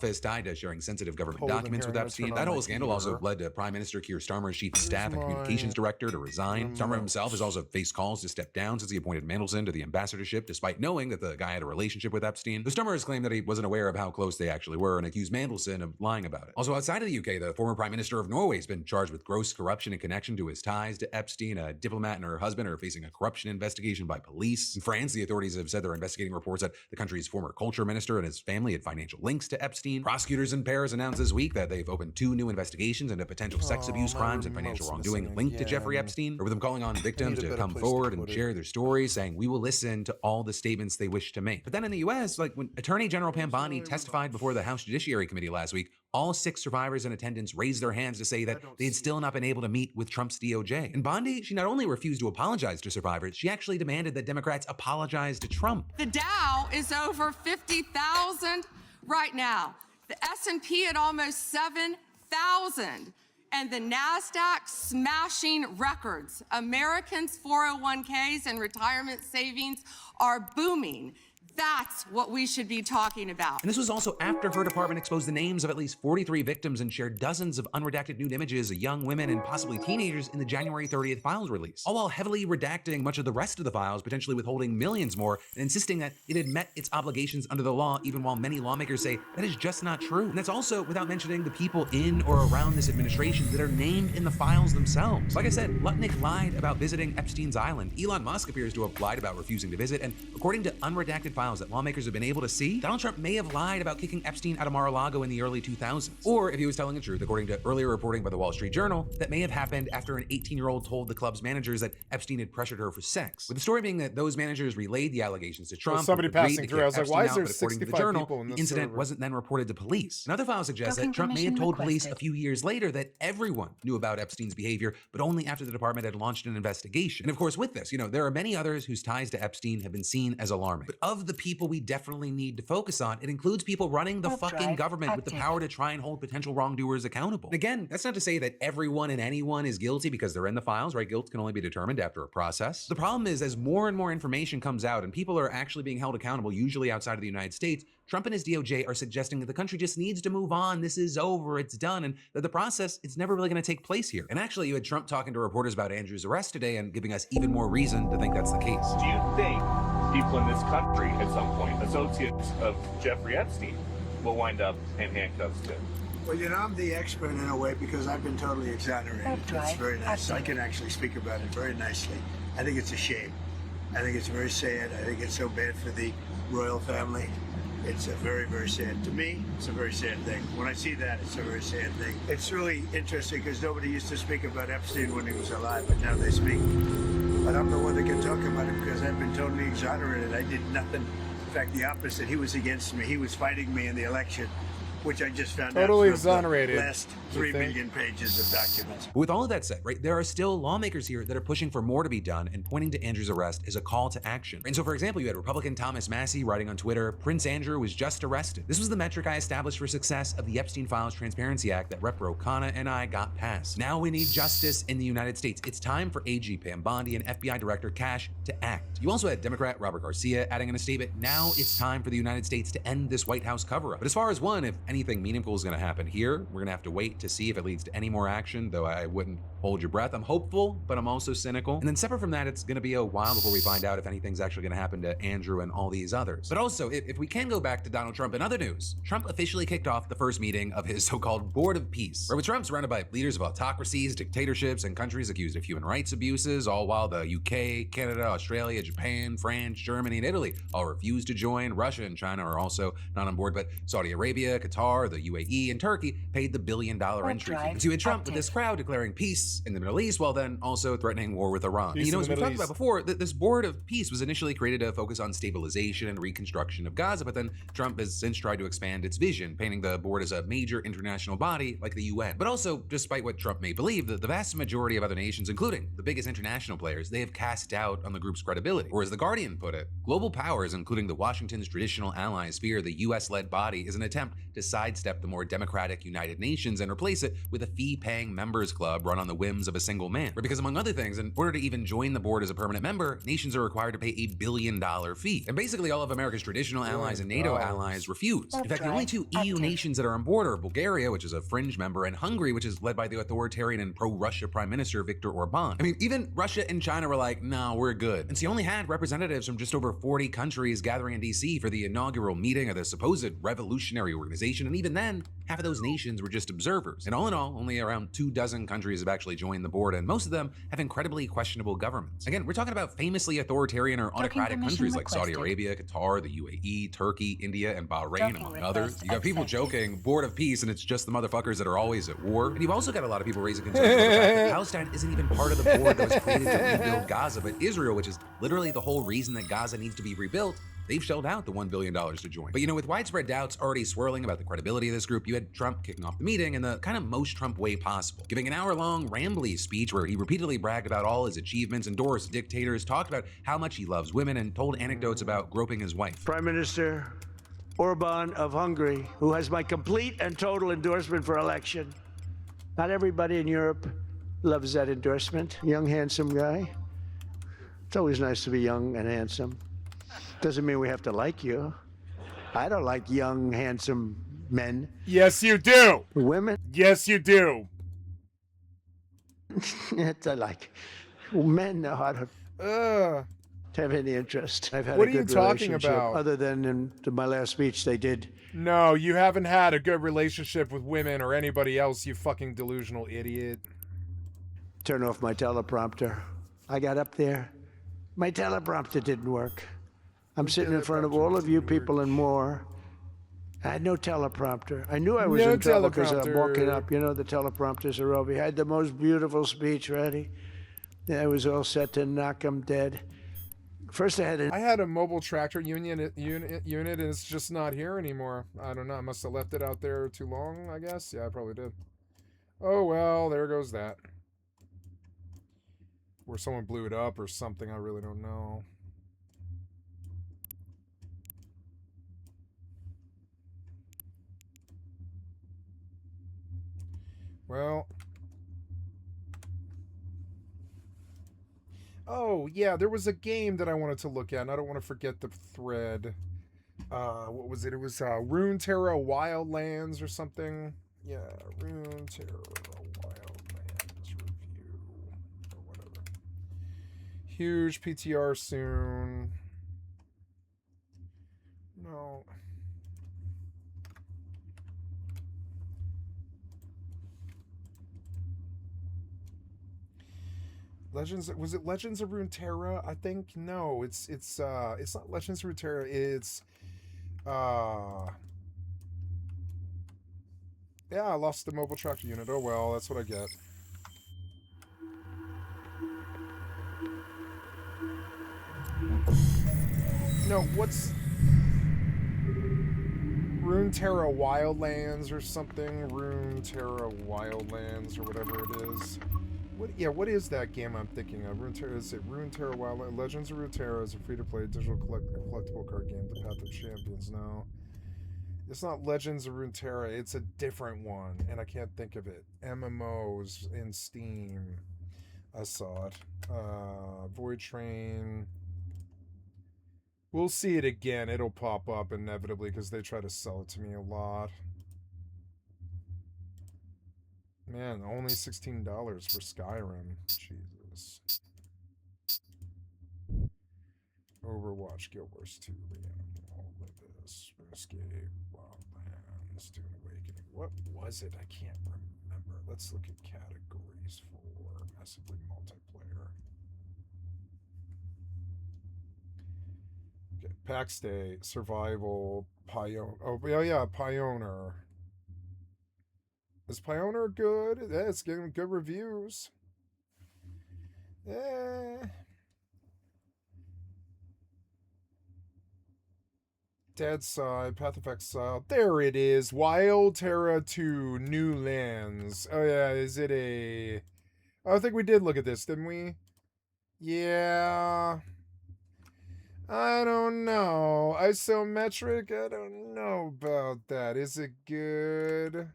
office tied to sharing sensitive government documents with Epstein. That whole scandal also led to Prime Minister Keir Starmer's chief of staff and communications director to resign. Starmer himself has also faced calls to step down since he appointed Mandelson to the ambassadorship, despite knowing that the guy had a relationship with Epstein. The Starmer has claimed that he wasn't aware of how close they actually were and accused Mandelson of lying about it. Also, outside of the UK, the former Prime Minister of Norway has been charged with gross corruption in connection to his ties to Epstein. A diplomat and her husband are facing a corruption investigation by police. In France, the authorities have said they're investigating reports that the country's former culture minister and his family had financial links to Epstein. Prosecutors in Paris announced this week that they've opened 2 new investigations into potential sex abuse crimes and financial wrongdoing linked to Jeffrey Epstein, or with them calling on victims to come forward and share their stories, saying, "We will listen to all the statements they wish to make." But then in the US, like when Attorney General Pam Bondi testified before the House Judiciary Committee last week, all 6 survivors in attendance raised their hands to say that they had still not been able to meet with Trump's DOJ. And Bondi, she not only refused to apologize to survivors, she actually demanded that Democrats apologize to Trump. The Dow is over 50,000 right now. The S&P at almost 7,000. And the NASDAQ smashing records. Americans' 401ks and retirement savings are booming. That's what we should be talking about. And this was also after her department exposed the names of at least 43 victims and shared dozens of unredacted nude images of young women and possibly teenagers in the January 30th files release, all while heavily redacting much of the rest of the files, potentially withholding millions more, and insisting that it had met its obligations under the law, even while many lawmakers say that is just not true. And that's also without mentioning the people in or around this administration that are named in the files themselves. Like I said, Lutnick lied about visiting Epstein's island. Elon Musk appears to have lied about refusing to visit, and according to unredacted files that lawmakers have been able to see, Donald Trump may have lied about kicking Epstein out of Mar-a-Lago in the early 2000s. Or if he was telling the truth, according to earlier reporting by the Wall Street Journal, that may have happened after an 18-year-old told the club's managers that Epstein had pressured her for sex. With the story being that those managers relayed the allegations to Trump. Well, somebody passing through, I was like, why is there 65 journal, people in this the incident server? wasn't then reported to police. Another file suggests that Trump may have told police a few years later that everyone knew about Epstein's behavior, but only after the department had launched an investigation. And of course, with this, there are many others whose ties to Epstein have been seen as alarming. But of the people we definitely need to focus on, it includes people running the fucking government with the power to try and hold potential wrongdoers accountable. And again, that's not to say that everyone and anyone is guilty because they're in the files, right? Guilt can only be determined after a process. The problem is, as more and more information comes out and people are actually being held accountable, usually outside of the United States, Trump and his DOJ are suggesting that the country just needs to move on. This is over, it's done, and that the process, it's never really gonna take place here. And actually, you had Trump talking to reporters about Andrew's arrest today and giving us even more reason to think that's the case. Do you think people in this country at some point, associates of Jeffrey Epstein, will wind up in handcuffs too? Well, I'm the expert in a way because I've been totally exonerated. It's very nice. I can actually speak about it very nicely. I think it's a shame. I think it's very sad. I think it's so bad for the royal family. It's a very, very sad. To me, it's a very sad thing. When I see that, it's a very sad thing. It's really interesting because nobody used to speak about Epstein when he was alive, but now they speak. But I'm the one that can talk about it because I've been totally exonerated. I did nothing. In fact, the opposite. He was against me. He was fighting me in the election, which I just found totally out exonerated. The last 3 million pages of documents. But with all of that said, right, there are still lawmakers here that are pushing for more to be done and pointing to Andrew's arrest as a call to action. And so, for example, you had Republican Thomas Massey writing on Twitter, "Prince Andrew was just arrested. This was the metric I established for success of the Epstein Files Transparency Act that Rep. Rokana and I got passed. Now we need justice in the United States. It's time for AG Pam Bondi and FBI Director Cash to act." You also had Democrat Robert Garcia adding in a statement, "Now it's time for the United States to end this White House cover-up." But as far as if anything meaningful is going to happen here, we're going to have to wait to see if it leads to any more action, though I wouldn't hold your breath. I'm hopeful, but I'm also cynical. And then separate from that, it's going to be a while before we find out if anything's actually going to happen to Andrew and all these others. But also, if we can go back to Donald Trump and other news, Trump officially kicked off the first meeting of his so-called Board of Peace, where with Trump surrounded by leaders of autocracies, dictatorships, and countries accused of human rights abuses, all while the UK, Canada, Australia, Japan, France, Germany, and Italy all refused to join. Russia and China are also not on board, but Saudi Arabia, Qatar, the UAE, and Turkey paid the billion-dollar entry fee. And so you had Trump with this crowd declaring peace in the Middle East, while then also threatening war with Iran. And, as we talked about before, this Board of Peace was initially created to focus on stabilization and reconstruction of Gaza, but then Trump has since tried to expand its vision, painting the board as a major international body like the UN. But also, despite what Trump may believe, the vast majority of other nations, including the biggest international players, they have cast doubt on the group's credibility. Or as The Guardian put it, global powers, including the Washington's traditional allies, fear the US-led body is an attempt to sidestep the more democratic United Nations and replace it with a fee-paying members club run on the whims of a single man. Because among other things, in order to even join the board as a permanent member, nations are required to pay $1 billion fee. And basically all of America's traditional allies and NATO allies refuse. In fact, the only two EU nations that are on board are Bulgaria, which is a fringe member, and Hungary, which is led by the authoritarian and pro-Russia Prime Minister Viktor Orban. I mean, even Russia and China were like, no, we're good. And so you only had representatives from just over 40 countries gathering in DC for the inaugural meeting of the supposed revolutionary organization, and even then, half of those nations were just observers. And all in all, only around 24 countries have actually joined the board, and most of them have incredibly questionable governments. Again, we're talking about famously authoritarian or autocratic countries like Saudi Arabia, Qatar, the UAE, Turkey, India, and Bahrain, among others. You got people joking, board of peace, and it's just the motherfuckers that are always at war. And you've also got a lot of people raising concerns about the fact that Palestine isn't even part of the board that was created to rebuild Gaza, but Israel, which is literally the whole reason that Gaza needs to be rebuilt, they've shelled out the $1 billion to join. But with widespread doubts already swirling about the credibility of this group, you had Trump kicking off the meeting in the kind of most Trump way possible, giving an hour-long rambly speech where he repeatedly bragged about all his achievements, endorsed dictators, talked about how much he loves women, and told anecdotes about groping his wife. Prime Minister Orban of Hungary, who has my complete and total endorsement for election. Not everybody in Europe loves that endorsement. Young, handsome guy. It's always nice to be young and handsome. Doesn't mean we have to like you. I don't like young, handsome men. Yes, you do. Women? Yes, you do. It's like men know how to have any interest. I've had What a are you good talking relationship, about? other than in my last speech they did. No, you haven't had a good relationship with women or anybody else, you fucking delusional idiot. Turn off my teleprompter. I got up there. My teleprompter didn't work. I'm sitting in front of all of you people and more. I had no teleprompter. I knew I was in trouble because I'm walking up. You know, the teleprompters are over. I had the most beautiful speech ready. I was all set to knock them dead. First, I had a mobile tractor unit, and it's just not here anymore. I don't know. I must have left it out there too long, I guess. Yeah, I probably did. Oh, well, there goes that. Or someone blew it up or something. I really don't know. Well. Oh, yeah, there was a game that I wanted to look at, and I don't want to forget the thread. What was it? It was Runeterra Wildlands or something. Yeah, Runeterra Wildlands review or whatever. Huge PTR soon. No. Was it Legends of Runeterra? I think no, it's not Legends of Runeterra, it's yeah, I lost the mobile tractor unit. Oh well, that's what I get. No, what's Runeterra Wildlands or something? Runeterra Wildlands or whatever it is. What is that game I'm thinking of? Runeterra, is it Runeterra Wildlands? Legends of Runeterra is a free-to-play digital collectible card game, The Path of Champions. No. It's not Legends of Runeterra, it's a different one, and I can't think of it. MMOs in Steam. I saw it. Void Train. We'll see it again. It'll pop up inevitably because they try to sell it to me a lot. Man, only $16 for Skyrim. Jesus. Overwatch, Guild Wars 2, Reanimal, Olympus, Escape, Wildlands, Dune Awakening. What was it? I can't remember. Let's look at categories for massively multiplayer. Okay, PAX Day, Survival, Pioneer. Oh, yeah, Pioneer. Is Pioneer good? Yeah, it's getting good reviews. Dead Side, Path of Exile. There it is. Wild Terra 2, New Lands. Oh yeah, is it a... Oh, I think we did look at this, didn't we? Yeah. I don't know. Isometric? I don't know about that. Is it good?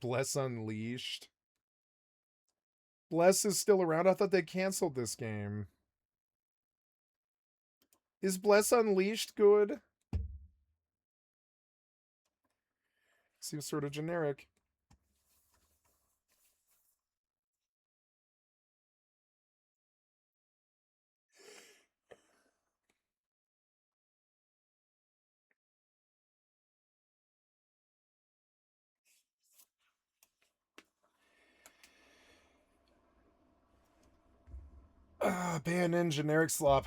Bless Unleashed. Bless is still around? I thought they canceled this game. Is Bless Unleashed good? Seems sort of generic. Ban in generic slop.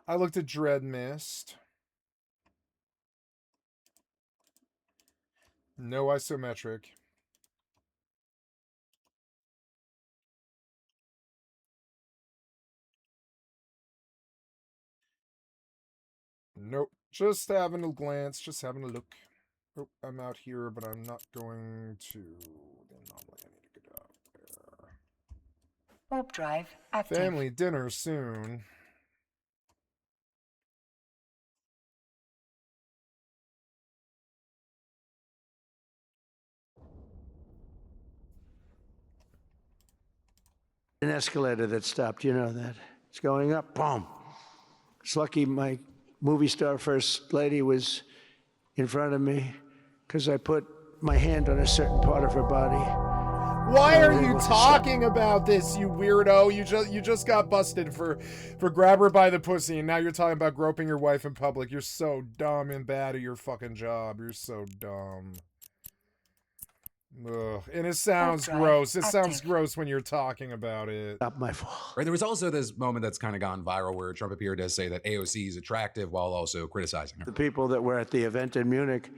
I looked at Dread Mist. No isometric. Nope. Just having a glance, just having a look. Oh, I'm out here, but I'm not going to. Normally I need to get out there. Warp drive active. Family dinner soon. An escalator that stopped, you know that. It's going up, boom. It's lucky my movie star first lady was in front of me because I put my hand on a certain part of her body. Why are you talking about this, you weirdo? You just got busted for grab her by the pussy, and now you're talking about groping your wife in public. You're so dumb and bad at your fucking job. You're so dumb. Ugh. And it sounds gross. It sounds gross when you're talking about it. Not my fault. Right, there was also this moment that's kind of gone viral where Trump appeared to say that AOC is attractive while also criticizing her. The people that were at the event in Munich,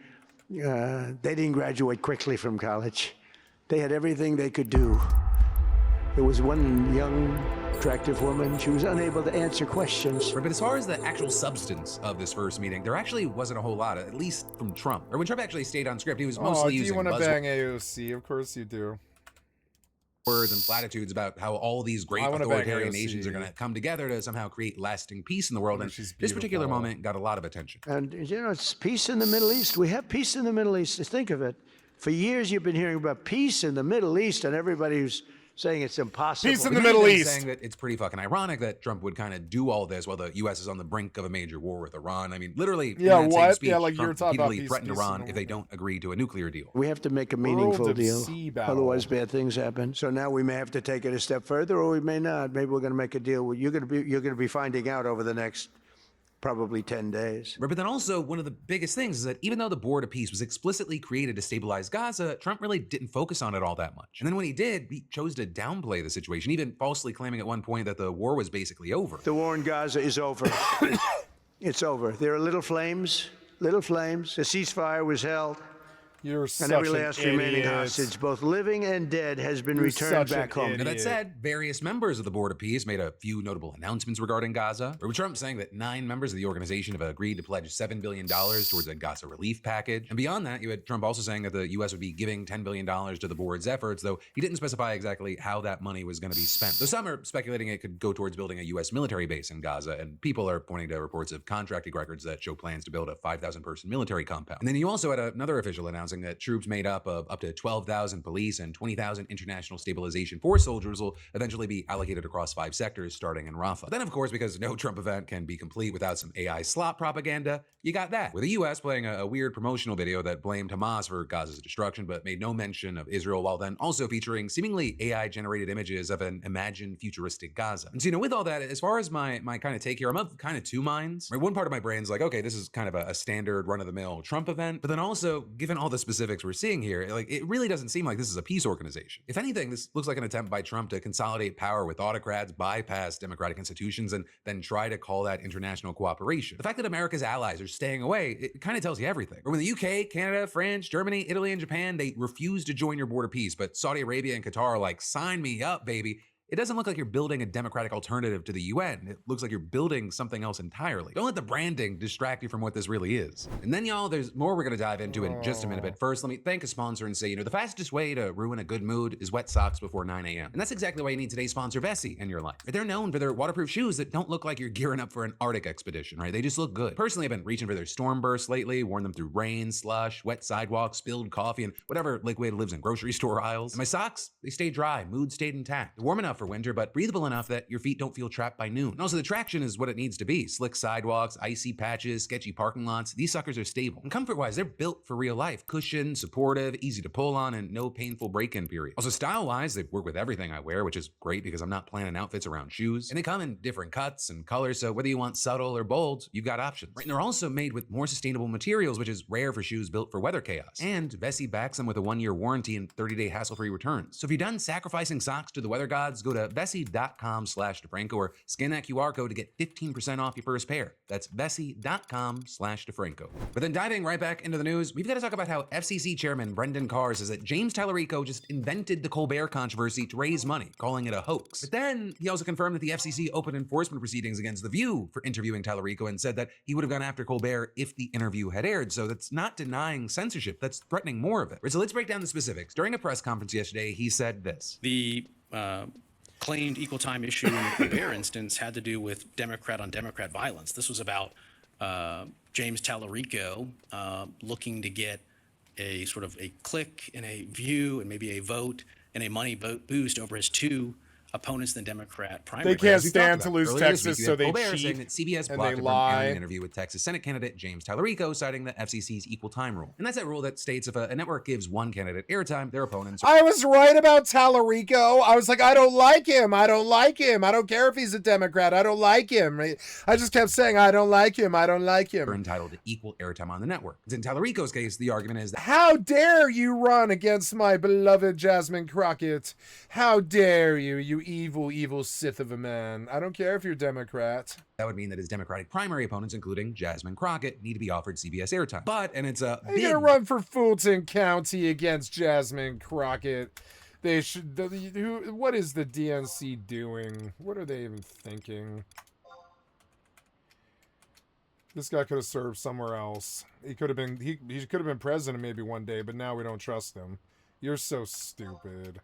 they didn't graduate quickly from college. They had everything they could do. There was one young, attractive woman. She was unable to answer questions. Right, but as far as the actual substance of this first meeting, there actually wasn't a whole lot, at least from Trump. Or when Trump actually stayed on script, he was mostly using do you want to bang AOC? Of course you do. Words and platitudes about how all these great authoritarian nations are going to come together to somehow create lasting peace in the world. And this particular moment got a lot of attention. And, you know, it's peace in the Middle East. We have peace in the Middle East. Think of it. For years, you've been hearing about peace in the Middle East, and everybody who's saying it's impossible. Peace in the Middle East. Saying that it's pretty fucking ironic that Trump would kind of do all this while the U.S. is on the brink of a major war with Iran. I mean, literally, yeah, in that what? same speech, Yeah, like Trump you're talking about repeatedly threatened Iran if they don't agree to a nuclear deal. We have to make a meaningful deal. Otherwise, bad things happen. So now we may have to take it a step further, or we may not. Maybe we're going to make a deal. You're going to be finding out over the next probably 10 days. Right, but then also one of the biggest things is that even though the Board of Peace was explicitly created to stabilize Gaza, Trump really didn't focus on it all that much. And then when he did, he chose to downplay the situation, even falsely claiming at one point that the war was basically over. The war in Gaza is over. It's over. There are little flames. The ceasefire was held. You're and every last remaining hostage, both living and dead, has been returned back home. Now, that said, various members of the Board of Peace made a few notable announcements regarding Gaza. With Trump saying that 9 members of the organization have agreed to pledge $7 billion towards a Gaza relief package. And beyond that, you had Trump also saying that the U.S. would be giving $10 billion to the board's efforts, though he didn't specify exactly how that money was going to be spent. Though some are speculating it could go towards building a U.S. military base in Gaza, and people are pointing to reports of contracting records that show plans to build a 5,000-person military compound. And then you also had another official announcing that troops made up of up to 12,000 police and 20,000 international stabilization force soldiers will eventually be allocated across 5 sectors starting in Rafah. Then, of course, because no Trump event can be complete without some AI slop propaganda, you got that, with the U.S. playing a weird promotional video that blamed Hamas for Gaza's destruction but made no mention of Israel, while then also featuring seemingly AI-generated images of an imagined futuristic Gaza. And so, you know, with all that, as far as my kind of take here, I'm of kind of two minds. Right? One part of my brain's like, okay, this is kind of a standard run-of-the-mill Trump event, but then also, given all the specifics we're seeing here, like, it really doesn't seem like this is a peace organization. If anything, this looks like an attempt by Trump to consolidate power with autocrats, bypass democratic institutions, and then try to call that international cooperation. The fact that America's allies are staying away, it kind of tells you everything. Or when the UK, Canada, France, Germany, Italy, and Japan, they refuse to join your Board of Peace, but Saudi Arabia and Qatar are like, sign me up, baby. it doesn't look like you're building a democratic alternative to the UN. It looks like you're building something else entirely. Don't let the branding distract you from what this really is. And then, y'all, there's more we're gonna dive into in just a minute, but first, let me thank a sponsor and say, the fastest way to ruin a good mood is wet socks before 9 a.m. And that's exactly why you need today's sponsor, Vessi, in your life. They're known for their waterproof shoes that don't look like you're gearing up for an Arctic expedition, right? They just look good. Personally, I've been reaching for their storm bursts lately, worn them through rain, slush, wet sidewalks, spilled coffee, and whatever liquid lives in grocery store aisles. And my socks, they stay dry, mood stayed intact. They're warm enough for winter, but breathable enough that your feet don't feel trapped by noon. And also the traction is what it needs to be. Slick sidewalks, icy patches, sketchy parking lots. These suckers are stable. And comfort-wise, they're built for real life. Cushioned, supportive, easy to pull on, and no painful break-in period. Also style-wise, they work with everything I wear, which is great because I'm not planning outfits around shoes. And they come in different cuts and colors, so whether you want subtle or bold, you've got options. Right? And they're also made with more sustainable materials, which is rare for shoes built for weather chaos. And Vessi backs them with a 1-year warranty and 30-day hassle-free returns. So if you're done sacrificing socks to the weather gods, go to vessi.com/DeFranco or scan that QR code to get 15% off your first pair. That's vessi.com/DeFranco. But then diving right back into the news, we've got to talk about how FCC Chairman Brendan Carr says that James Tallarico just invented the Colbert controversy to raise money, calling it a hoax. But then he also confirmed that the FCC opened enforcement proceedings against The View for interviewing Tallarico and said that he would have gone after Colbert if the interview had aired. So that's not denying censorship, that's threatening more of it. Right, so let's break down the specifics. During a press conference yesterday, he said this. The claimed equal time issue in the Colbert instance had to do with Democrat on Democrat violence. This was about James Tallarico looking to get a sort of a click and a view and maybe a vote and a money boost over his two opponents in the Democrat primary. They can't stand to lose Texas, so they Colbert cheat saying that CBS and blocked they him from lie. airing an interview with Texas Senate candidate James Tallarico, citing the FCC's equal time rule. And that's that rule that states if a network gives one candidate airtime, their opponents I was right about Tallarico. I was like, I don't like him. I don't like him. I don't care if he's a Democrat. I don't like him. I just kept saying, I don't like him. I don't like him. are entitled to equal airtime on the network. In Tallarico's case, the argument is that How dare you run against my beloved Jasmine Crockett? How dare you, you evil, evil Sith of a man. I don't care if you're Democrat. that would mean that his Democratic primary opponents, including Jasmine Crockett, need to be offered CBS airtime. But, and it's a Are you gonna run for Fulton County against Jasmine Crockett? They should. What is the DNC doing? What are they even thinking? This guy could have served somewhere else. He could have been. He could have been president maybe one day, but now we don't trust him. You're so stupid.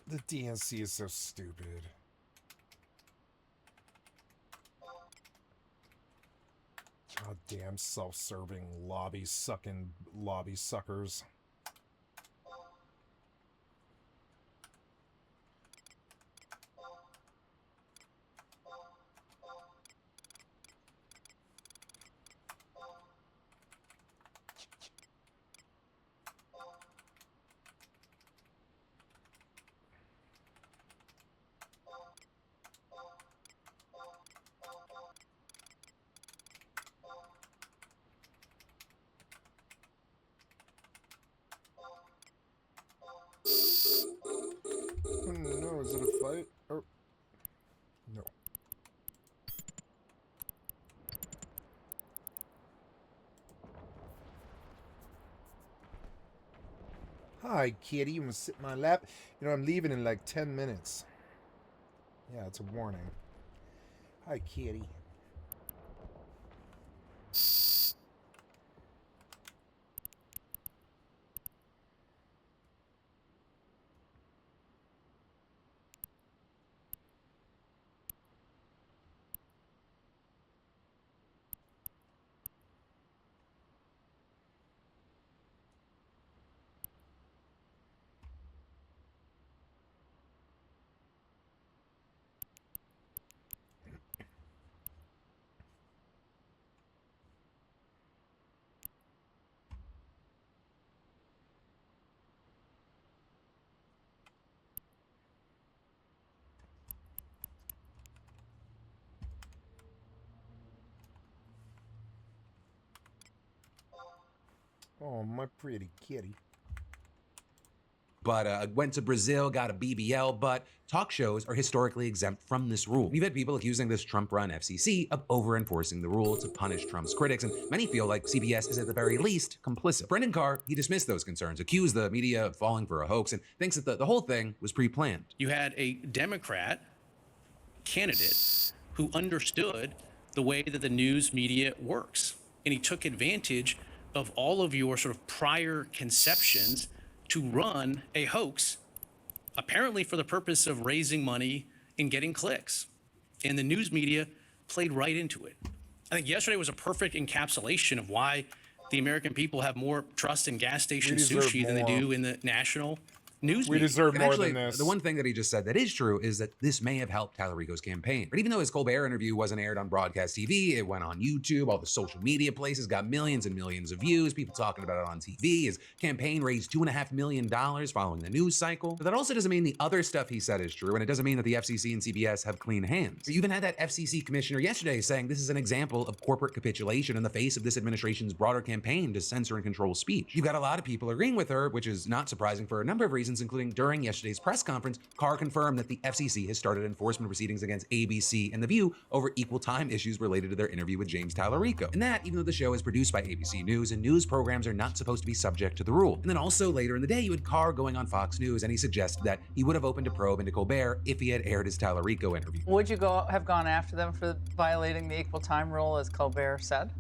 The DNC is so stupid. Goddamn self-serving lobby-sucking lobby suckers. No, is it a fight? Or no. Hi, kitty. You want to sit in my lap? You know, I'm leaving in like 10 minutes. Yeah, it's a warning. Hi, kitty. Oh, my pretty kitty. but went to Brazil, got a BBL, but talk shows are historically exempt from this rule. And you've had people accusing this Trump-run FCC of over-enforcing the rule to punish Trump's critics, and many feel like CBS is at the very least complicit. Brendan Carr, he dismissed those concerns, accused the media of falling for a hoax, and thinks that the whole thing was pre-planned. You had a Democrat candidate who understood the way that the news media works, and he took advantage of all of your sort of prior conceptions to run a hoax, apparently for the purpose of raising money and getting clicks. And the news media played right into it. I think yesterday was a perfect encapsulation of why the American people have more trust in gas station sushi than they do in the national news We media. deserve And more actually, than this. the one thing that he just said that is true is that this may have helped Tallarico's campaign. But even though his Colbert interview wasn't aired on broadcast TV, it went on YouTube, all the social media places got millions and millions of views, people talking about it on TV. His campaign raised $2.5 million following the news cycle. But that also doesn't mean the other stuff he said is true, and it doesn't mean that the FCC and CBS have clean hands. You even had that FCC commissioner yesterday saying this is an example of corporate capitulation in the face of this administration's broader campaign to censor and control speech. You've got a lot of people agreeing with her, which is not surprising for a number of reasons, including during yesterday's press conference, Carr confirmed that the FCC has started enforcement proceedings against ABC and The View over equal time issues related to their interview with James Tallarico. And that, even though the show is produced by ABC News and news programs are not supposed to be subject to the rule. And then also later in the day, you had Carr going on Fox News and he suggested that he would have opened a probe into Colbert if he had aired his Tallarico interview. Would you have gone after them for violating the equal time rule, as Colbert said?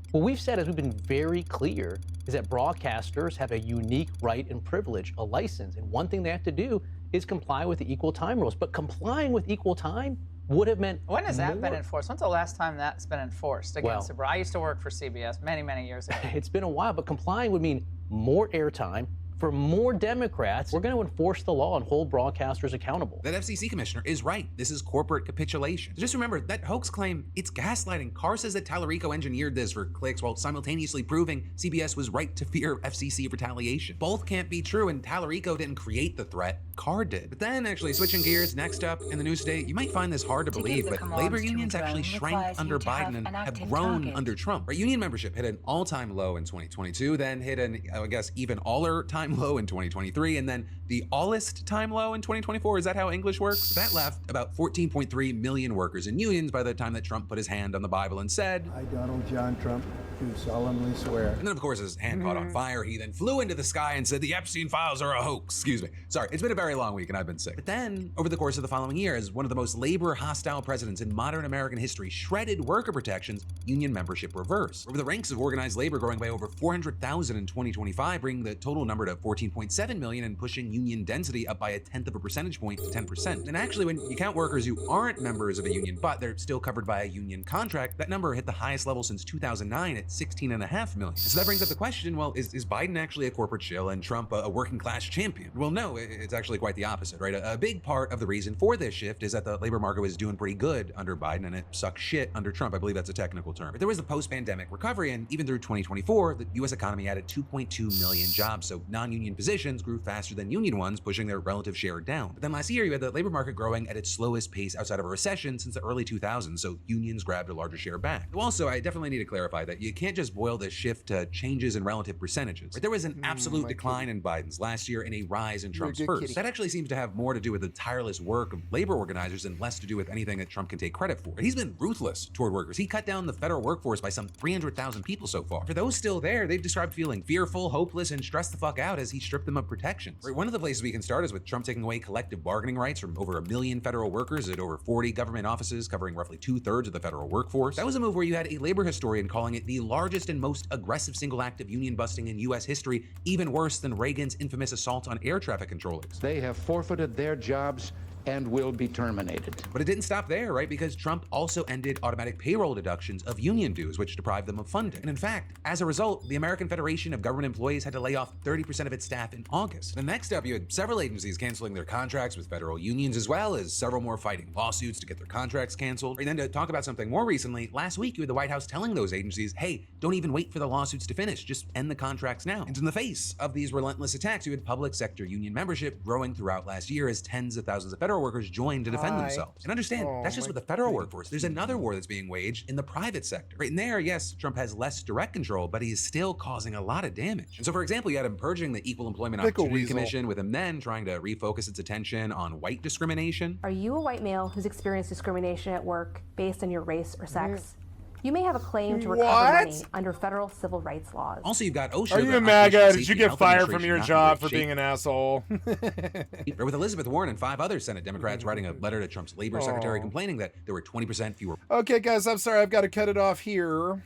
What we've said, as we've been very clear, is that broadcasters have a unique right and privilege, a license, and one thing they have to do is comply with the equal time rules. But complying with equal time would have meant When has that been more. enforced? When's the last time that's been enforced against Well, I used to work for CBS many, many years ago. It's been a while, but complying would mean more airtime for more Democrats. We're going to enforce the law and hold broadcasters accountable. That FCC commissioner is right. This is corporate capitulation. So just remember, that hoax claim, it's gaslighting. Carr says that Tallarico engineered this for clicks while simultaneously proving CBS was right to fear FCC retaliation. Both can't be true, and Tallarico didn't create the threat. Carr did. But then, actually, switching gears, next up in the news today, you might find this hard to believe, but labor unions actually shrank under Biden and have grown under Trump. Right? Union membership hit an all-time low in 2022, then hit an, I guess, even all-time low in 2023, and then the allest time low in 2024. Is that how English works? That left about 14.3 million workers in unions by the time that Trump put his hand on the Bible and said, I, Donald John Trump, do solemnly swear. and then of course his hand caught on fire. He then flew into the sky and said the Epstein files are a hoax. Excuse me. Sorry, it's been a very long week and I've been sick. But then over the course of the following year, as one of the most labor hostile presidents in modern American history shredded worker protections, union membership reversed. Over the ranks of organized labor growing by over 400,000 in 2025, bringing the total number to 14.7 million and pushing union density up by 1/10 of a percentage point to 10%. And actually, when you count workers who aren't members of a union, but they're still covered by a union contract, that number hit the highest level since 2009 at 16.5 million. So that brings up the question, well, is Biden actually a corporate shill and Trump a working class champion? Well, no, it's actually quite the opposite, right? A big part of the reason for this shift is that the labor market was doing pretty good under Biden and it sucked shit under Trump. I believe that's a technical term. But there was the post-pandemic recovery, and even through 2024, the US economy added 2.2 million jobs, so non-union positions grew faster than union ones, pushing their relative share down. But then last year, you had the labor market growing at its slowest pace outside of a recession since the early 2000s, so unions grabbed a larger share back. Also, I definitely need to clarify that you can't just boil this shift to changes in relative percentages. Right? There was an absolute decline in Biden's last year and a rise in Trump's first. That actually seems to have more to do with the tireless work of labor organizers and less to do with anything that Trump can take credit for. He's been ruthless toward workers. He cut down the federal workforce by some 300,000 people so far. For those still there, they've described feeling fearful, hopeless, and stressed the fuck out as he stripped them of protections. Right? One of the places we can start is with Trump taking away collective bargaining rights from over 1 million federal workers at over 40 government offices covering roughly 2/3 of the federal workforce. That was a move where you had a labor historian calling it the largest and most aggressive single act of union busting in US history, even worse than Reagan's infamous assault on air traffic controllers. They have forfeited their jobs and will be terminated. But it didn't stop there, right? Because Trump also ended automatic payroll deductions of union dues, which deprived them of funding. And in fact, as a result, the American Federation of Government Employees had to lay off 30% of its staff in August. And next up, you had several agencies canceling their contracts with federal unions, as well as several more fighting lawsuits to get their contracts canceled. And then to talk about something more recently, last week you had the White House telling those agencies, hey, don't even wait for the lawsuits to finish, just end the contracts now. And in the face of these relentless attacks, you had public sector union membership growing throughout last year as tens of thousands of federal federal workers joined to defend themselves. And understand, that's just with the federal workforce. There's another war that's being waged in the private sector. Right in there, yes, Trump has less direct control, but he's still causing a lot of damage. And so, for example, you had him purging the Equal Employment Opportunity Commission, with him then trying to refocus its attention on white discrimination. Are you a white male who's experienced discrimination at work based on your race or sex? You may have a claim to recover money under federal civil rights laws. Also, you've got OSHA. Are you a MAGA? Did you get fired from your job for being an asshole? With Elizabeth Warren and 5 other Senate Democrats writing a letter to Trump's labor secretary complaining that there were 20% fewer. Okay, guys, I'm sorry. I've got to cut it off here.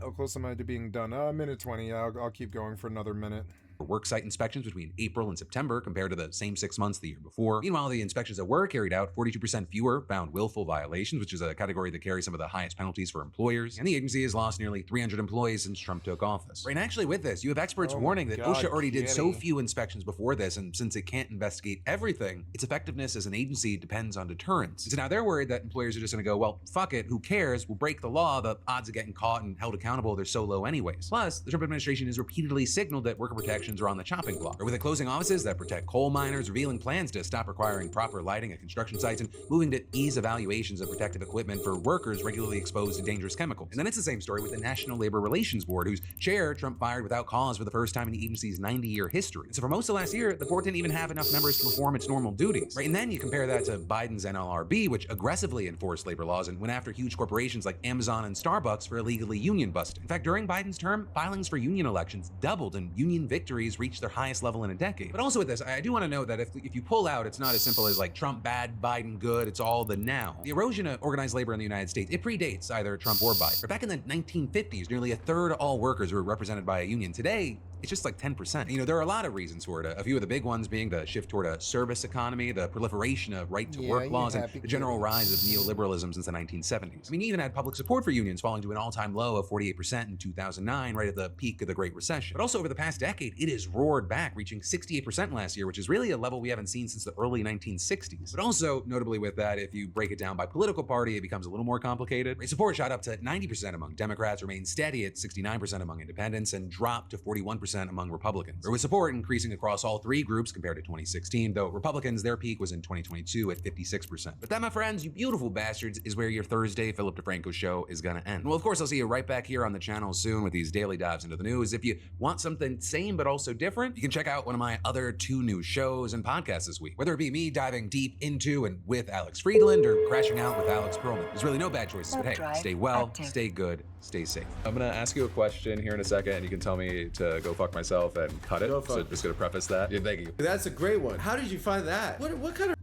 How close am I to being done? Minute 20. I'll keep going for another minute. Worksite inspections between April and September compared to the same 6 months the year before. Meanwhile, the inspections that were carried out, 42% fewer found willful violations, which is a category that carries some of the highest penalties for employers. And the agency has lost nearly 300 employees since Trump took office. Right, and actually with this, you have experts warning that OSHA already did so few inspections before this, and since it can't investigate everything, its effectiveness as an agency depends on deterrence. And so now they're worried that employers are just gonna go, well, fuck it, who cares? We'll break the law. The odds of getting caught and held accountable, they're so low anyways. Plus, the Trump administration has repeatedly signaled that worker protections are on the chopping block. Or with it closing offices that protect coal miners, revealing plans to stop requiring proper lighting at construction sites, and moving to ease evaluations of protective equipment for workers regularly exposed to dangerous chemicals. And then it's the same story with the National Labor Relations Board, whose chair Trump fired without cause for the first time in the agency's 90-year history. And so for most of last year, the board didn't even have enough members to perform its normal duties. Right, and then you compare that to Biden's NLRB, which aggressively enforced labor laws and went after huge corporations like Amazon and Starbucks for illegally union busting. In fact, during Biden's term, filings for union elections doubled and union victories reached their highest level in a decade. But also with this, I do want to note that if you pull out, it's not as simple as like Trump bad, Biden good, it's all the now. The erosion of organized labor in the United States, it predates either Trump or Biden. But back in the 1950s, nearly a third of all workers were represented by a union. Today, it's just like 10%. You know, there are a lot of reasons for it. A few of the big ones being the shift toward a service economy, the proliferation of right-to-work laws, and the general rise of neoliberalism since the 1970s. I mean, you even had public support for unions falling to an all-time low of 48% in 2009, right at the peak of the Great Recession. But also over the past decade, it has roared back, reaching 68% last year, which is really a level we haven't seen since the early 1960s. But also, notably with that, if you break it down by political party, it becomes a little more complicated. Support shot up to 90% among Democrats, remained steady at 69% among independents, and dropped to 41% among Republicans. With support increasing across all 3 groups compared to 2016, though Republicans, their peak was in 2022 at 56%. But that, my friends, you beautiful bastards, is where your Thursday Philip DeFranco show is gonna end. Well, of course, I'll see you right back here on the channel soon with these daily dives into the news. If you want something same but also different, you can check out one of my other 2 new shows and podcasts this week, whether it be me diving deep into and with Alex Friedland or crashing out with Alex Perlman. There's really no bad choices, but hey, stay well, stay good, stay safe. I'm gonna ask you a question here in a second, and you can tell me to go fuck myself and cut it. So just gonna preface that. Yeah, thank you. That's a great one. How did you find that? What kind of...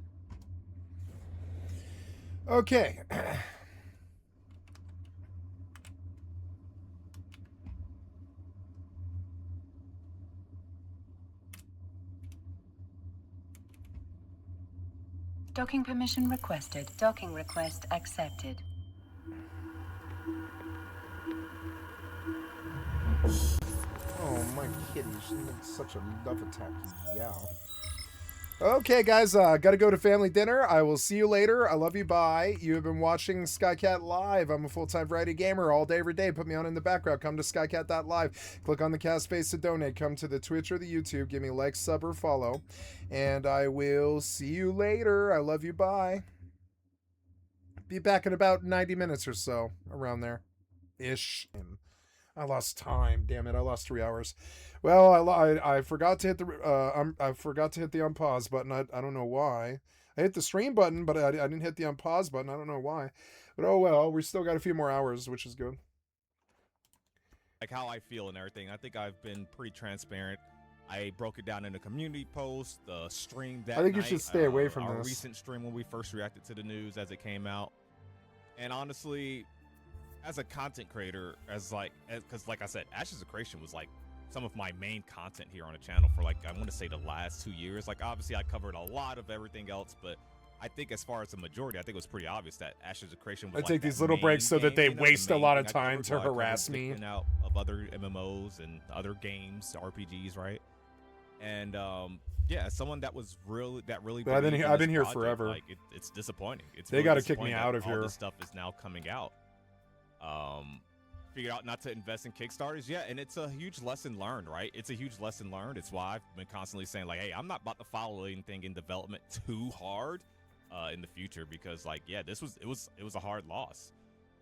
Okay. Docking permission requested. Docking request accepted. Oh, my kitty. She's such a love attack. Yeah. Okay, guys. Gotta go to family dinner. I will see you later. I love you. Bye. You have been watching Skycat Live. I'm a full-time variety gamer all day, every day. Put me on in the background. Come to skycat.live. Click on the cast space to donate. Come to the Twitch or the YouTube. Give me a like, sub, or follow. And I will see you later. I love you. Bye. Be back in about 90 minutes or so. Around there. Ish. I lost time. Damn it! I lost 3 hours. Well, I forgot to hit the I forgot to hit the unpause button. I don't know why. I hit the stream button, but I didn't hit the unpause button. I don't know why. But oh well. We still got a few more hours, which is good. Like how I feel and everything. I think I've been pretty transparent. I broke it down in a community post, the stream that I think night, you should stay away from our this. recent stream when we first reacted to the news as it came out. And honestly, as a content creator, because like I said, Ashes of Creation was like some of my main content here on the channel for like, I want to say the last 2 years. Like obviously I covered a lot of everything else, but I think as far as the majority, I think it was pretty obvious that Ashes of Creation was I take these little breaks so that they waste a lot of time to harass me. Out of other MMOs and other games, RPGs, right? And yeah, someone that was really I've been here forever. Like it's disappointing. It's they really got to kick me out of all here. this stuff is now coming out. figured out not to invest in Kickstarters. Yeah, and it's a huge lesson learned, right? It's a huge lesson learned. It's why I've been constantly saying, like, hey, I'm not about to follow anything in development too hard in the future, because, like, yeah, it was a hard loss.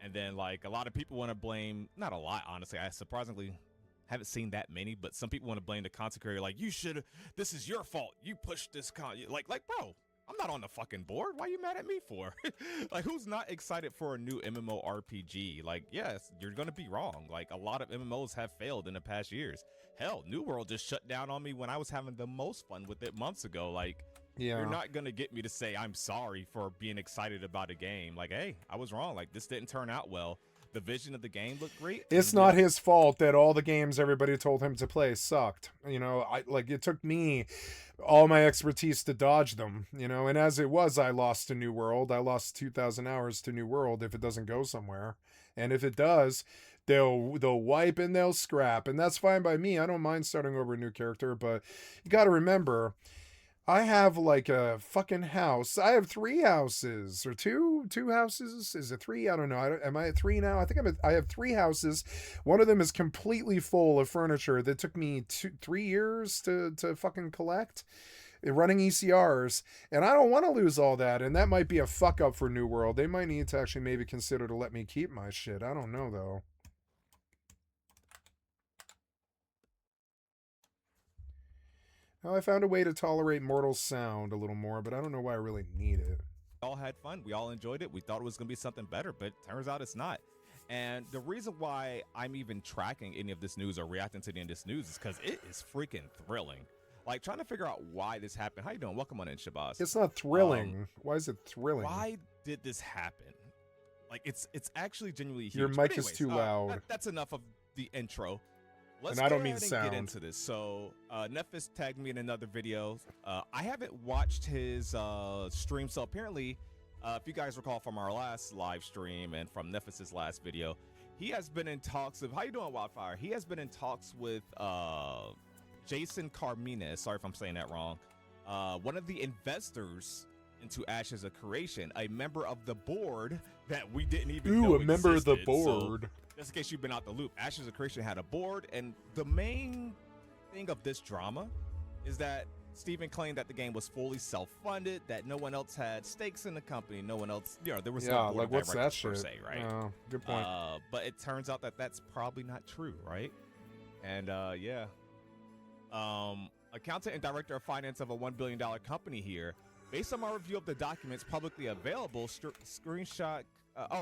And then, like, a lot of people want to blame, not a lot, honestly, I surprisingly haven't seen that many, but some people want to blame the content creator, like, this is your fault, you pushed this like bro, I'm not on the fucking board. Why are you mad at me for? Like, who's not excited for a new MMORPG? Like, yes, you're going to be wrong. Like, a lot of MMOs have failed in the past years. Hell, New World just shut down on me when I was having the most fun with it months ago. Like, you're not going to get me to say I'm sorry for being excited about a game. Like, hey, I was wrong. Like, this didn't turn out well. The vision of the game looked great. It's not his fault that all the games everybody told him to play sucked. You know, it took me all my expertise to dodge them, you know, and as it was, I lost to New World. I lost 2,000 hours to New World if it doesn't go somewhere. And if it does, they'll wipe and they'll scrap, and that's fine by me. I don't mind starting over a new character, but you got to remember, I have like a fucking house. I have 3 houses or two houses. Is it 3? I don't know. Am I at 3 now? I think I have 3 houses. One of them is completely full of furniture that took me 3 years to fucking collect, running ECRs, and I don't want to lose all that. And that might be a fuck up for New World. They might need to actually maybe consider to let me keep my shit. I don't know though. Well, I found a way to tolerate mortal sound a little more, but I don't know why I really need it. We all had fun. We all enjoyed it. We thought it was going to be something better, but it turns out it's not. And the reason why I'm even tracking any of this news or reacting to any of this news is because it is freaking thrilling. Like, trying to figure out why this happened. How you doing? Welcome on in, Shabazz. It's not thrilling. Why is it thrilling? Why did this happen? Like, it's actually genuinely huge. Your mic is too loud. That's enough of the intro. Let's and I don't go mean ahead and sound. get into this. So, Nephis tagged me in another video. I haven't watched his stream, so apparently, if you guys recall from our last live stream and from Nephis's last video, he has been in talks of, how you doing, Wildfire? He has been in talks with Jason Carmines, sorry if I'm saying that wrong, one of the investors into Ashes of Creation, a member of the board that we didn't even know existed. Member of the board. So, just in case you've been out the loop, Ashes of Creation had a board, and the main thing of this drama is that Steven claimed that the game was fully self-funded, that no one else had stakes in the company, no one else, you know, there was no board like of what's that directors shit? per se, right? Oh, good point. But it turns out that that's probably not true, right? And yeah, accountant and director of finance of a $1 billion company here. Based on my review of the documents publicly available, screenshot.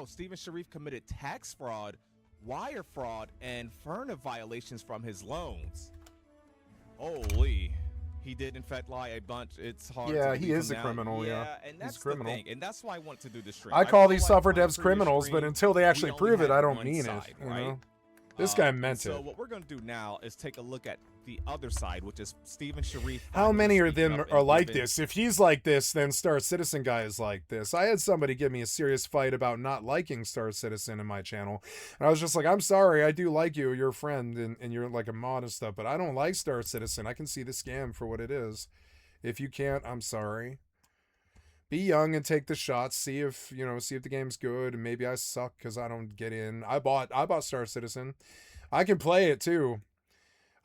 Steven Sharif committed tax fraud, wire fraud, and FERNA violations from his loans. Holy, he did in fact lie a bunch. It's hard. Yeah, to he believe is him a now. criminal. Yeah, and that's he's a criminal. the thing, and that's why I want to do this stream. I call these feel software like devs criminals, but until they actually prove it, I don't mean it. You know? This guy meant it. So what we're going to do now is take a look at the other side, which is Steven Sharif. How many of them are like this? If he's like this, then Star Citizen guy is like this. I had somebody give me a serious fight about not liking Star Citizen in my channel. And I was just like, I'm sorry, I do like you, you're a friend, and you're like a mod and stuff, but I don't like Star Citizen. I can see the scam for what it is. If you can't, I'm sorry. Be young and take the shots. See if the game's good. And maybe I suck because I don't get in. I bought Star Citizen. I can play it too.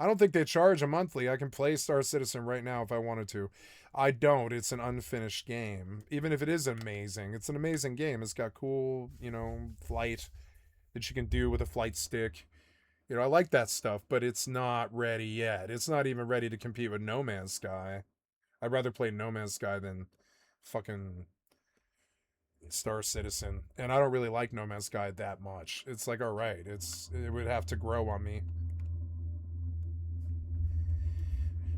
I don't think they charge a monthly. I can play Star Citizen right now if I wanted to. I don't. It's an unfinished game. Even if it is amazing, it's an amazing game. It's got cool, flight that you can do with a flight stick. I like that stuff, but it's not ready yet. It's not even ready to compete with No Man's Sky. I'd rather play No Man's Sky than fucking Star Citizen. And I don't really like No Man's Sky that much. It's like, all right, it would have to grow on me.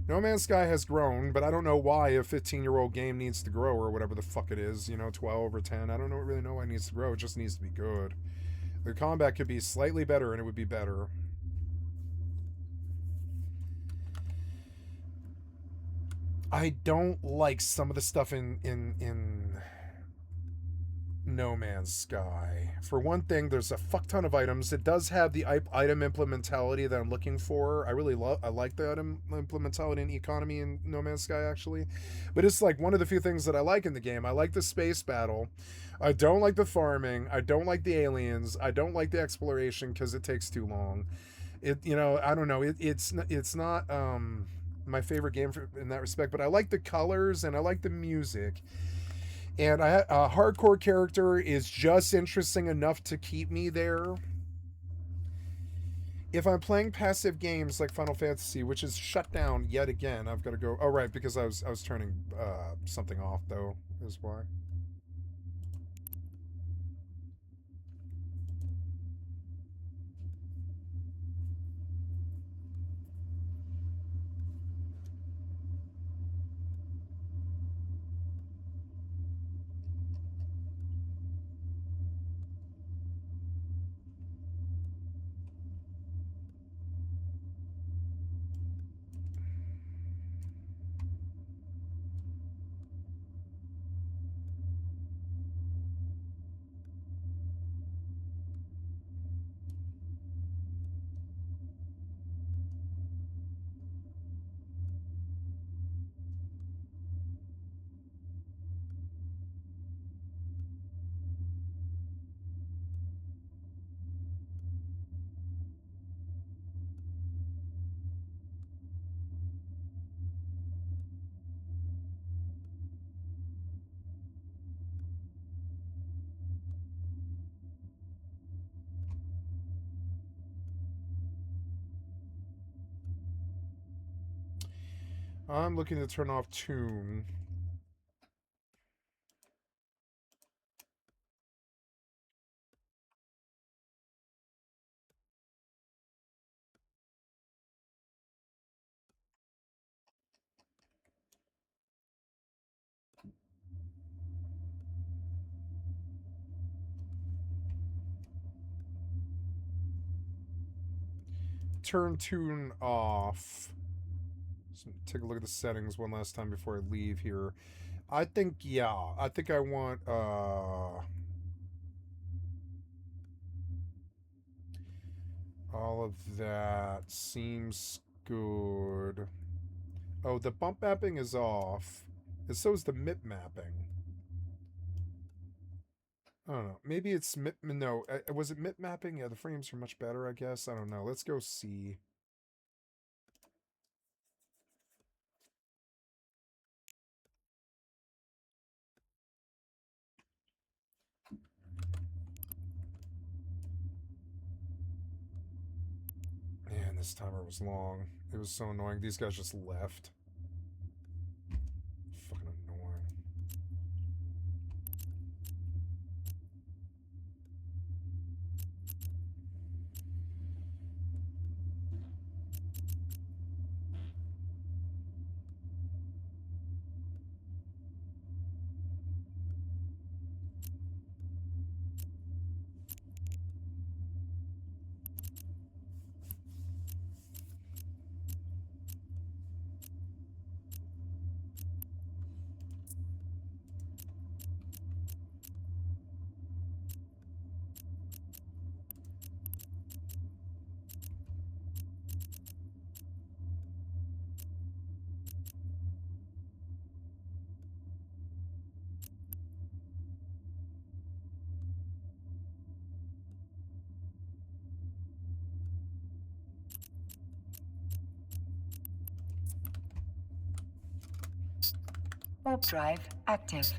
No Man's Sky has grown, but I don't know why a 15-year-old game needs to grow or whatever the fuck it is, 12 or 10. I don't really know why it needs to grow. It just needs to be good. The combat could be slightly better and it would be better. I don't like some of the stuff in No Man's Sky. For one thing, there's a fuck ton of items. It does have the item implementality that I'm looking for. I like the item implementality and economy in No Man's Sky, actually. But it's like one of the few things that I like in the game. I like the space battle. I don't like the farming. I don't like the aliens. I don't like the exploration because it takes too long. I don't know. It's not my favorite game in that respect, but I like the colors and I like the music. And a hardcore character is just interesting enough to keep me there. If I'm playing passive games like Final Fantasy, which is shut down yet again, I've got to go. Oh, right, because I was turning something off, though, is why. I'm looking to turn off Tune. Turn Tune off. So take a look at the settings one last time before I leave here. I think I want all of that seems good. Oh, the bump mapping is off. And so is the MIP mapping. I don't know. Maybe it's MIP. No, was it MIP mapping? Yeah, the frames are much better, I guess. I don't know. Let's go see. Man, this timer was long. It was so annoying. These guys just left. Fucking annoying. Warp drive active.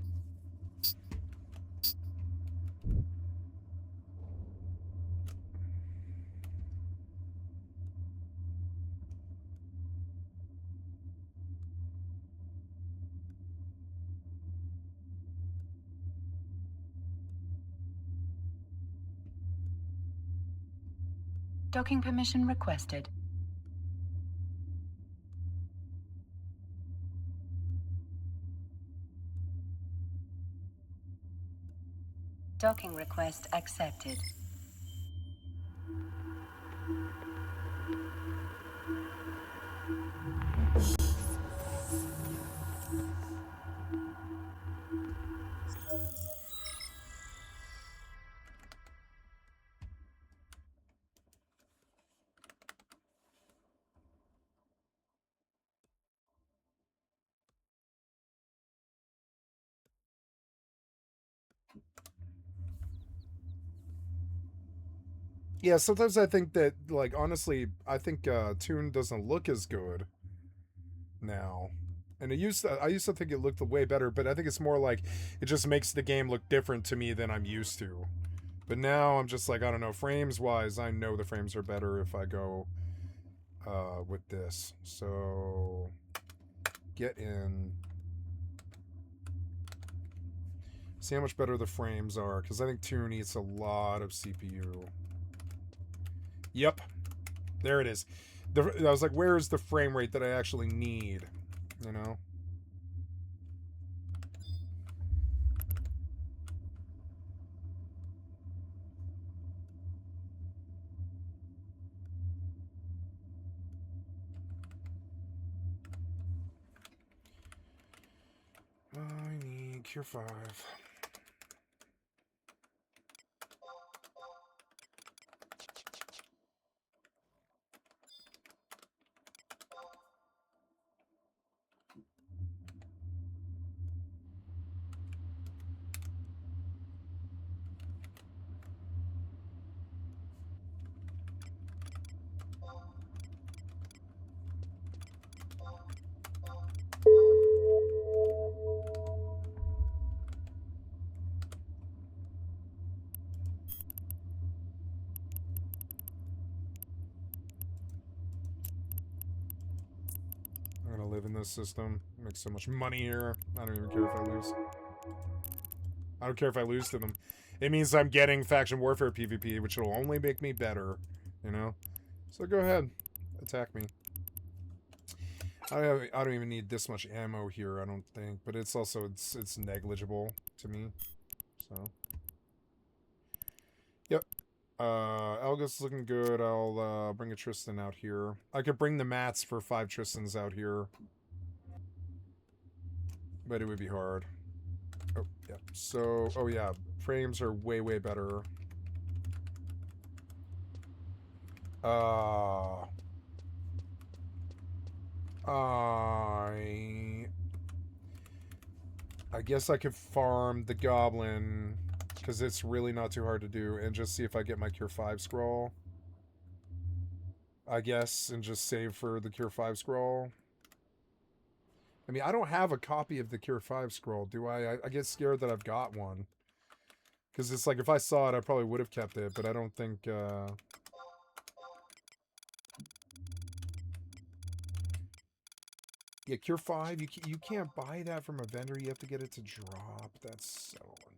Docking permission requested. Docking request accepted. Yeah, sometimes I think that, like, honestly, I think Toon doesn't look as good now. And I used to think it looked way better, but I think it's more like it just makes the game look different to me than I'm used to. But now I'm just like, I don't know, frames wise, I know the frames are better if I go with this. So get in. See how much better the frames are, because I think Toon eats a lot of CPU. Yep. There it is. I was like, where is the frame rate that I actually need? You know? I need Cure 5. I'm gonna live in this system. Make so much money here. I don't even care if I lose. I don't care if I lose to them. It means I'm getting faction warfare PvP, which will only make me better, you know? So go ahead. Attack me. I don't even need this much ammo here, I don't think. But it's also, it's negligible to me. So. Yep. Elga's looking good. I'll bring a Tristan out here. I could bring the mats for 5 Tristans out here. But it would be hard. Oh, yeah. So, oh yeah. Frames are way, way better. I guess I could farm the goblin, because it's really not too hard to do, and just see if I get my Cure 5 scroll. I guess, and just save for the Cure 5 scroll. I mean, I don't have a copy of the Cure 5 scroll, do I? I get scared that I've got one. Because it's like, if I saw it, I probably would have kept it, but I don't think, Yeah, Cure 5, you can't buy that from a vendor. You have to get it to drop. That's so annoying.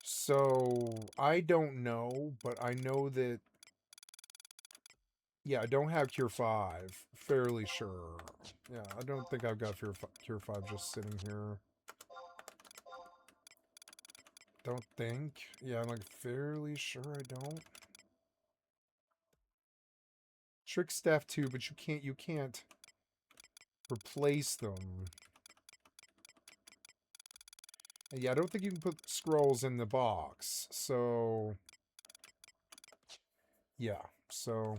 So, I don't know, but I know that... Yeah, I don't have Cure 5. Fairly sure. Yeah, I don't think I've got Cure 5 just sitting here. Don't think. Yeah, I'm like fairly sure I don't. Trick Staff too, but you can't replace them. And yeah, I don't think you can put scrolls in the box. So yeah, so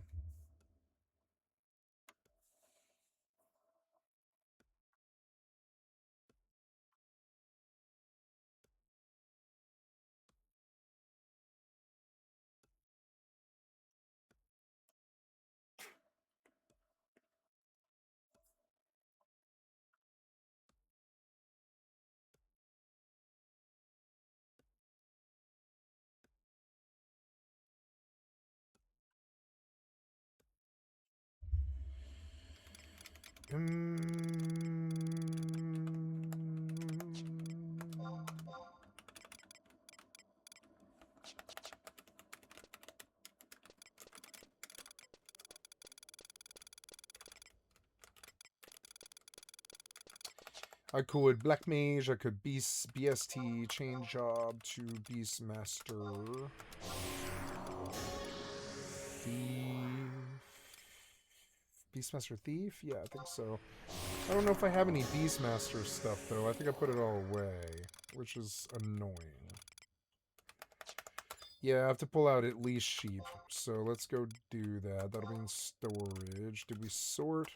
I could Black Mage, I could BST, change job to Beastmaster. Thief. Beastmaster Thief? Yeah, I think so. I don't know if I have any Beastmaster stuff, though. I think I put it all away, which is annoying. Yeah, I have to pull out at least sheep, so let's go do that. That'll be in storage. Did we sort?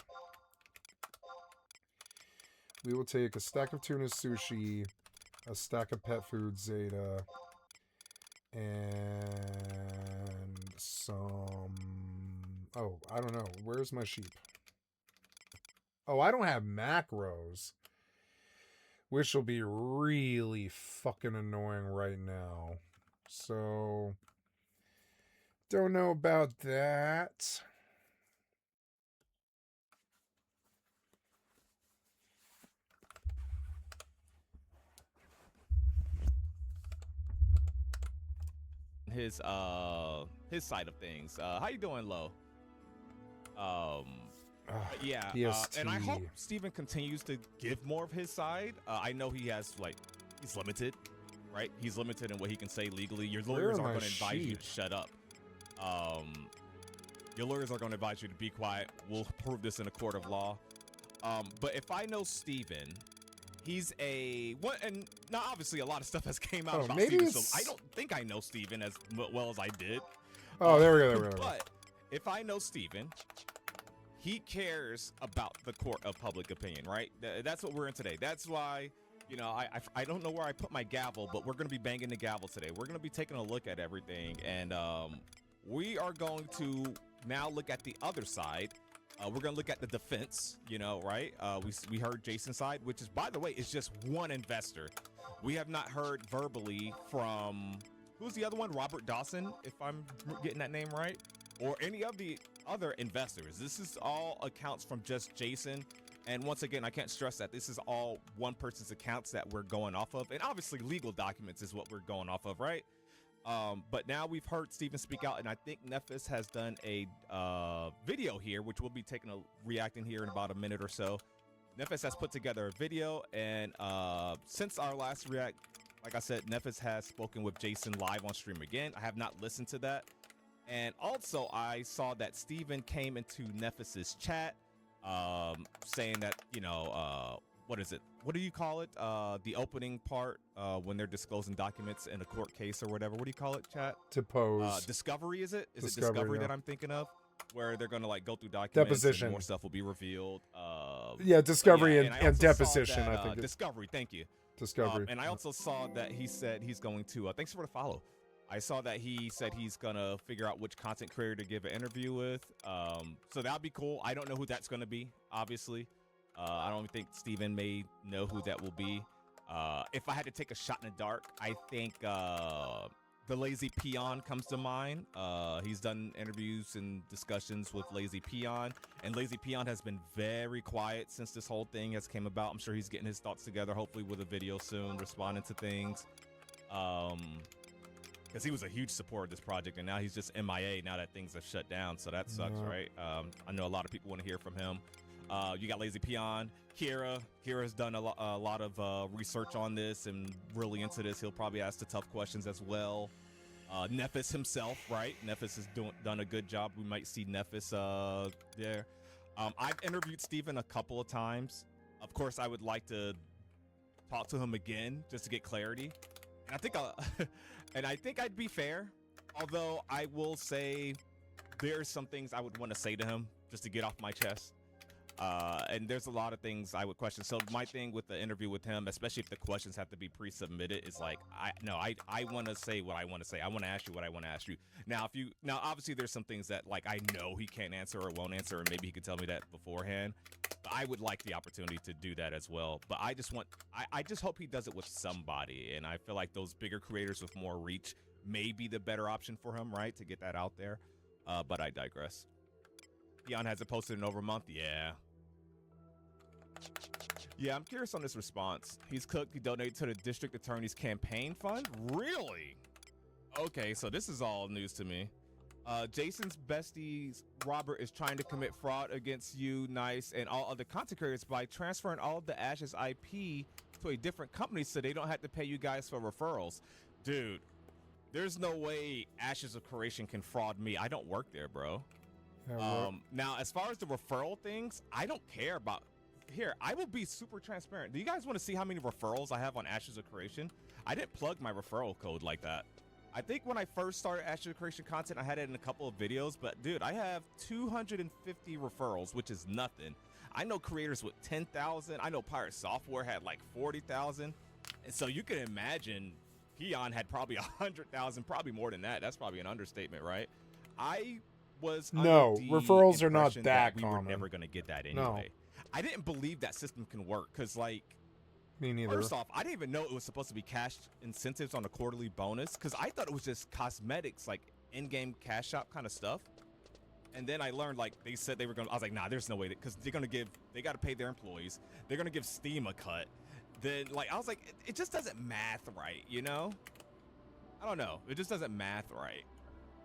We will take a stack of tuna sushi, a stack of pet food Zeta, and some... Oh, I don't know. Where's my sheep? Oh, I don't have macros, which will be really fucking annoying right now. So, don't know about that. His side of things. How you doing, Lo? Yeah, and I hope Steven continues to give more of his side. I know he has, like, he's limited, right? He's limited in what he can say legally. Your lawyers are going to advise you to shut up. Your lawyers are going to advise you to be quiet. We'll prove this in a court of law. But if I know Steven, he's and now obviously a lot of stuff has came out about Steven, so I don't think I know Steven as well as I did. Oh, there we go. But if I know Steven, he cares about the court of public opinion, right? That's what we're in today. That's why, you know, I don't know where I put my gavel, but we're going to be banging the gavel today. We're going to be taking a look at everything, and we are going to now look at the other side. We're going to look at the defense, you know, right? We heard Jason's side, which is, by the way, is just one investor. We have not heard verbally from, who's the other one? Robert Dawson, if I'm getting that name right, or any of the other investors. This is all accounts from just Jason. And once again, I can't stress that this is all one person's accounts that we're going off of. And obviously legal documents is what we're going off of, right? But now we've heard Steven speak out, and I think Nephis has done a video here, which we'll be reacting here in about a minute or so. Nephis has put together a video, and since our last react, like I said, Nephis has spoken with Jason live on stream again. I have not listened to that. And also, I saw that Steven came into Nephis's chat, saying that, you know, what is it? What do you call it? The opening part when they're disclosing documents in a court case or whatever. What do you call it, chat? Depose. Discovery, is it? Is Discovery, it discovery yeah. that I'm thinking of? Where they're going to, like, go through documents. Deposition. And more stuff will be revealed. Yeah, discovery yeah, and deposition, that, I think. Discovery, thank you. Discovery. And I also saw that he said he's going to, thanks for the follow. I saw that he said he's going to figure out which content creator to give an interview with. So that'll be cool. I don't know who that's going to be, obviously. I don't think Steven may know who that will be. If I had to take a shot in the dark, I think the Lazy Peon comes to mind. He's done interviews and discussions with Lazy Peon, and Lazy Peon has been very quiet since this whole thing has came about. I'm sure he's getting his thoughts together, hopefully with a video soon, responding to things. Because he was a huge supporter of this project, and now he's just MIA now that things have shut down, so that sucks, right? I know a lot of people want to hear from him. You got Lazy Peon, Kira. Kira's done a lot of research on this and really into this. He'll probably ask the tough questions as well. Nephis himself, right? Nephis has done a good job. We might see Nephis there. I've interviewed Steven a couple of times. Of course, I would like to talk to him again just to get clarity. And I think I'd be fair, although I will say there's some things I would want to say to him just to get off my chest. And there's a lot of things I would question. So my thing with the interview with him, especially if the questions have to be pre-submitted, is like, I want to say what I want to say. I want to ask you what I want to ask you. Now, obviously there's some things that, like, I know he can't answer or won't answer, and maybe he could tell me that beforehand. But I would like the opportunity to do that as well. But I just hope he does it with somebody. And I feel like those bigger creators with more reach may be the better option for him, right? To get that out there. But I digress. Peon hasn't posted in over a month. Yeah, I'm curious on this response. He's cooked. He donated to the district attorney's campaign fund? Really? Okay, so this is all news to me. Jason's besties, Robert, is trying to commit fraud against you, Nice, and all other content creators by transferring all of the Ashes IP to a different company so they don't have to pay you guys for referrals. Dude, there's no way Ashes of Creation can fraud me. I don't work there, bro. Now, as far as the referral things, I don't care about... Here, I will be super transparent. Do you guys want to see how many referrals I have on Ashes of Creation? I didn't plug my referral code like that. I think when I first started Ashes of Creation content, I had it in a couple of videos, but dude, I have 250 referrals, which is nothing. I know creators with 10,000. I know Pirate Software had like 40,000. And so you can imagine Peon had probably 100,000, probably more than that. That's probably an understatement, right? I was No, under the referrals are not impression that we common. were never going to get that No. anyway. I didn't believe that system can work because, like, Me neither. first off, I didn't even know it was supposed to be cash incentives on a quarterly bonus because I thought it was just cosmetics, like in-game cash shop kind of stuff. And then I learned, like, they said they were going to, I was like, nah, there's no way, because they're going to give, they got to pay their employees. They're going to give Steam a cut. Then, like, I was like, it just doesn't math right, you know? I don't know. It just doesn't math right.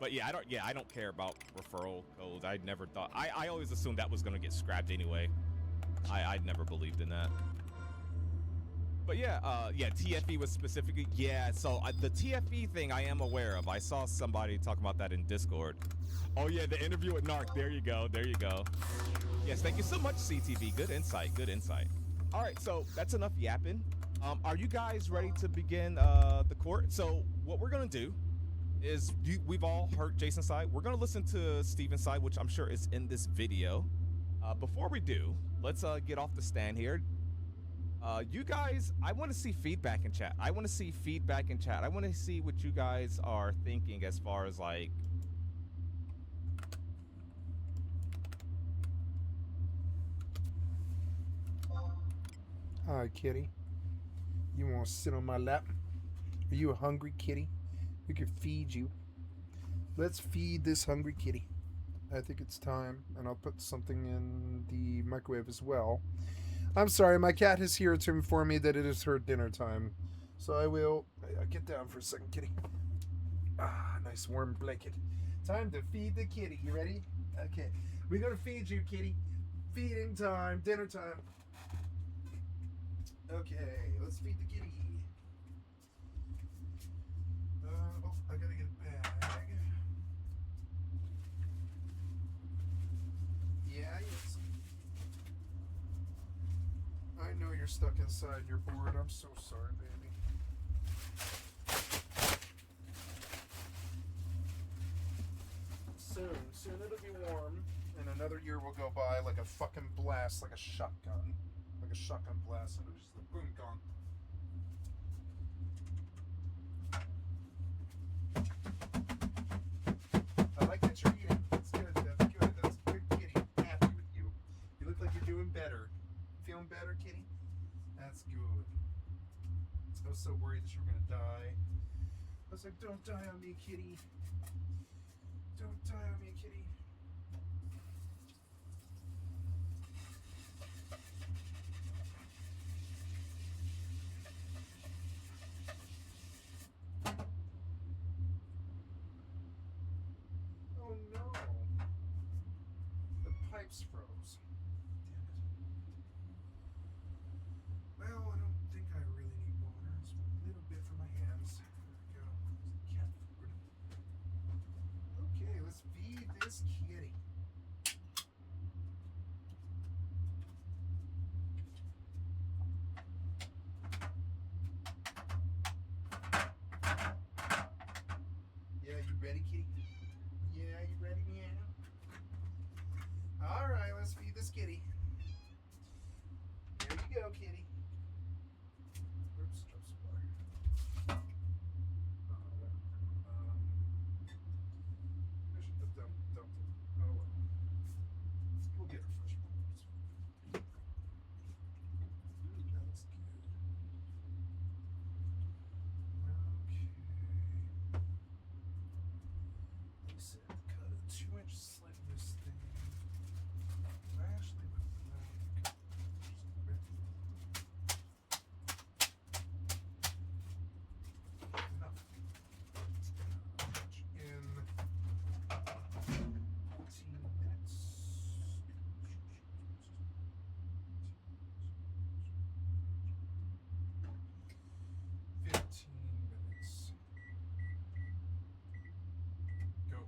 But yeah, I don't care about referral codes. I never thought, I always assumed that was going to get scrapped anyway. I'd never believed in that. But yeah, TFE was specifically, so the TFE thing I am aware of. I saw somebody talk about that in Discord. Oh yeah, the interview with Narc. There you go. Yes, thank you so much, CTV. Good insight. All right, so that's enough yapping. Are you guys ready to begin the court? So what we're gonna do is, we've all heard Jason's side. We're gonna listen to Steven's side, which I'm sure is in this video. Before we do, let's get off the stand here. You guys, I want to see feedback in chat. I want to see what you guys are thinking as far as, like, Hi, kitty. You want to sit on my lap? Are you a hungry kitty? We can feed you. Let's feed this hungry kitty. I think it's time, and I'll put something in the microwave as well. I'm sorry, my cat is here to inform me that it is her dinner time. So I will get down for a second, kitty. Nice warm blanket. Time to feed the kitty. You ready? Okay. We're going to feed you, kitty. Feeding time. Dinner time. Okay, let's feed the kitty. I gotta get a bag. Yeah, yes. I know you're stuck inside. You're bored. I'm so sorry, baby. Soon it'll be warm, and another year will go by like a fucking blast, like a shotgun blast, and it'll just boom, gone. I like that you're eating. That's good. That's good. That's a good kitty. I'm happy with you. You look like you're doing better. Feeling better, kitty? That's good. I was so worried that you were gonna die. I was like, don't die on me, kitty. Don't die on me, kitty. Oh no. The pipes froze. Damn it. Well, I don't think I really need water. It's a little bit for my hands. There we go. Cat food. Okay, let's feed this kitty. Yeah, you ready, kitty? Yeah, you ready, meow? Alright, let's feed this kitty. There you go, kitty. Oops, drop some water. I should have dumped it. Oh well. We'll get her fresh water. Ooh, that looks good. Okay. They said cut a 2-inch slit in this thing. I actually would cut enough. Punch in 14 minutes. 15 minutes. Go.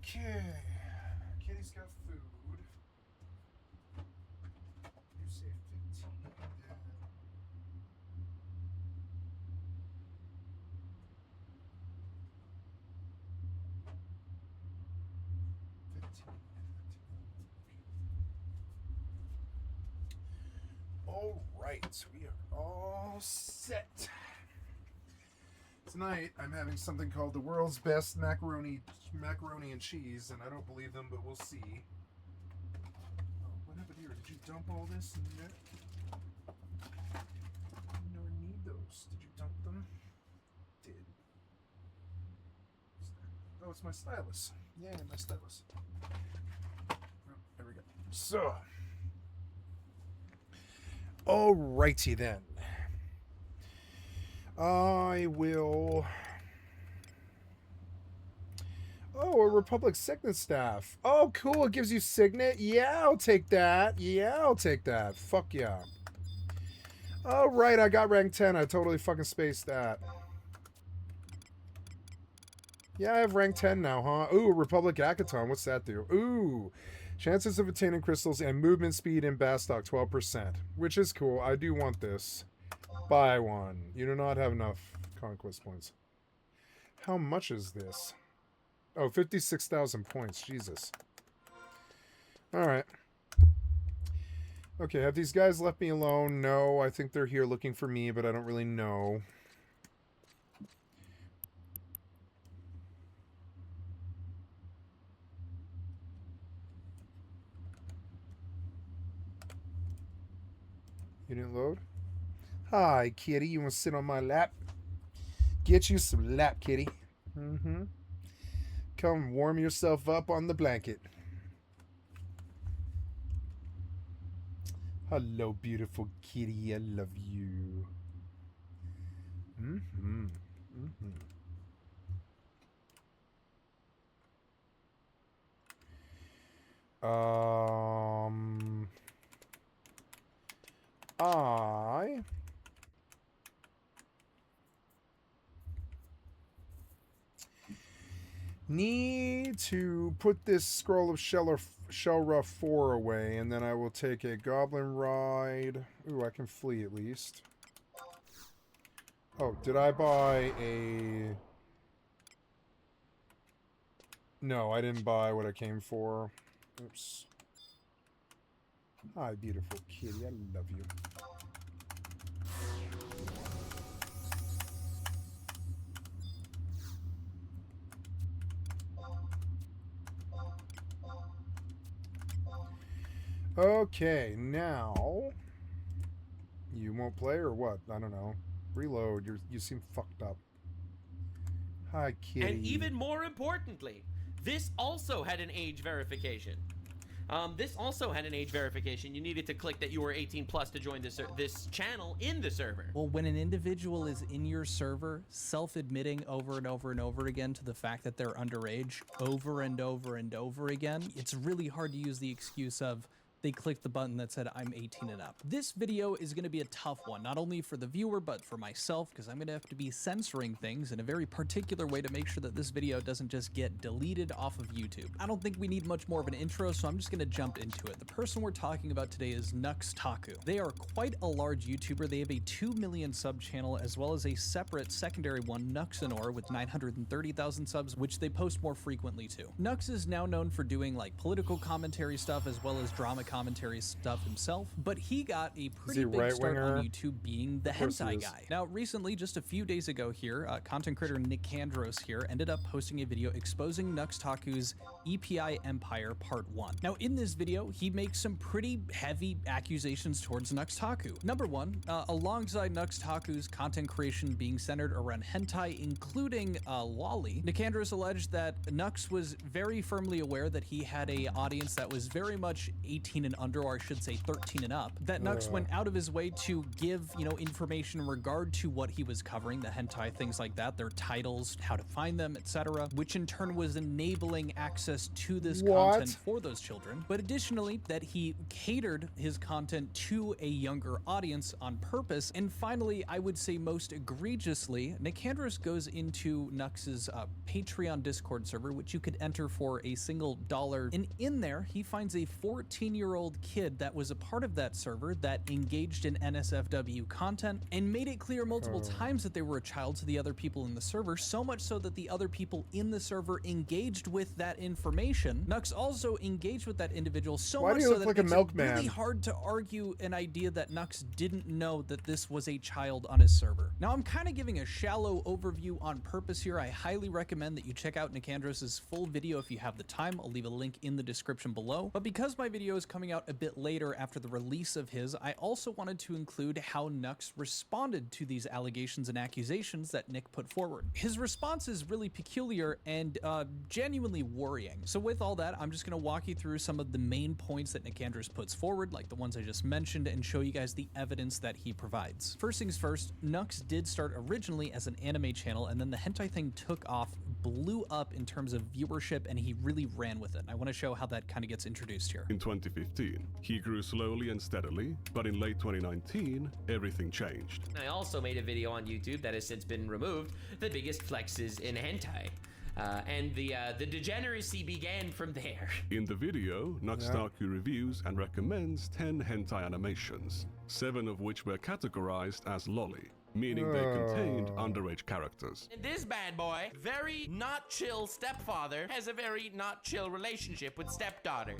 Okay. Kitty's got food. You say 15. 15. All right, we are all set. Tonight, I'm having something called the world's best macaroni and cheese, and I don't believe them, but we'll see. Oh, what happened here? Did you dump all this in there? No need those. Did you dump them? Did. Oh, it's my stylus. Yeah, my stylus. Oh, there we go. So, alrighty then. I will. Oh, a Republic Signet staff. Oh, cool. It gives you Signet. Yeah, I'll take that. Yeah, I'll take that. Fuck yeah. All right, I got rank 10. I totally fucking spaced that. Yeah, I have rank 10 now, huh? Ooh, Republic Akaton. What's that do? Ooh. Chances of attaining crystals and movement speed in Bastock, 12%. Which is cool. I do want this. Buy one. You do not have enough conquest points. How much is this? Oh, 56,000 points. Jesus. Alright. Okay, have these guys left me alone? No, I think they're here looking for me, but I don't really know. You didn't load? Hi, kitty. You want to sit on my lap? Get you some lap, kitty. Mm-hmm. Come warm yourself up on the blanket. Hello, beautiful kitty. I love you. Mm-hmm. Mm-hmm. I need to put this Scroll of Shellrough 4 away, and then I will take a Goblin Ride. Ooh, I can flee at least. Oh, did I buy a... No, I didn't buy what I came for. Oops. Hi, beautiful kitty. I love you. Okay, now you won't play or what? I don't know. Reload. You seem fucked up. Hi, kitty. And even more importantly, this also had an age verification. This also had an age verification. You needed to click that you were 18 plus to join this channel in the server. Well, when an individual is in your server, self-admitting over and over and over again to the fact that they're underage, over and over and over again, it's really hard to use the excuse of they clicked the button that said I'm 18 and up. This video is going to be a tough one, not only for the viewer, but for myself, because I'm going to have to be censoring things in a very particular way to make sure that this video doesn't just get deleted off of YouTube. I don't think we need much more of an intro, so I'm just going to jump into it. The person we're talking about today is Nuxtaku. They are quite a large YouTuber. They have a 2 million sub channel, as well as a separate secondary one, Nuxanor, with 930,000 subs, which they post more frequently too. Nux is now known for doing like political commentary stuff, as well as drama commentary stuff himself, but he got a pretty big start on YouTube being the hentai guy. Now, recently, just a few days ago here, content creator Nicandros here ended up posting a video exposing Nuxtaku's EPI Empire Part 1. Now, in this video, he makes some pretty heavy accusations towards Nuxtaku. Number one, alongside Nuxtaku's content creation being centered around hentai, including lolly, Nicandros alleged that Nux was very firmly aware that he had an audience that was very much 18 13 and under, or I should say 13 and up, that Nux went out of his way to give, information in regard to what he was covering, the hentai, things like that, their titles, how to find them, etc., which in turn was enabling access to this content for those children. But additionally, that he catered his content to a younger audience on purpose. And finally, I would say most egregiously, Nicandrus goes into Nux's Patreon Discord server, which you could enter for a single $1. And in there, he finds a 14-year-old kid that was a part of that server that engaged in NSFW content and made it clear multiple times that they were a child to the other people in the server, so much so that the other people in the server engaged with that information. Nux also engaged with that individual so much so that it makes it really hard to argue an idea that Nux didn't know that this was a child on his server. Now, I'm kind of giving a shallow overview on purpose here. I highly recommend that you check out Nicandros's full video if you have the time. I'll leave a link in the description below. But because my video is coming out a bit later after the release of his, I also wanted to include how Nux responded to these allegations and accusations that Nick put forward. His response is really peculiar and genuinely worrying. So with all that, I'm just going to walk you through some of the main points that Nicandrus puts forward, like the ones I just mentioned, and show you guys the evidence that he provides. First things first, Nux did start originally as an anime channel, and then the hentai thing took off, blew up in terms of viewership, and he really ran with it. I want to show how that kind of gets introduced here. In 2015, he grew slowly and steadily, but in late 2019, everything changed. I also made a video on YouTube that has since been removed, the biggest flexes in hentai. And the degeneracy began from there. In the video, Nuxtaku reviews and recommends 10 hentai animations, 7 of which were categorized as lolly, meaning they contained underage characters. And this bad boy, very not chill stepfather, has a very not chill relationship with stepdaughter.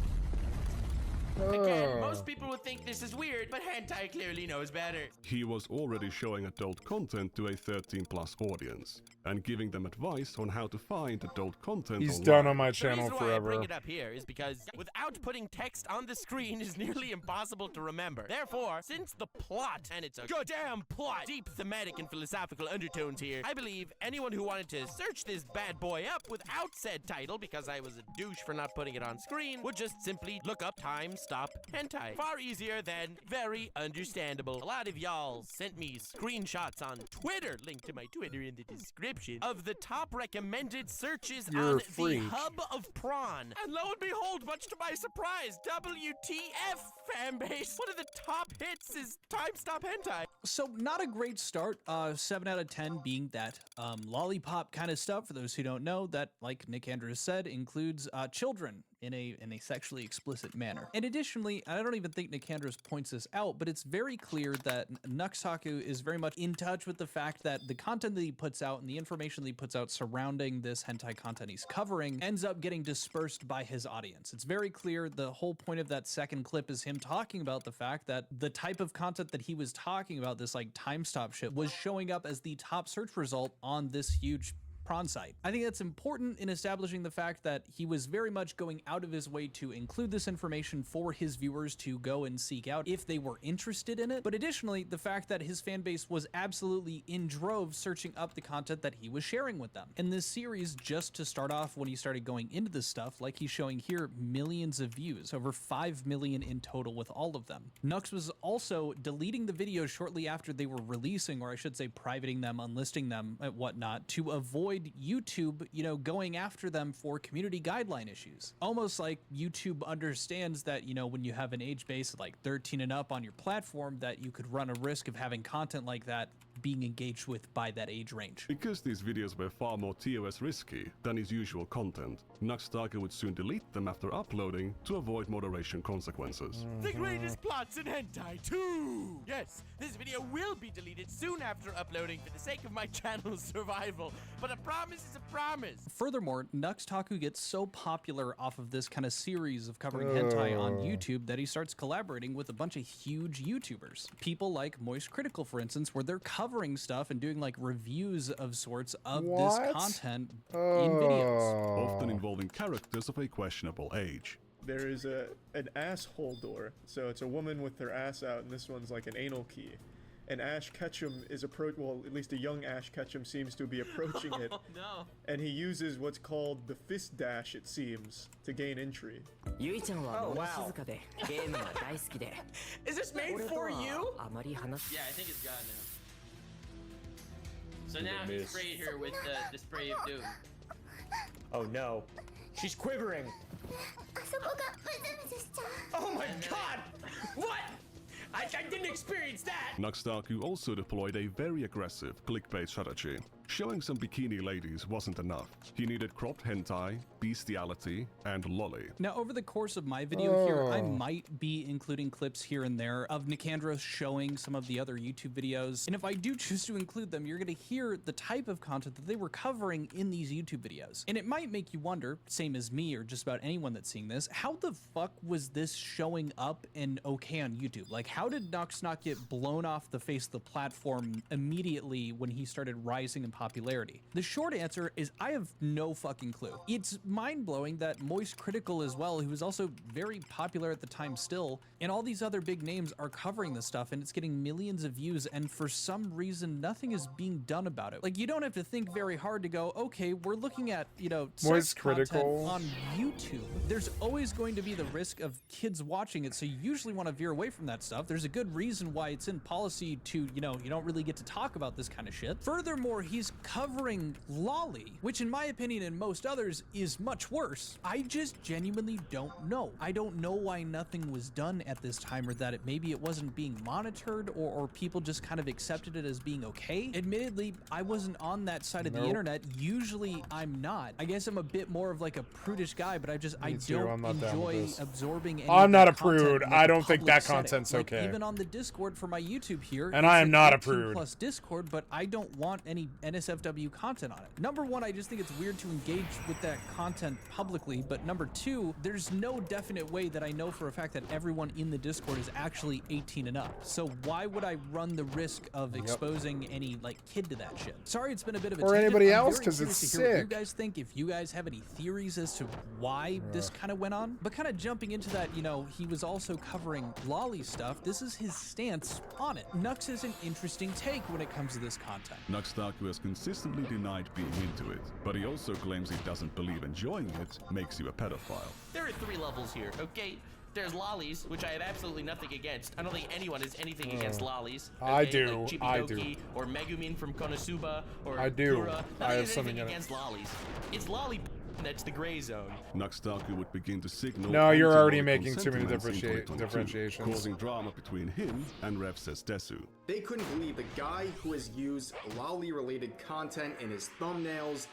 Again, most people would think this is weird, but hentai clearly knows better. He was already showing adult content to a 13+ audience and giving them advice on how to find adult content He's online. done on my channel The reason forever. why I bring it up here is because without putting text on the screen is nearly impossible to remember. Therefore, since the plot, and it's a goddamn plot, deep thematic and philosophical undertones here, I believe anyone who wanted to search this bad boy up without said title, because I was a douche for not putting it on screen, would just simply look up time stop hentai. Far easier than very understandable. A lot of y'all sent me screenshots on Twitter, link to my Twitter in the description, of the top recommended searches on the hub of prawn. And lo and behold, much to my surprise, WTF fanbase, one of the top hits is time stop hentai. So not a great start, 7 out of 10 being that lollipop kind of stuff. For those who don't know, that, like Nicandrus said, includes children in a sexually explicit manner. And additionally, I don't even think Nicandrus points this out, but it's very clear that Nuxtaku is very much in touch with the fact that the content that he puts out and the information that he puts out surrounding this hentai content he's covering ends up getting dispersed by his audience. It's very clear. The whole point of that second clip is him talking about the fact that the type of content that he was talking about, this like time stop shit, was showing up as the top search result on this huge prawn site. I think that's important in establishing the fact that he was very much going out of his way to include this information for his viewers to go and seek out if they were interested in it. But additionally, the fact that his fan base was absolutely in droves searching up the content that he was sharing with them. In this series, just to start off, when he started going into this stuff, like he's showing here, millions of views, over 5 million in total with all of them. Nux was also deleting the videos shortly after they were releasing, or I should say privating them, unlisting them, and whatnot, to avoid YouTube, going after them for community guideline issues. Almost like YouTube understands that, when you have an age base of like 13 and up on your platform, that you could run a risk of having content like that being engaged with by that age range. Because these videos were far more TOS risky than his usual content, Nuxtaku would soon delete them after uploading to avoid moderation consequences. The greatest plots in hentai too! Yes, this video will be deleted soon after uploading for the sake of my channel's survival, but a promise is a promise. Furthermore, Nuxtaku gets so popular off of this kind of series of covering hentai on YouTube that he starts collaborating with a bunch of huge YouTubers. People like Moist Critical, for instance, where they're covering stuff and doing like reviews of sorts of this content in videos. Often involving characters of a questionable age. There is an asshole door. So it's a woman with her ass out, and this one's like an anal key. and Ash Ketchum is well, at least a young Ash Ketchum seems to be approaching it. Oh no. And he uses what's called the fist dash, it seems, to gain entry. Oh, wow. Is this made for you? Yeah, I think it's gone now. So now he's sprayed her with the spray of doom. Oh no. She's quivering. Oh my god! What? I didn't experience that! Nuxtaku also deployed a very aggressive clickbait strategy. Showing some bikini ladies wasn't enough. He needed cropped hentai, bestiality, and lolly. Now, over the course of my video here, I might be including clips here and there of Nicandros showing some of the other YouTube videos. And if I do choose to include them, you're going to hear the type of content that they were covering in these YouTube videos. And it might make you wonder, same as me or just about anyone that's seeing this, how the fuck was this showing up and okay on YouTube? Like, how did Nux not get blown off the face of the platform immediately when he started rising in popularity? The short answer is I have no fucking clue. It's mind-blowing that Moist Critical as well, who was also very popular at the time still, and all these other big names are covering this stuff and it's getting millions of views, and for some reason nothing is being done about it. Like, you don't have to think very hard to go, okay, we're looking at, you know, Moist sex content Critical on YouTube. There's always going to be the risk of kids watching it, so you usually want to veer away from that stuff. There's a good reason why it's in policy to, you know, you don't really get to talk about this kind of shit. Furthermore, he's covering lolly, which in my opinion and most others is much worse. I just genuinely don't know. I don't know why nothing was done at this time, or that maybe it wasn't being monitored, or people just kind of accepted it as being okay. Admittedly, I wasn't on that side of the internet. Usually I'm not. I guess I'm a bit more of like a prudish guy, but I don't enjoy absorbing any I'm not a content prude. in, I a don't think public that setting. content's Like, okay. even on the Discord for my YouTube here, And it's I am an not a 18+ prude. Discord, but I don't want any NSFW content on it. Number one, I just think it's weird to engage with that content publicly, but number two, there's no definite way that I know for a fact that everyone in the Discord is actually 18 and up. So why would I run the risk of exposing any like kid to that shit? Sorry, it's been a bit of a Or tangent. anybody I'm else, very 'cause curious it's to hear what sick. you guys think, if you guys have any theories as to why this kind of went on. But kind of jumping into that, you know, he was also covering lolly stuff. This is his stance on it. Nux has an interesting take when it comes to this content. Nuxtaku has consistently denied being into it, but he also claims he doesn't believe enjoying it makes you a pedophile. There are 3 levels here, okay? There's lollies, which I have absolutely nothing against. I don't think anyone has anything against lollies. Okay? I do. Like I do. Chibidoki or Megumin from Konosuba or I do. Kura. I Nothing have something in it. against lollies. It's lolly that's the gray zone. Nuxtaku would begin to signal. No, you're already anti-lolicon making too many sentiments in 2022, differentiations. causing drama between him and Rev Says Desu. They couldn't believe the guy who has used lolly-related content in his thumbnails,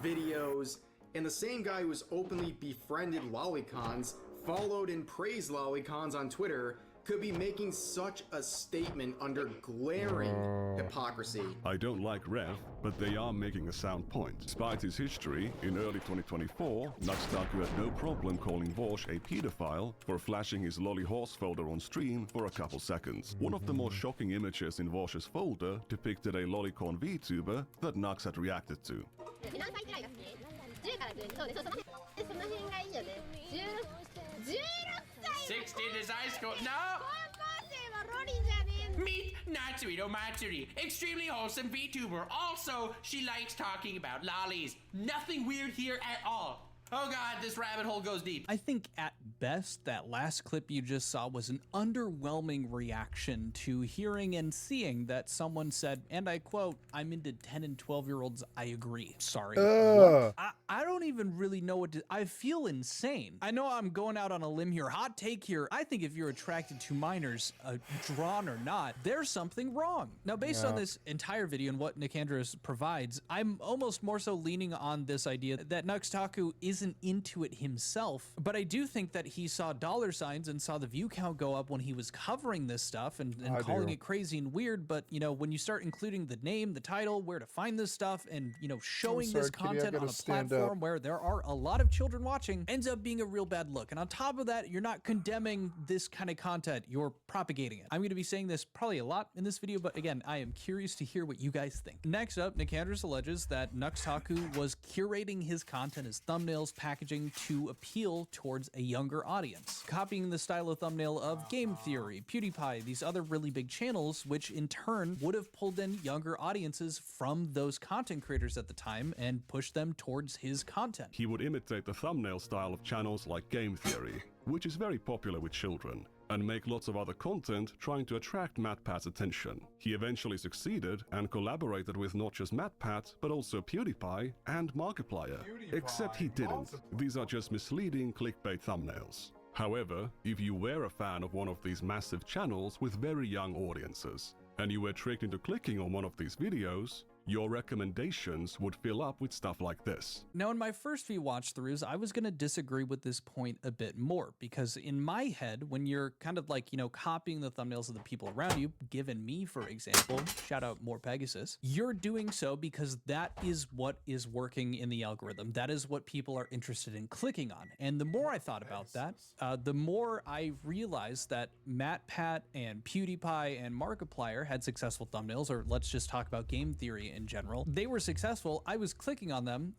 videos, and the same guy who has openly befriended lolicons, followed and praised lolicons on Twitter, could be making such a statement under glaring hypocrisy. I don't like Rev, but they are making a sound point. Despite his history, in early 2024, Nuxtaku had no problem calling Vosh a pedophile for flashing his lolly horse folder on stream for a couple seconds. One of the more shocking images in Vosh's folder depicted a lolicon VTuber that Nux had reacted to. 16 is high school. No! Meet Natsuito Matsuri, extremely wholesome VTuber. Also, she likes talking about lollies. Nothing weird here at all. Oh god, this rabbit hole goes deep. I think at best, that last clip you just saw was an underwhelming reaction to hearing and seeing that someone said, and I quote, "I'm into 10 and 12-year-olds, I agree." Sorry. I don't even really know what to, I feel insane. I know I'm going out on a limb here. Hot take here. I think if you're attracted to minors, drawn or not, there's something wrong. Now, based on this entire video and what Nicandros provides, I'm almost more so leaning on this idea that Nuxtaku isn't into it himself, but I do think that he saw dollar signs and saw the view count go up when he was covering this stuff and calling it crazy and weird. But, you know, when you start including the name, the title, where to find this stuff, and, you know, showing this content on a platform platform where there are a lot of children watching ends up being a real bad look. And on top of that, you're not condemning this kind of content, you're propagating it. I'm going to be saying this probably a lot in this video, but again, I am curious to hear what you guys think. Next up, Nicandrus alleges that Nuxtaku was curating his content, his thumbnails, packaging to appeal towards a younger audience, copying the style of thumbnail of Game Theory, PewDiePie, these other really big channels, which in turn would have pulled in younger audiences from those content creators at the time and pushed them towards his content. He would imitate the thumbnail style of channels like Game Theory, which is very popular with children, and make lots of other content trying to attract MatPat's attention. He eventually succeeded and collaborated with not just MatPat, but also PewDiePie and Markiplier. Except he didn't. These are just misleading clickbait thumbnails. However, if you were a fan of one of these massive channels with very young audiences, and you were tricked into clicking on one of these videos, your recommendations would fill up with stuff like this. Now, in my first few watch throughs, I was going to disagree with this point a bit more, because in my head, when you're kind of like, you know, copying the thumbnails of the people around you, given me, for example, shout out more Pegasus, you're doing so because that is what is working in the algorithm. That is what people are interested in clicking on. And the more I thought about that, the more I realized that MatPat and PewDiePie and Markiplier had successful thumbnails, or let's just talk about Game Theory in general. They were successful. I was clicking on them,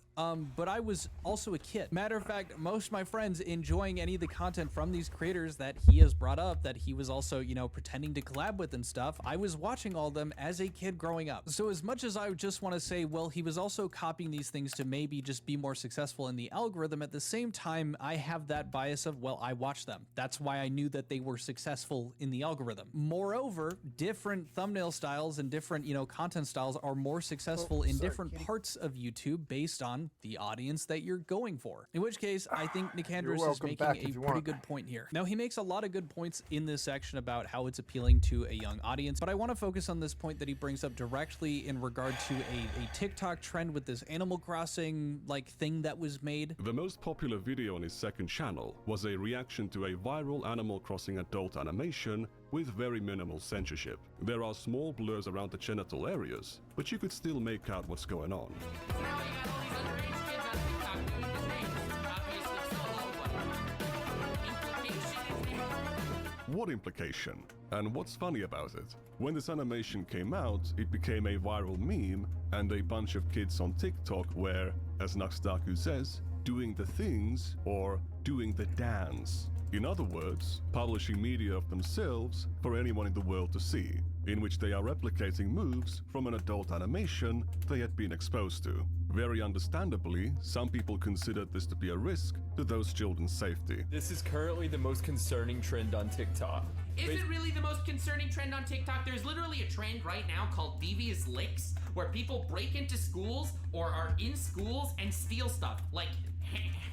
but I was also a kid. Matter of fact, most of my friends enjoying any of the content from these creators that he has brought up, that he was also, you know, pretending to collab with and stuff, I was watching all of them as a kid growing up. So as much as I just want to say, well, he was also copying these things to maybe just be more successful in the algorithm, at the same time, I have that bias of, well, I watched them. That's why I knew that they were successful in the algorithm. Moreover, different thumbnail styles and different, you know, content styles are more successful in different parts of YouTube based on the audience that you're going for. In which case, I think Nicandrus is making a pretty good point here. Now, he makes a lot of good points in this section about how it's appealing to a young audience, but I want to focus on this point that he brings up directly in regard to a TikTok trend with this Animal Crossing like thing that was made. The most popular video on his second channel was a reaction to a viral Animal Crossing adult animation with very minimal censorship. There are small blurs around the genital areas, but you could still make out what's going on. What implication? And what's funny about it? When this animation came out, it became a viral meme, and a bunch of kids on TikTok were, as Nuxtaku says, doing the things or doing the dance. In other words, publishing media of themselves for anyone in the world to see, in which they are replicating moves from an adult animation they had been exposed to. Very understandably, some people considered this to be a risk to those children's safety. This is currently the most concerning trend on TikTok. Is it really the most concerning trend on TikTok? There's literally a trend right now called devious licks, where people break into schools or are in schools and steal stuff like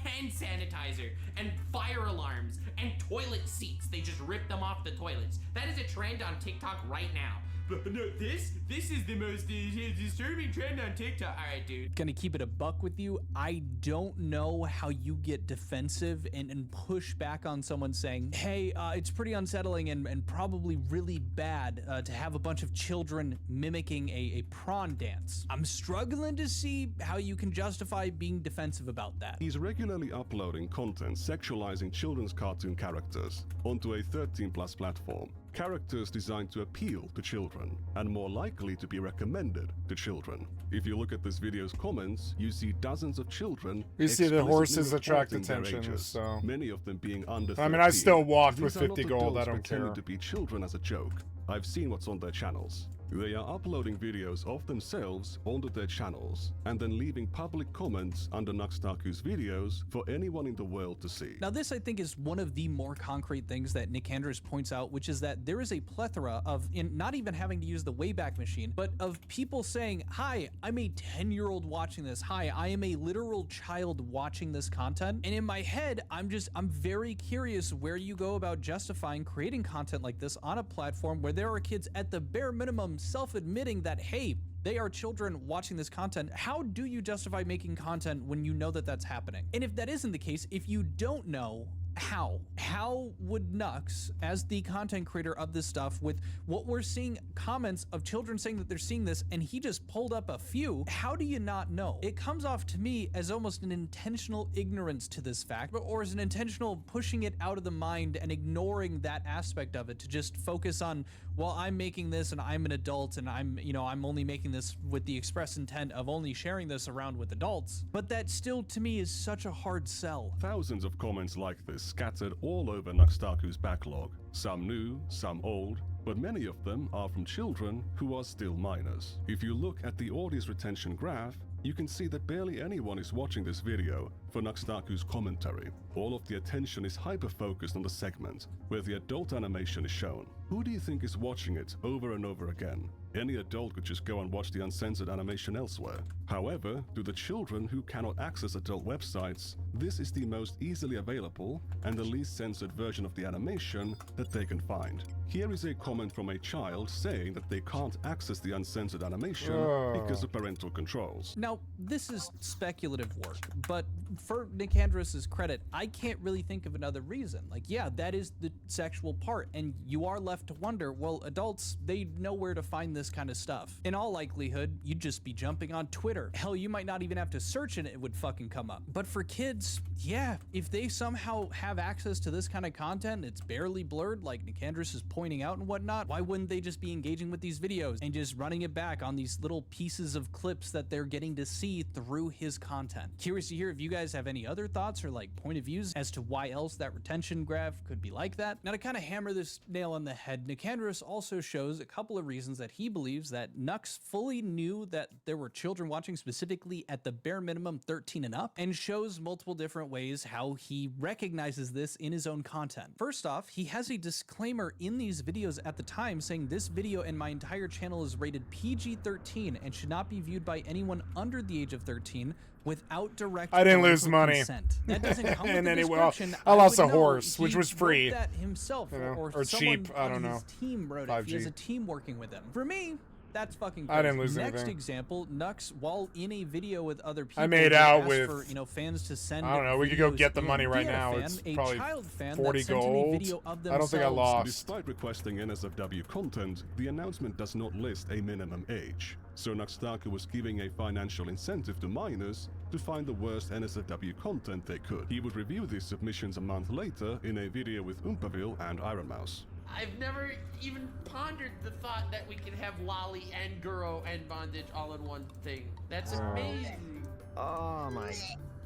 hand sanitizer and fire alarms and toilet seats. They just rip them off the toilets. That is a trend on TikTok right now. But no, this is the most disturbing trend on TikTok. All right, dude. Gonna keep it a buck with you. I don't know how you get defensive and push back on someone saying, hey, it's pretty unsettling and probably really bad to have a bunch of children mimicking a prawn dance. I'm struggling to see how you can justify being defensive about that. He's regularly uploading content sexualizing children's cartoon characters onto a 13+ platform. Characters designed to appeal to children and more likely to be recommended to children. If you look at this video's comments, you see dozens of children. You see the horses attract reporting their attention, ages, so many of them being under 13. I mean, I still walked with These are 50 not gold, I adults don't pretending care. to be children as a joke. I've seen what's on their channels. They are uploading videos of themselves onto their channels and then leaving public comments under Nuxtaku's videos for anyone in the world to see. Now, this I think is one of the more concrete things that Nicandrus points out, which is that there is a plethora of, in not even having to use the Wayback Machine, but of people saying, hi, I'm a 10-year-old watching this. Hi, I am a literal child watching this content. And in my head, I'm very curious where you go about justifying creating content like this on a platform where there are kids at the bare minimum self-admitting that, hey, they are children watching this content. How do you justify making content when you know that that's happening? And if that isn't the case, if you don't know, How would Nux, as the content creator of this stuff, with what we're seeing comments of children saying that they're seeing this, and he just pulled up a few, how do you not know? It comes off to me as almost an intentional ignorance to this fact, or as an intentional pushing it out of the mind and ignoring that aspect of it to just focus on, well, I'm making this and I'm an adult and I'm only making this with the express intent of only sharing this around with adults. But that still to me is such a hard sell. Thousands of comments like this scattered all over Nuxtaku's backlog, some new, some old, but many of them are from children who are still minors. If you look at the audience retention graph, you can see that barely anyone is watching this video for Nuxtaku's commentary. All of the attention is hyper-focused on the segment where the adult animation is shown. Who do you think is watching it over and over again? Any adult could just go and watch the uncensored animation elsewhere. However, to the children who cannot access adult websites, this is the most easily available and the least censored version of the animation that they can find. Here is a comment from a child saying that they can't access the uncensored animation because of parental controls. Now, this is speculative work, but for Nicandros's credit, I can't really think of another reason. Like, yeah, that is the sexual part, and you are left to wonder, well, adults, they know where to find this kind of stuff. In all likelihood, you'd just be jumping on Twitter. Hell, you might not even have to search and it would fucking come up. But for kids, yeah, if they somehow have access to this kind of content, it's barely blurred, like Nicandros is pointing out and whatnot, why wouldn't they just be engaging with these videos and just running it back on these little pieces of clips that they're getting to see through his content? Curious to hear if you guys have any other thoughts or like point of views as to why else that retention graph could be like that. Now, to kind of hammer this nail on the head, Nicandros also shows a couple of reasons that he believes that Nux fully knew that there were children watching, specifically at the bare minimum 13 and up, and shows multiple different ways how he recognizes this in his own content. First off, he has a disclaimer in these videos at the time saying this video and my entire channel is rated PG-13 and should not be viewed by anyone under the age of 13 without direct I didn't lose money. consent. That doesn't come with And the anyway, description. I lost would a know horse, which he was free. wrote that himself, You know, or cheap, someone I don't on know. his team wrote it. 5G. He has a team working with him. For me, that's fucking crazy. I didn't lose Next anything. example, Nux, while in a video with other people, I made he out asked with, for, fans to send I don't know, we could go videos get the in. money right He had a now. fan, It's a probably child fan 40 that sent him a gold. video of I don't think I themselves. lost. Despite requesting NSFW content, the announcement does not list a minimum age. So Nuxtaku was giving a financial incentive to minors to find the worst NSFW content they could. He would review these submissions a month later in a video with Oompaville and Iron Mouse. I've never even pondered the thought that we could have Lolly and Guro and Bondage all in one thing. That's amazing. Oh my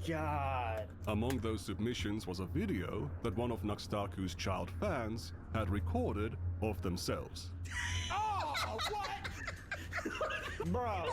god. Among those submissions was a video that one of Nuxtaku's child fans had recorded of themselves. Oh, what? Bro.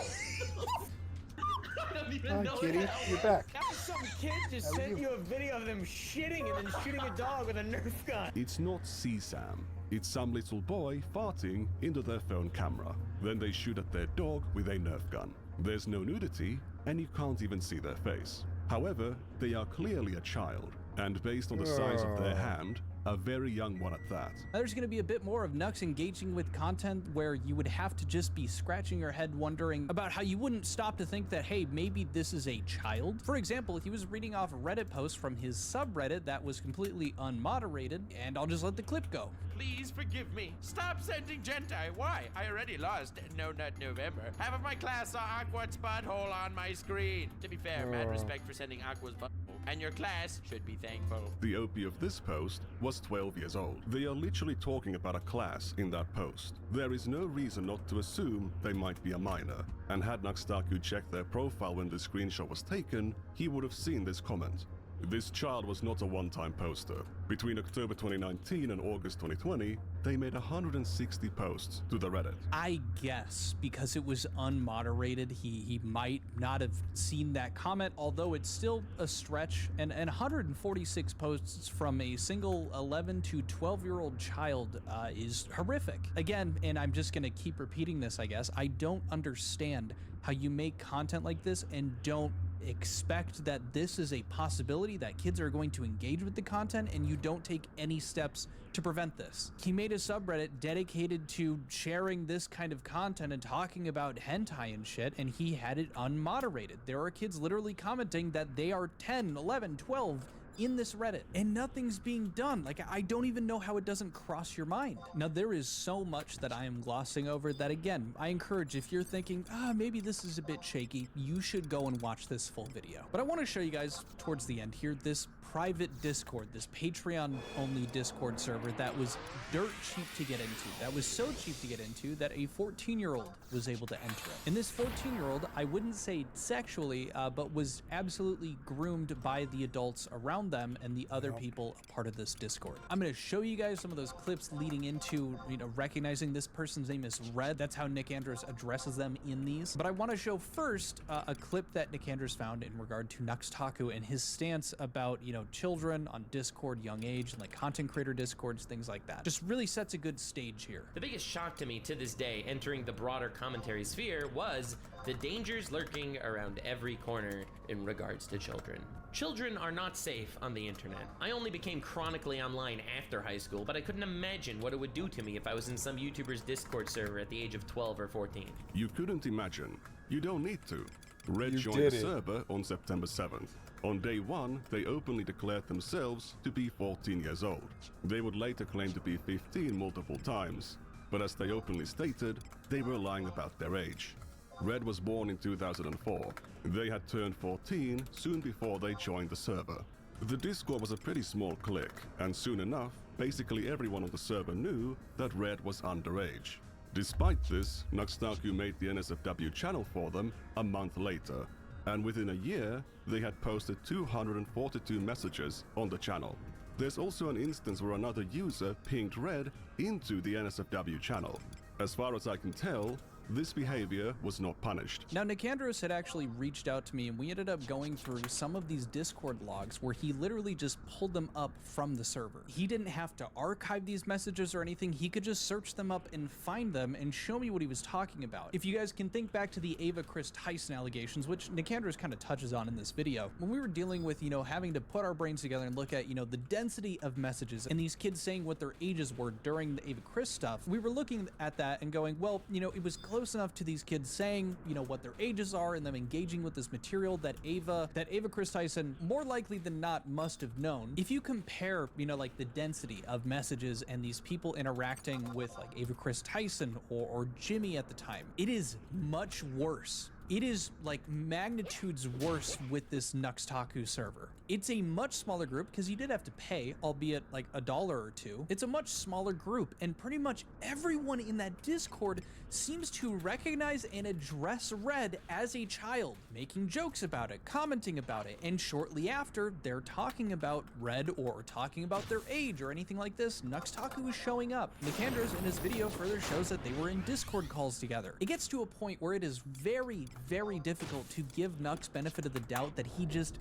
I don't even Hi, know kitty. what that You're was. back. That was some kid just sent you a video of them shitting and then shooting a dog with a Nerf gun. It's not CSAM. It's some little boy farting into their phone camera. Then they shoot at their dog with a Nerf gun. There's no nudity, and you can't even see their face. However, they are clearly a child, and based on the size of their hand, a very young one at that. Now, there's going to be a bit more of Nux engaging with content where you would have to just be scratching your head wondering about how you wouldn't stop to think that, hey, maybe this is a child. For example, he was reading off a Reddit post from his subreddit that was completely unmoderated, and I'll just let the clip go. Please forgive me. Stop sending Gentai. Why? I already lost No Nut November. Half of my class saw Aqua's butthole on my screen. To be fair, mad respect for sending Aqua's butthole. And your class should be thankful. The OP of this post was 12 years old. They are literally talking about a class in that post. There is no reason not to assume they might be a minor. And had Nuxtaku checked their profile when the screenshot was taken, he would have seen this comment. This child was not a one-time poster. Between October 2019 and August 2020, they made 160 posts to the Reddit. I guess because it was unmoderated, he might not have seen that comment, although it's still a stretch. And 146 posts from a single 11 to 12-year-old child is horrific. Again, and I'm just going to keep repeating this, I guess, I don't understand how you make content like this and don't expect that this is a possibility, that kids are going to engage with the content, and you don't take any steps to prevent this. He made a subreddit dedicated to sharing this kind of content and talking about hentai and shit, and he had it unmoderated. There are kids literally commenting that they are 10, 11, 12, in this Reddit, and nothing's being done. Like, I don't even know how it doesn't cross your mind. Now, there is so much that I am glossing over that, again, I encourage, if you're thinking, maybe this is a bit shaky, you should go and watch this full video. But I want to show you guys towards the end here this private Discord, this Patreon only Discord server that was dirt cheap to get into. That was so cheap to get into that a 14-year-old was able to enter it. And this 14-year-old, I wouldn't say sexually, but was absolutely groomed by the adults around them and the other people a part of this Discord. I'm going to show you guys some of those clips leading into, recognizing this person's name is Red. That's how Nick Andros addresses them in these. But I want to show first a clip that Nick Andros found in regard to Nuxtaku and his stance about, children on Discord, young age, and like content creator Discords, things like that. Just really sets a good stage here. The biggest shock to me to this day entering the broader commentary sphere was the dangers lurking around every corner in regards to children. Children are not safe on the internet. I only became chronically online after high school, but I couldn't imagine what it would do to me if I was in some YouTuber's Discord server at the age of 12 or 14. You couldn't imagine. You don't need to. Red joined the server on September 7th. On day 1, they openly declared themselves to be 14 years old. They would later claim to be 15 multiple times, but as they openly stated, they were lying about their age. Red was born in 2004. They had turned 14 soon before they joined the server. The Discord was a pretty small clique, and soon enough, basically everyone on the server knew that Red was underage. Despite this, Nuxtaku made the NSFW channel for them a month later, and within a year, they had posted 242 messages on the channel. There's also an instance where another user pinged Red into the NSFW channel. As far as I can tell, this behavior was not punished. Now, Nick Andros had actually reached out to me, and we ended up going through some of these Discord logs where he literally just pulled them up from the server. He didn't have to archive these messages or anything. He could just search them up and find them and show me what he was talking about. If you guys can think back to the Ava Chris Tyson allegations, which Nick Andros kind of touches on in this video, when we were dealing with, having to put our brains together and look at, the density of messages and these kids saying what their ages were during the Ava Chris stuff, we were looking at that and going, well, it was close enough to these kids saying, what their ages are and them engaging with this material that Ava Chris Tyson more likely than not must have known. If you compare, like the density of messages and these people interacting with like Ava Chris Tyson or Jimmy at the time, it is much worse. It is like magnitudes worse with this Nuxtaku server. It's a much smaller group because you did have to pay, albeit like $1 or $2. It's a much smaller group, and pretty much everyone in that Discord seems to recognize and address Red as a child, making jokes about it, commenting about it, and shortly after they're talking about Red or talking about their age or anything like this, Nuxtaku is showing up. Nick Andros in his video further shows that they were in Discord calls together. It gets to a point where it is very, very difficult to give Nux benefit of the doubt that he just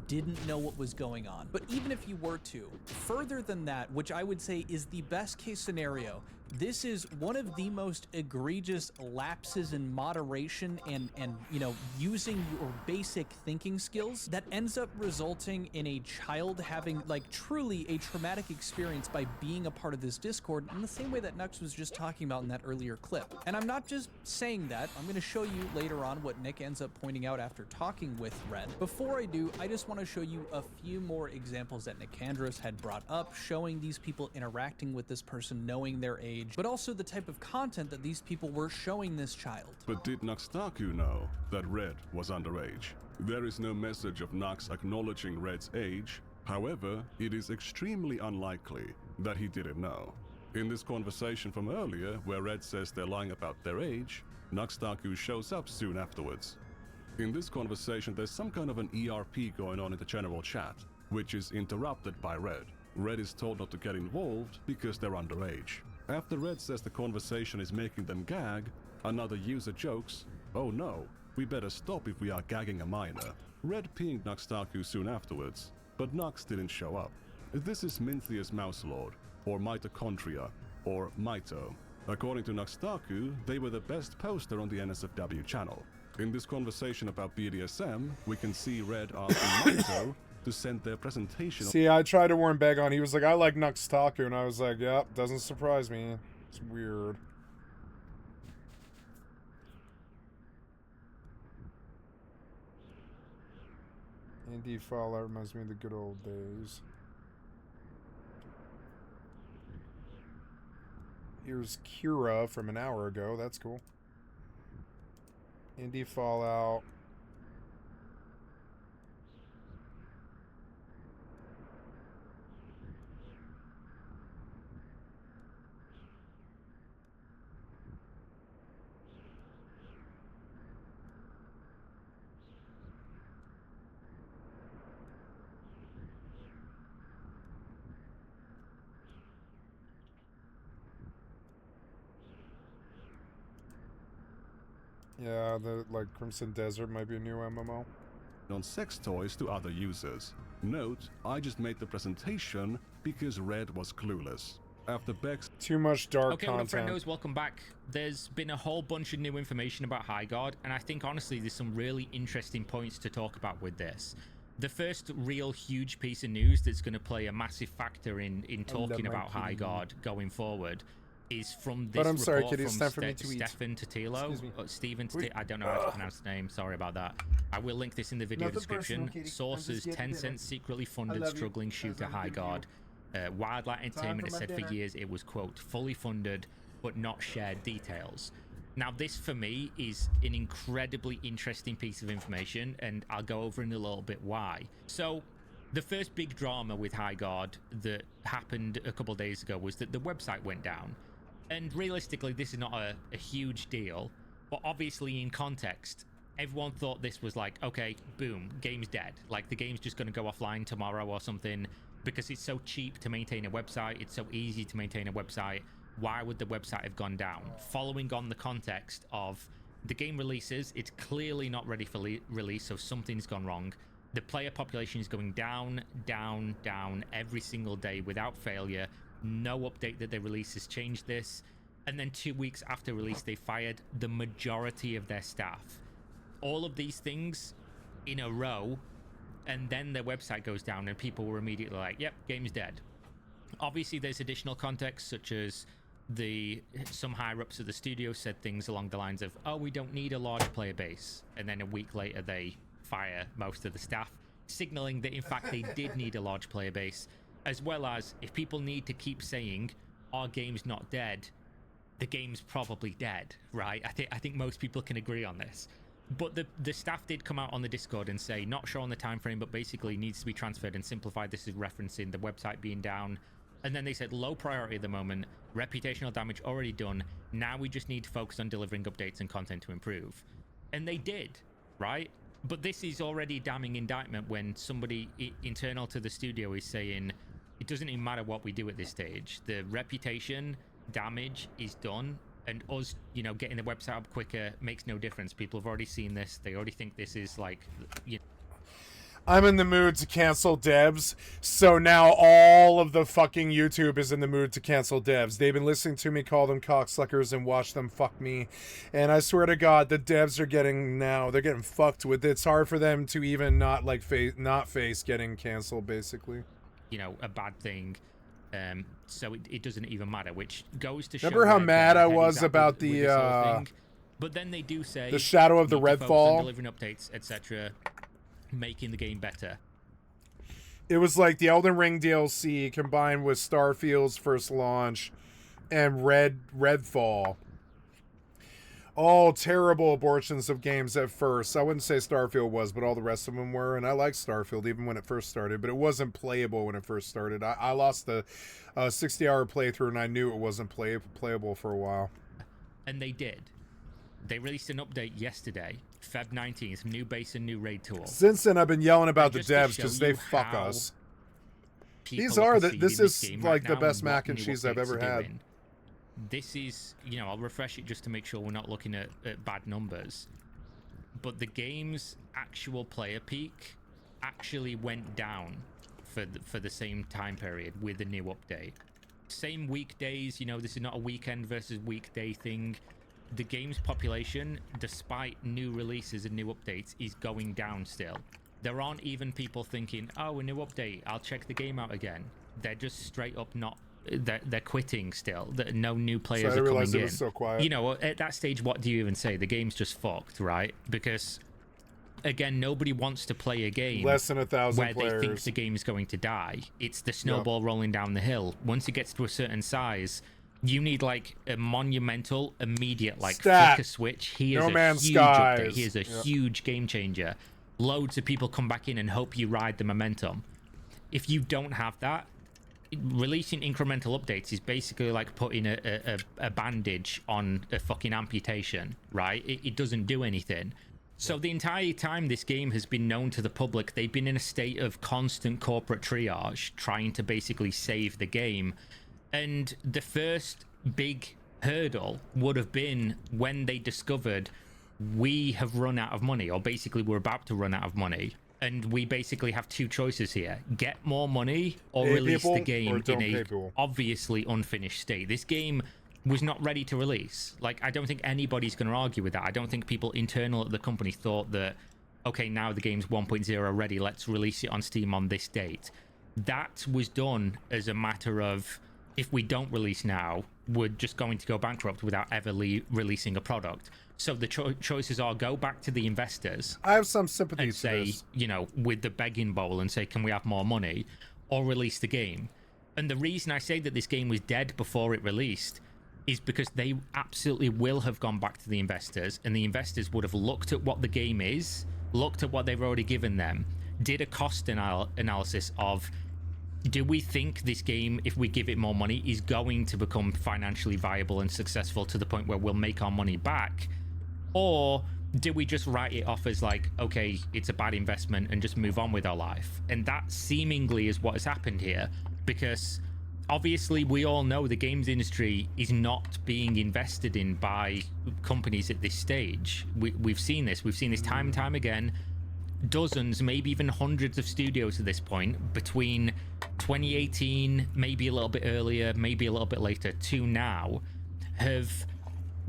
didn't know what was going on. But even if you were to, further than that, which I would say is the best case scenario, this is one of the most egregious lapses in moderation and using your basic thinking skills that ends up resulting in a child having like truly a traumatic experience by being a part of this Discord in the same way that Nux was just talking about in that earlier clip. And I'm not just saying that, I'm going to show you later on what Nick ends up pointing out after talking with Red. Before I do, I just want to show you a few more examples that Nick Andros had brought up, showing these people interacting with this person, knowing their age, but also the type of content that these people were showing this child. But did Nuxtaku know that Red was underage? There is no message of Nux acknowledging Red's age. However, it is extremely unlikely that he didn't know. In this conversation from earlier, where Red says they're lying about their age, Nuxtaku shows up soon afterwards. In this conversation, there's some kind of an ERP going on in the general chat, which is interrupted by Red. Red is told not to get involved because they're underage. After Red says the conversation is making them gag, another user jokes, "Oh no, we better stop if we are gagging a minor." Red pinged Nuxtaku soon afterwards, but Nux didn't show up. This is Mintheus Mouselord, or Mitochondria, or Mito. According to Nuxtaku, they were the best poster on the NSFW channel. In this conversation about BDSM, we can see Red asking Mito to send their presentation. See, I tried to warn Begon. He was like, I like Nuxtaku, and I was like, yep, doesn't surprise me. It's weird. Indie Fallout reminds me of the good old days. Here's Kira from an hour ago. That's cool. Indie Fallout. Yeah, the like Crimson Desert might be a new MMO. On sex toys to other users. Note, I just made the presentation because Red was clueless. After Beck's too much dark okay, well, friend knows, welcome back. There's been a whole bunch of new information about High Guard, and I think honestly there's some really interesting points to talk about with this. The first real huge piece of news that's going to play a massive factor in talking about High Guard going forward is from this report from Stefan Totilo. Steven, I don't know how to pronounce his name. Sorry about that. I will link this in the video description. Sources: Tencent secretly funded struggling shooter High Guard. Wildlight Entertainment has said for years it was, quote, fully funded but not shared details. Now this for me is an incredibly interesting piece of information, and I'll go over in a little bit why. So the first big drama with High Guard that happened a couple of days ago was that the website went down. And realistically, this is not a huge deal, but obviously in context, everyone thought this was like, okay, boom, game's dead. Like the game's just going to go offline tomorrow or something because it's so cheap to maintain a website. It's so easy to maintain a website. Why would the website have gone down? Following on the context of the game releases, it's clearly not ready for release, so something's gone wrong. The player population is going down, down, down every single day without failure. No update that they released has changed this. And then 2 weeks after release, they fired the majority of their staff. All of these things in a row, and then their website goes down and people were immediately like, yep, game's dead. Obviously, there's additional context, such as some higher-ups of the studio said things along the lines of, oh, we don't need a large player base. And then a week later, they fire most of the staff, signaling that, in fact, they did need a large player base. As well as, if people need to keep saying our game's not dead, the game's probably dead, right? I think most people can agree on this. But the staff did come out on the Discord and say, not sure on the time frame, but basically needs to be transferred and simplified. This is referencing the website being down. And then they said low priority at the moment, reputational damage already done. Now we just need to focus on delivering updates and content to improve. And they did, right? But this is already a damning indictment when somebody internal to the studio is saying, it doesn't even matter what we do at this stage. The reputation damage is done, and us, you know, getting the website up quicker makes no difference. People have already seen this. They already think this is like, you know. I'm in the mood to cancel devs, so now all of the fucking YouTube is in the mood to cancel devs. They've been listening to me call them cocksuckers and watch them fuck me, and I swear to God, the devs are they're getting fucked with. It's hard for them to even not face getting canceled, basically. You know, a bad thing. So it doesn't even matter, which goes to show. Remember how mad I was about the but then they do say the Shadow of the Redfall, delivering updates, etc., making the game better. It was like the Elden Ring DLC combined with Starfield's first launch and Redfall. All terrible abortions of games at first. I wouldn't say Starfield was, but all the rest of them were. And I liked Starfield even when it first started, but it wasn't playable when it first started. I lost the 60-hour playthrough, and I knew it wasn't playable for a while. And they did. They released an update yesterday, Feb 19th, new base and new raid tool. Since then, I've been yelling about the devs because they fuck us. This is like the best mac and cheese I've ever had. This is, you know, I'll refresh it just to make sure we're not looking at bad numbers. But the game's actual player peak actually went down for the same time period with the new update. Same weekdays, you know, this is not a weekend versus weekday thing. The game's population, despite new releases and new updates, is going down still. There aren't even people thinking, oh, a new update, I'll check the game out again. They're just straight up not... They're quitting still. No new players are coming in. It was so quiet. You know, at that stage, what do you even say? The game's just fucked, right? Because Again, nobody wants to play a game Less than 1,000 where they think players. the game is going to die. It's the snowball rolling down the hill. Once it gets to a certain size, you need like a monumental, immediate, like flick a switch. Here's No a Man's huge Skies. update. Here's a huge game changer. Loads of people come back in and hope you ride the momentum. If you don't have that, releasing incremental updates is basically like putting a bandage on a fucking amputation, right? It doesn't do anything. So the entire time this game has been known to the public, they've been in a state of constant corporate triage, trying to basically save the game. And the first big hurdle would have been when they discovered we have run out of money, or basically we're about to run out of money. And we basically have two choices here: get more money or Pay release people the or game don't in pay a people. obviously unfinished state. This game was not ready to release. Like, I don't think anybody's going to argue with that. I don't think people internal at the company thought that, okay, now the game's 1.0 ready, let's release it on Steam on this date. That was done as a matter of, if we don't release now, we're just going to go bankrupt without ever releasing a product. So the choices are go back to the investors. I have some sympathy and say, for this. you know, with the begging bowl and say, can we have more money, or release the game. And the reason I say that this game was dead before it released is because they absolutely will have gone back to the investors, and the investors would have looked at what the game is, looked at what they've already given them, did a cost analysis of, do we think this game, if we give it more money, is going to become financially viable and successful to the point where we'll make our money back? Or do we just write it off as like, okay, it's a bad investment and just move on with our life? And that seemingly is what has happened here, because obviously we all know the games industry is not being invested in by companies at this stage. We've seen this time and time again. Dozens, maybe even hundreds of studios at this point, between 2018, maybe a little bit earlier, maybe a little bit later, to now, have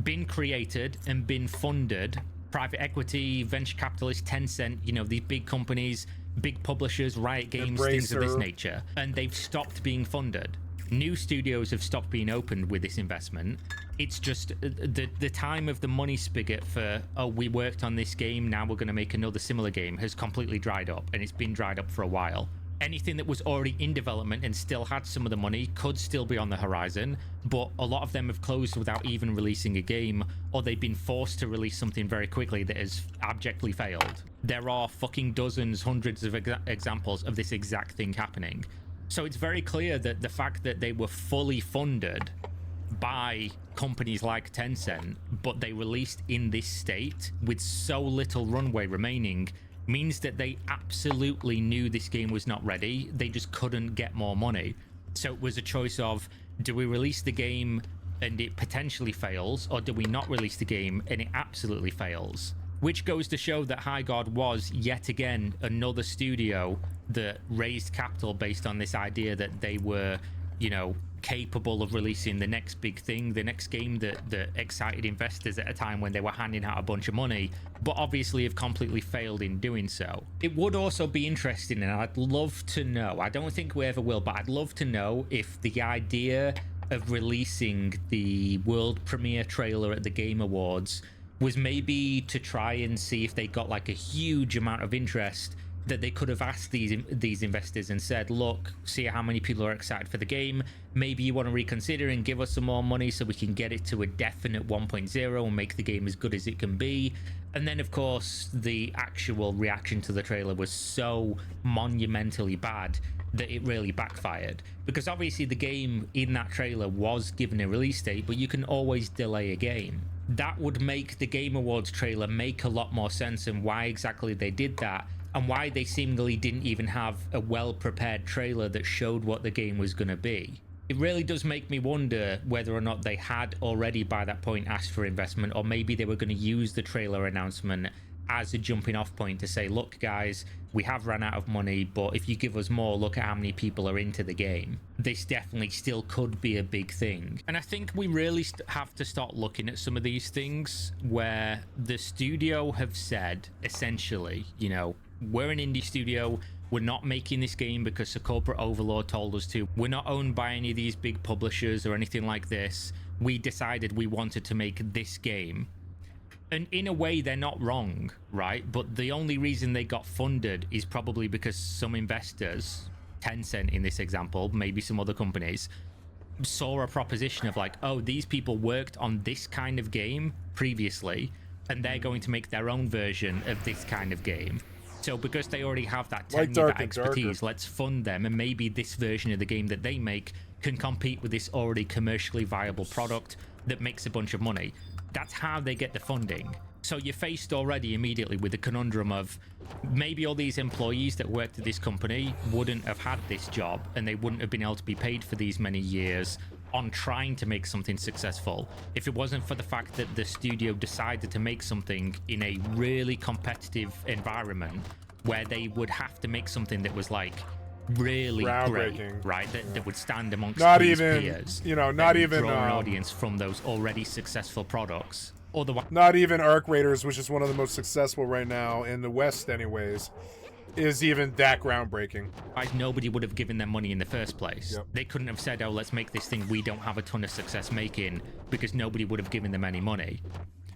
been created and been funded. Private equity, venture capitalists, Tencent, you know, these big companies, big publishers, Riot Games, things of this nature, and they've stopped being funded. New studios have stopped being opened with this investment. It's just the time of the money spigot for, oh, we worked on this game, now we're going to make another similar game, has completely dried up, and it's been dried up for a while. Anything that was already in development and still had some of the money could still be on the horizon, but a lot of them have closed without even releasing a game, or they've been forced to release something very quickly that has abjectly failed. There are fucking dozens, hundreds of examples of this exact thing happening. So it's very clear that the fact that they were fully funded by companies like Tencent, but they released in this state with so little runway remaining, means that they absolutely knew this game was not ready. They just couldn't get more money. So it was a choice of, do we release the game and it potentially fails, or do we not release the game and it absolutely fails? Which goes to show that HighGuard was yet again another studio that raised capital based on this idea that they were, you know, capable of releasing the next big thing, the next game that excited investors at a time when they were handing out a bunch of money, but obviously have completely failed in doing so. It would also be interesting, and I'd love to know, I don't think we ever will, but I'd love to know if the idea of releasing the world premiere trailer at the Game Awards was maybe to try and see if they got like a huge amount of interest, that they could have asked these investors and said, look, see how many people are excited for the game, maybe you want to reconsider and give us some more money so we can get it to a definite 1.0 and make the game as good as it can be. And then of course the actual reaction to the trailer was so monumentally bad that it really backfired, because obviously the game in that trailer was given a release date, but you can always delay a game. That would make the Game Awards trailer make a lot more sense, and why exactly they did that, and why they seemingly didn't even have a well-prepared trailer that showed what the game was going to be. It really does make me wonder whether or not they had already by that point asked for investment, or maybe they were going to use the trailer announcement as a jumping off point to say, look guys, we have run out of money, but if you give us more, look at how many people are into the game. This definitely still could be a big thing. And I think we really have to start looking at some of these things where the studio have said, essentially, you know, we're an indie studio, we're not making this game because a corporate overlord told us to. We're not owned by any of these big publishers or anything like this. We decided we wanted to make this game. And in a way, they're not wrong, right? But the only reason they got funded is probably because some investors, Tencent in this example, maybe some other companies, saw a proposition of like, oh, these people worked on this kind of game previously, and they're going to make their own version of this kind of game. So because they already have that tenure, that expertise, let's fund them, and maybe this version of the game that they make can compete with this already commercially viable product that makes a bunch of money. That's how they get the funding. So you're faced already immediately with the conundrum of maybe all these employees that worked at this company wouldn't have had this job, and they wouldn't have been able to be paid for these many years on trying to make something successful if it wasn't for the fact that the studio decided to make something in a really competitive environment where they would have to make something that was like really great, right? That would stand amongst these peers. Not even draw an audience from those already successful products. Otherwise, not even Arc Raiders, which is one of the most successful right now in the West, anyways, is even that groundbreaking. Nobody would have given them money in the first place. They couldn't have said, oh, let's make this thing we don't have a ton of success making, because nobody would have given them any money.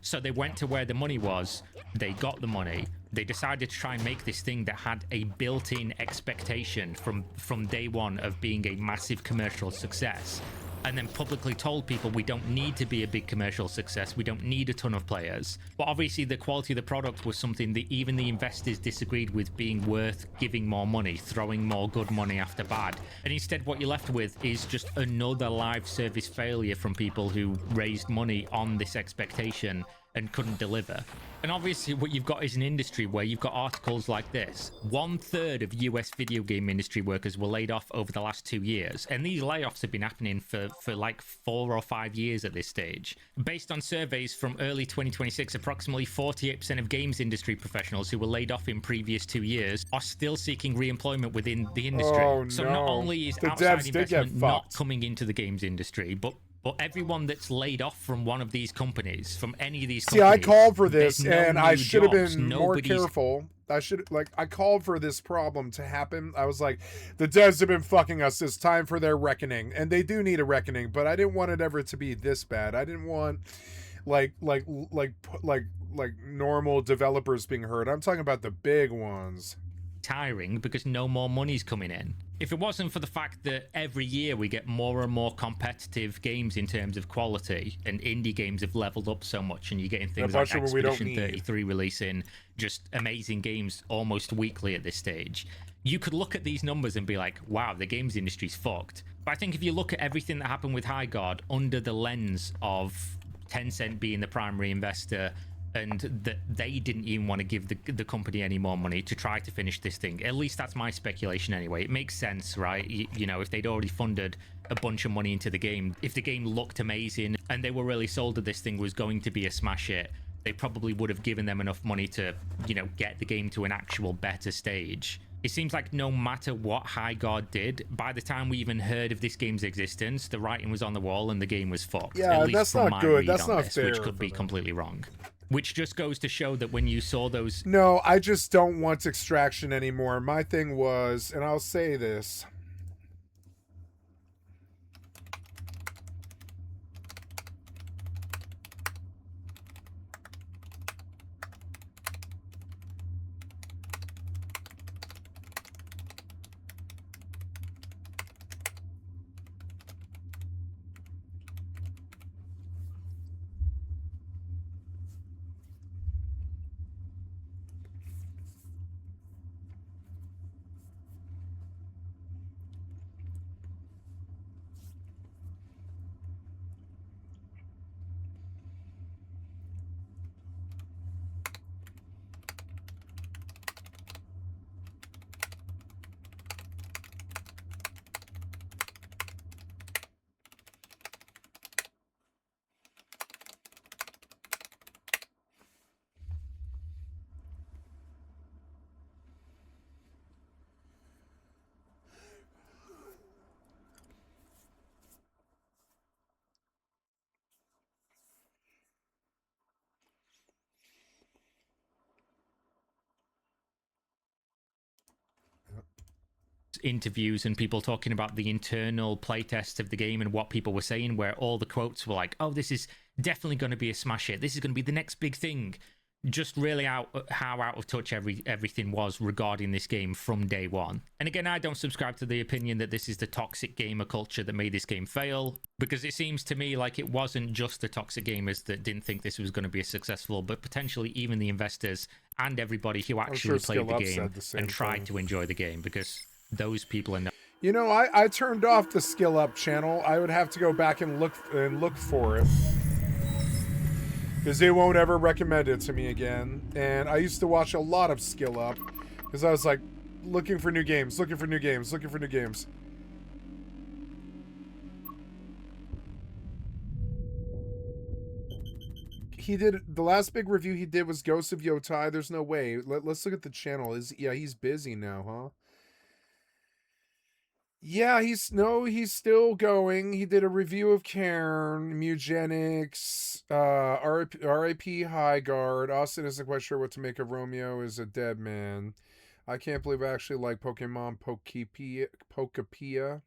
So they went to where the money was, they got the money, they decided to try and make this thing that had a built-in expectation from day one of being a massive commercial success, and then publicly told people we don't need to be a big commercial success, we don't need a ton of players. But obviously the quality of the product was something that even the investors disagreed with being worth giving more money, throwing more good money after bad. And instead what you're left with is just another live service failure from people who raised money on this expectation and couldn't deliver. And obviously what you've got is an industry where you've got articles like this. 1/3 of US video game industry workers were laid off over the last 2 years. And these layoffs have been happening for like 4 or 5 years at this stage. Based on surveys from early 2026, approximately 48% of games industry professionals who were laid off in previous 2 years are still seeking re-employment within the industry. Oh, so no. not only is The outside devs did get investment not fucked. coming into the games industry, but everyone that's laid off from one of these companies, from any of these See, companies, I called for this, there's no and I new should have jobs. been more Nobody's- careful. I called for this problem to happen. I was like, the devs have been fucking us. It's time for their reckoning. And they do need a reckoning, but I didn't want it ever to be this bad. I didn't want, like normal developers being hurt. I'm talking about the big ones. Tiring because no more money's coming in. If it wasn't for the fact that every year we get more and more competitive games in terms of quality, and indie games have leveled up so much, and you're getting things like Expedition 33 releasing just amazing games almost weekly at this stage, you could look at these numbers and be like, wow, the games industry's fucked. But I think if you look at everything that happened with High Guard under the lens of Tencent being the primary investor, and that they didn't even want to give the company any more money to try to finish this thing. At least that's my speculation anyway. It makes sense, right? You know, if they'd already funded a bunch of money into the game, if the game looked amazing and they were really sold that this thing was going to be a smash hit, they probably would have given them enough money to, you know, get the game to an actual better stage. It seems like no matter what High Guard did, by the time we even heard of this game's existence, the writing was on the wall and the game was fucked. Yeah, at least that's from not my good. read That's on not this, fair which could be completely wrong. Which just goes to show that when you saw those... No, I just don't want extraction anymore. My thing was, and I'll say this... interviews and people talking about the internal playtests of the game and what people were saying, where all the quotes were like, oh, this is definitely going to be a smash hit. This is going to be the next big thing. Just really how out of touch everything was regarding this game from day one. And again, I don't subscribe to the opinion that this is the toxic gamer culture that made this game fail, because it seems to me like it wasn't just the toxic gamers that didn't think this was going to be successful, but potentially even the investors and everybody who actually played the game and tried to enjoy the game, because those people are not. You know, I turned off the Skill Up channel. I would have to go back and look for it, because they won't ever recommend it to me again. And I used to watch a lot of Skill Up, because I was like, looking for new games, looking for new games, looking for new games. He did, the last big review he did was Ghost of Yotai. There's no way. Let's look at the channel. Yeah, he's busy now, huh? Yeah, he's still going. He did a review of Cairn, Mugenics, R.I.P. Highguard. Austin isn't quite sure what to make of Romeo is a dead man. I can't believe I actually like Pokemon Pokepia.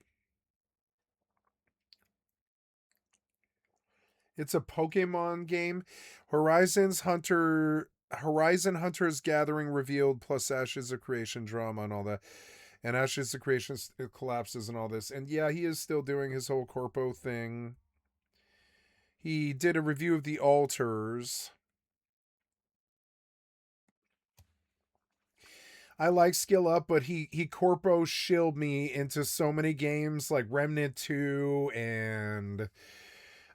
It's a Pokemon game. Horizon Hunter's Gathering revealed, plus Ashes of Creation drama and all that. And Ashes of Creation collapses and all this. And yeah, he is still doing his whole corpo thing. He did a review of The Altars. I like Skill Up, but he corpo shilled me into so many games like Remnant 2 and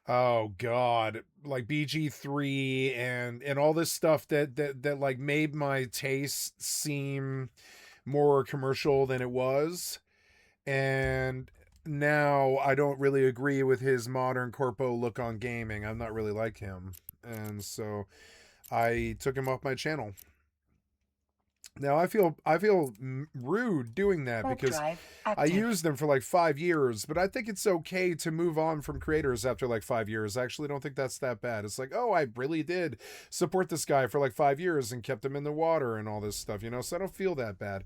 oh god, like BG3 and all this stuff that like made my taste seem more commercial than it was. And now I don't really agree with his modern corpo look on gaming. I'm not really like him. And so I took him off my channel. Now I feel rude doing that because I used them for like 5 years, but I think it's okay to move on from creators after like 5 years. I actually don't think that's that bad. It's like, oh, I really did support this guy for like 5 years and kept him in the water and all this stuff, you know, so I don't feel that bad.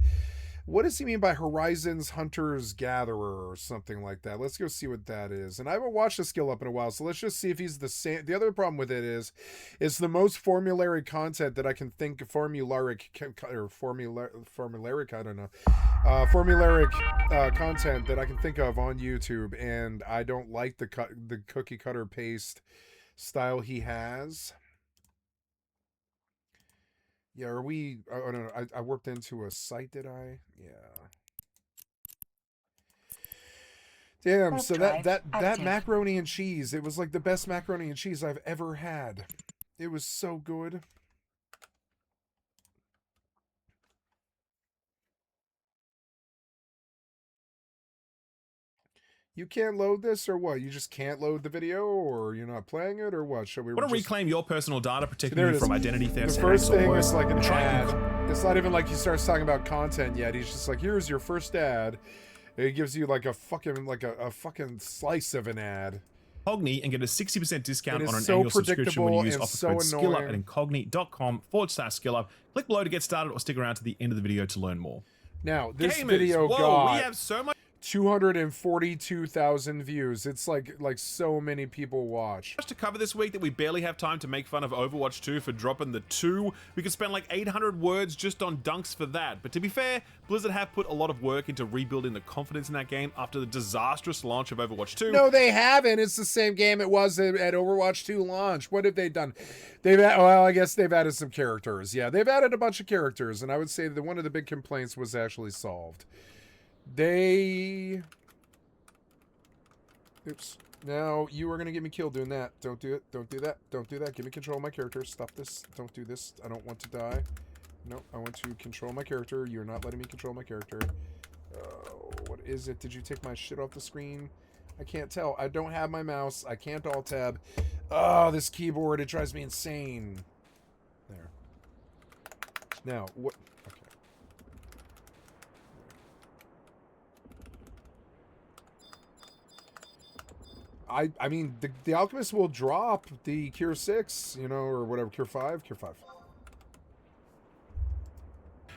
What does he mean by Horizons Hunter's Gatherer or something like that? Let's go see what that is. And I haven't watched the Skill Up in a while, so let's just see if he's the same. The other problem with it is it's the most formulary content that I can think of, formularic, I don't know. Formularic content that I can think of on YouTube, and I don't like the cookie cutter paste style he has. Yeah, are we... Oh, no, I worked into a site, did I? Yeah. Damn, so that macaroni and cheese, it was like the best macaroni and cheese I've ever had. It was so good. You can't load this, or what? You just can't load the video, or you're not playing it, or what? Shall we want to reclaim your personal data, protecting you is. from identity theft? The first thing is like an ad. It's not even like he starts talking about content yet. He's just like, here's your first ad. It gives you like a fucking slice of an ad. Cogni and get a 60% discount on an annual subscription when you use offer code SkillUp at cogni.com/skillup. Click below to get started, or stick around to the end of the video to learn more. Now, this Gamers, video got... we have so much 242,000 views. It's like so many people watch. To cover this week that we barely have time to make fun of Overwatch 2 for dropping the 2. We could spend like 800 words just on dunks for that. But to be fair, Blizzard have put a lot of work into rebuilding the confidence in that game after the disastrous launch of Overwatch 2. No, they haven't. It's the same game it was at Overwatch 2 launch. What have they done? Well, I guess they've added some characters. Yeah, they've added a bunch of characters, and I would say that one of the big complaints was actually solved. Oops. Now, you are going to get me killed doing that. Don't do it. Don't do that. Don't do that. Give me control of my character. Stop this. Don't do this. I don't want to die. No, I want to control my character. You're not letting me control my character. What is it? Did you take my shit off the screen? I can't tell. I don't have my mouse. I can't alt-tab. Oh, this keyboard. It drives me insane. There. Now, what... I mean, the Alchemist will drop the Cure 6, you know, or whatever, Cure 5.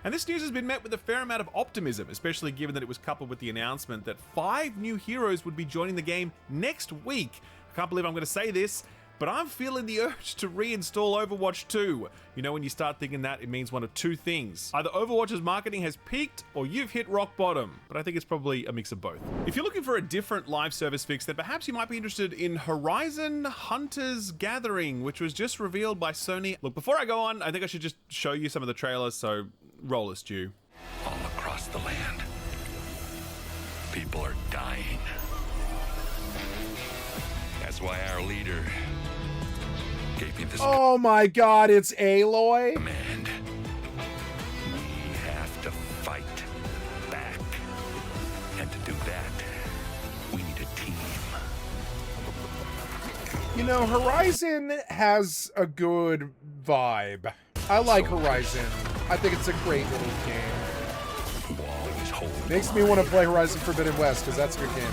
And this news has been met with a fair amount of optimism, especially given that it was coupled with the announcement that 5 new heroes would be joining the game next week. I can't believe I'm going to say this, but I'm feeling the urge to reinstall Overwatch 2. You know, when you start thinking that, it means one of two things. Either Overwatch's marketing has peaked, or you've hit rock bottom. But I think it's probably a mix of both. If you're looking for a different live service fix, then perhaps you might be interested in Horizon Hunters Gathering, which was just revealed by Sony. Look, before I go on, I think I should just show you some of the trailers, so roll us due. All across the land, people are dying. That's why our leader gave me this Oh my god, it's Aloy? command. We have to fight back. And to do that, we need a team. You know, Horizon has a good vibe. I like Horizon. I think it's a great little game. Makes me want to play Horizon Forbidden West, because that's a good game.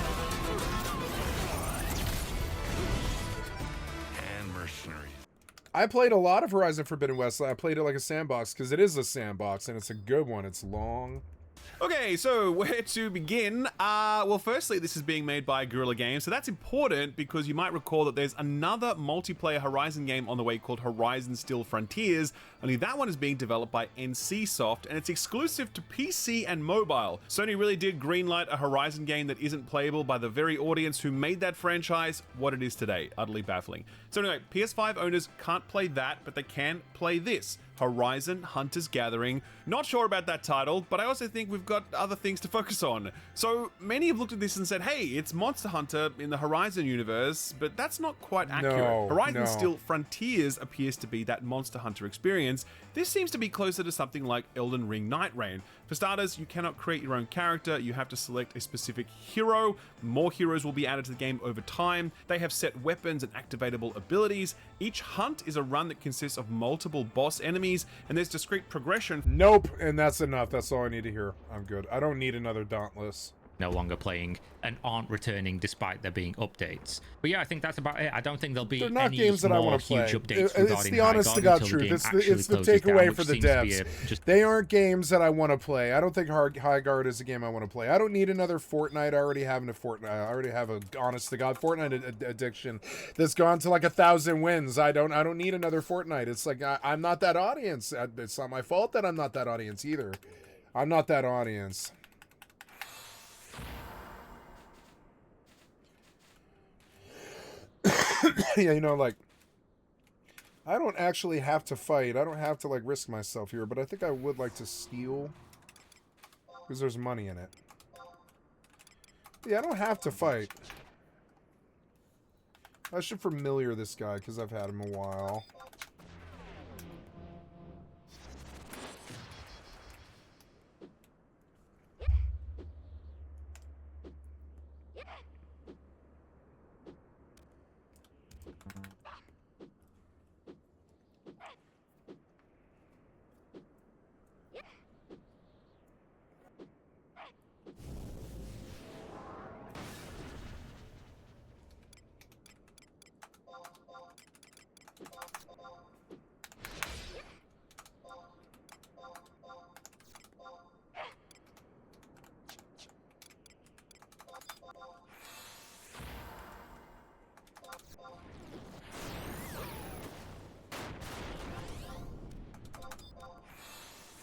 I played a lot of Horizon Forbidden West. I played it like a sandbox, because it is a sandbox, and it's a good one. It's long. Okay, so where to begin? Well, firstly, this is being made by Guerrilla Games, so that's important because you might recall that there's another multiplayer Horizon game on the way called Horizon Still Frontiers, only that one is being developed by NCSoft, and it's exclusive to PC and mobile. Sony really did greenlight a Horizon game that isn't playable by the very audience who made that franchise what it is today. Utterly baffling. So anyway, PS5 owners can't play that, but they can play this. Horizon Hunters Gathering. Not sure about that title, but I also think we've got other things to focus on. So many have looked at this and said, hey, it's Monster Hunter in the Horizon universe, but that's not quite accurate. Horizon Still Frontiers appears to be that Monster Hunter experience. This seems to be closer to something like Elden Ring Night Rain. For starters, you cannot create your own character, you have to select a specific hero. More heroes will be added to the game over time. They have set weapons and activatable abilities. Each hunt is a run that consists of multiple boss enemies, and there's discrete progression. Nope, and that's enough. That's all I need to hear. I'm good. I don't need another Dauntless. No longer playing and aren't returning despite there being updates. But yeah, I think that's about it. I don't think there'll be any games that I more want to play. huge updates It's regarding the honest to God truth. It's the takeaway for the devs. They aren't games that I want to play. I don't think Highguard is a game I want to play. I don't need another Fortnite. I already have I already have a honest to God Fortnite addiction that's gone to like 1,000 wins. I don't need another Fortnite. It's like I'm not that audience. It's not my fault that I'm not that audience either. I'm not that audience. Yeah, you know, like, I don't actually have to fight. I don't have to, like, risk myself here, but I think I would like to steal, because there's money in it. Yeah, I don't have to fight. I should familiar this guy, because I've had him a while.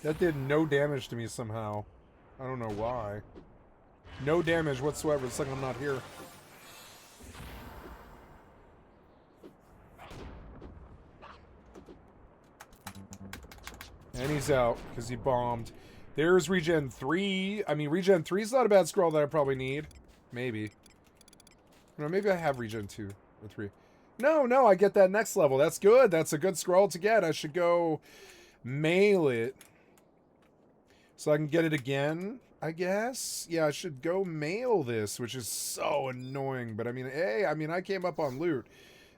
That did no damage to me somehow. I don't know why. No damage whatsoever. It's like I'm not here. And he's out because he bombed. There's regen 3. I mean, regen 3 is not a bad scroll that I probably need. Maybe. No, maybe I have regen 2 or 3. No, I get that next level. That's good. That's a good scroll to get. I should go mail it. So I can get it again, I guess? Yeah, I should go mail this, which is so annoying. But I mean, hey, I came up on loot.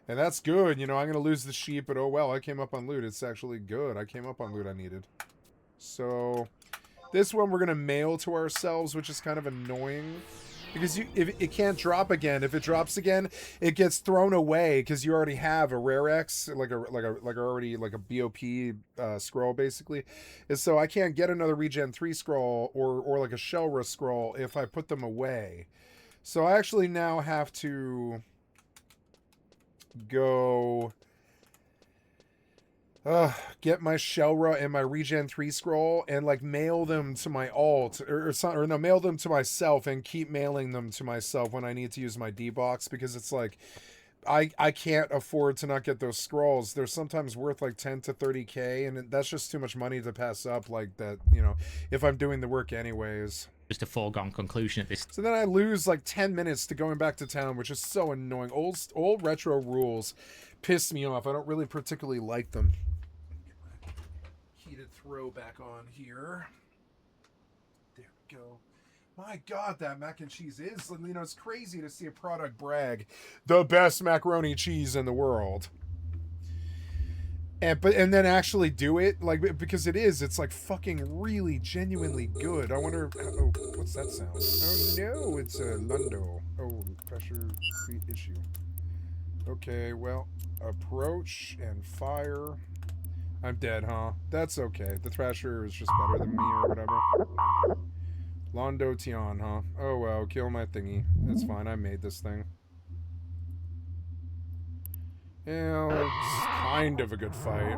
And that's good. You know, I'm going to lose the sheep, but oh well, I came up on loot. It's actually good. I came up on loot I needed. So, this one we're going to mail to ourselves, which is kind of annoying. Because if it can't drop again. If it drops again, it gets thrown away because you already have a rare X, like a BOP scroll basically. And so I can't get another regen 3 scroll or like a Shelra scroll if I put them away. So I actually now have to go get my Shelra and my Regen 3 scroll and like mail them to my alt or no, mail them to myself and keep mailing them to myself when I need to use my D-box, because it's like I can't afford to not get those scrolls. They're sometimes worth like 10 to 30k, and that's just too much money to pass up like that, you know, if I'm doing the work anyways. Just a foregone conclusion at this. So then I lose like 10 minutes to going back to town, which is so annoying. Old retro rules piss me off. I don't really particularly like them. Heated throw back on here. There we go. My God, that mac and cheese is, you know, it's crazy to see a product brag the best macaroni cheese in the world. And then actually do it, like, because it's like fucking really genuinely good. I wonder, oh, what's that sound? Oh no, it's a Lundo. Oh, pressure issue. Okay, well, approach and fire. I'm dead, huh? That's okay. The Thrasher is just better than me or whatever. Londo Tian, huh? Oh well, kill my thingy. That's fine, I made this thing. Yeah, it's kind of a good fight.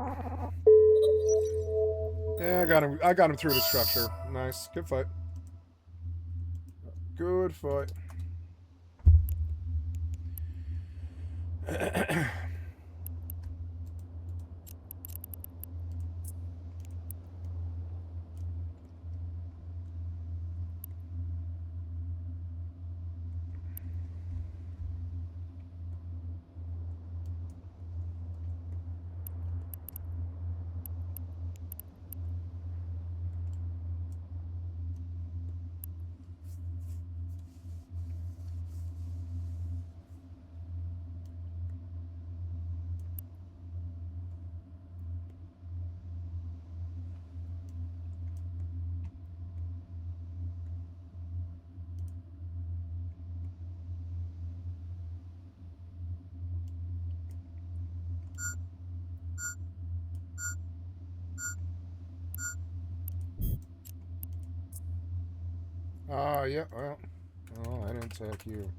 Yeah, I got him through the structure. Nice. Good fight. Good fight. Yeah, well, oh, I didn't attack you.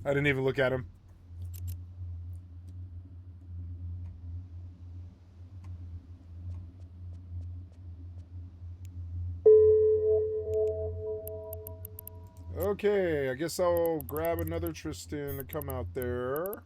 I didn't even look at him. Okay, I guess I'll grab another Tristan to come out there.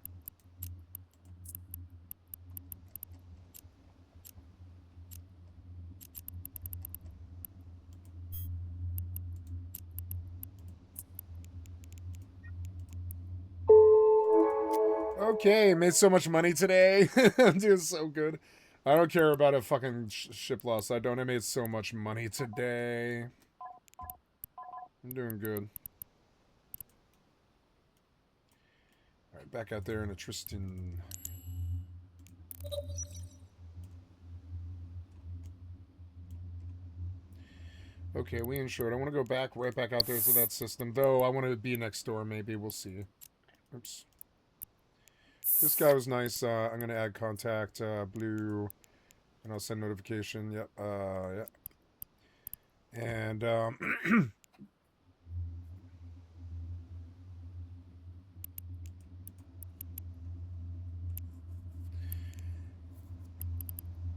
Okay, made so much money today. I'm doing so good. I don't care about a fucking ship loss. I don't. I made so much money today. I'm doing good. Alright, back out there in a Tristan. Okay, we insured. I want to go back, right back out there to that system. Though, I want to be next door, maybe. We'll see. Oops. This guy was nice. I'm going to add contact, blue. And I'll send notification. Yep. Yeah. And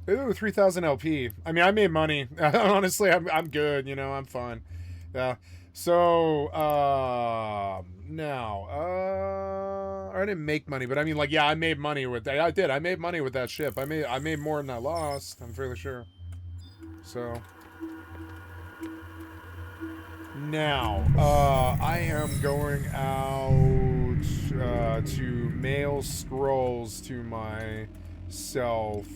ooh, 3,000 LP. I mean, I made money. Honestly, I'm good. You know, I'm fine. Yeah. So now I didn't make money, but I mean, like, yeah, I made money with that. I did. I made money with that ship. I made more than I lost. I'm fairly sure. So now I am going out to mail scrolls to myself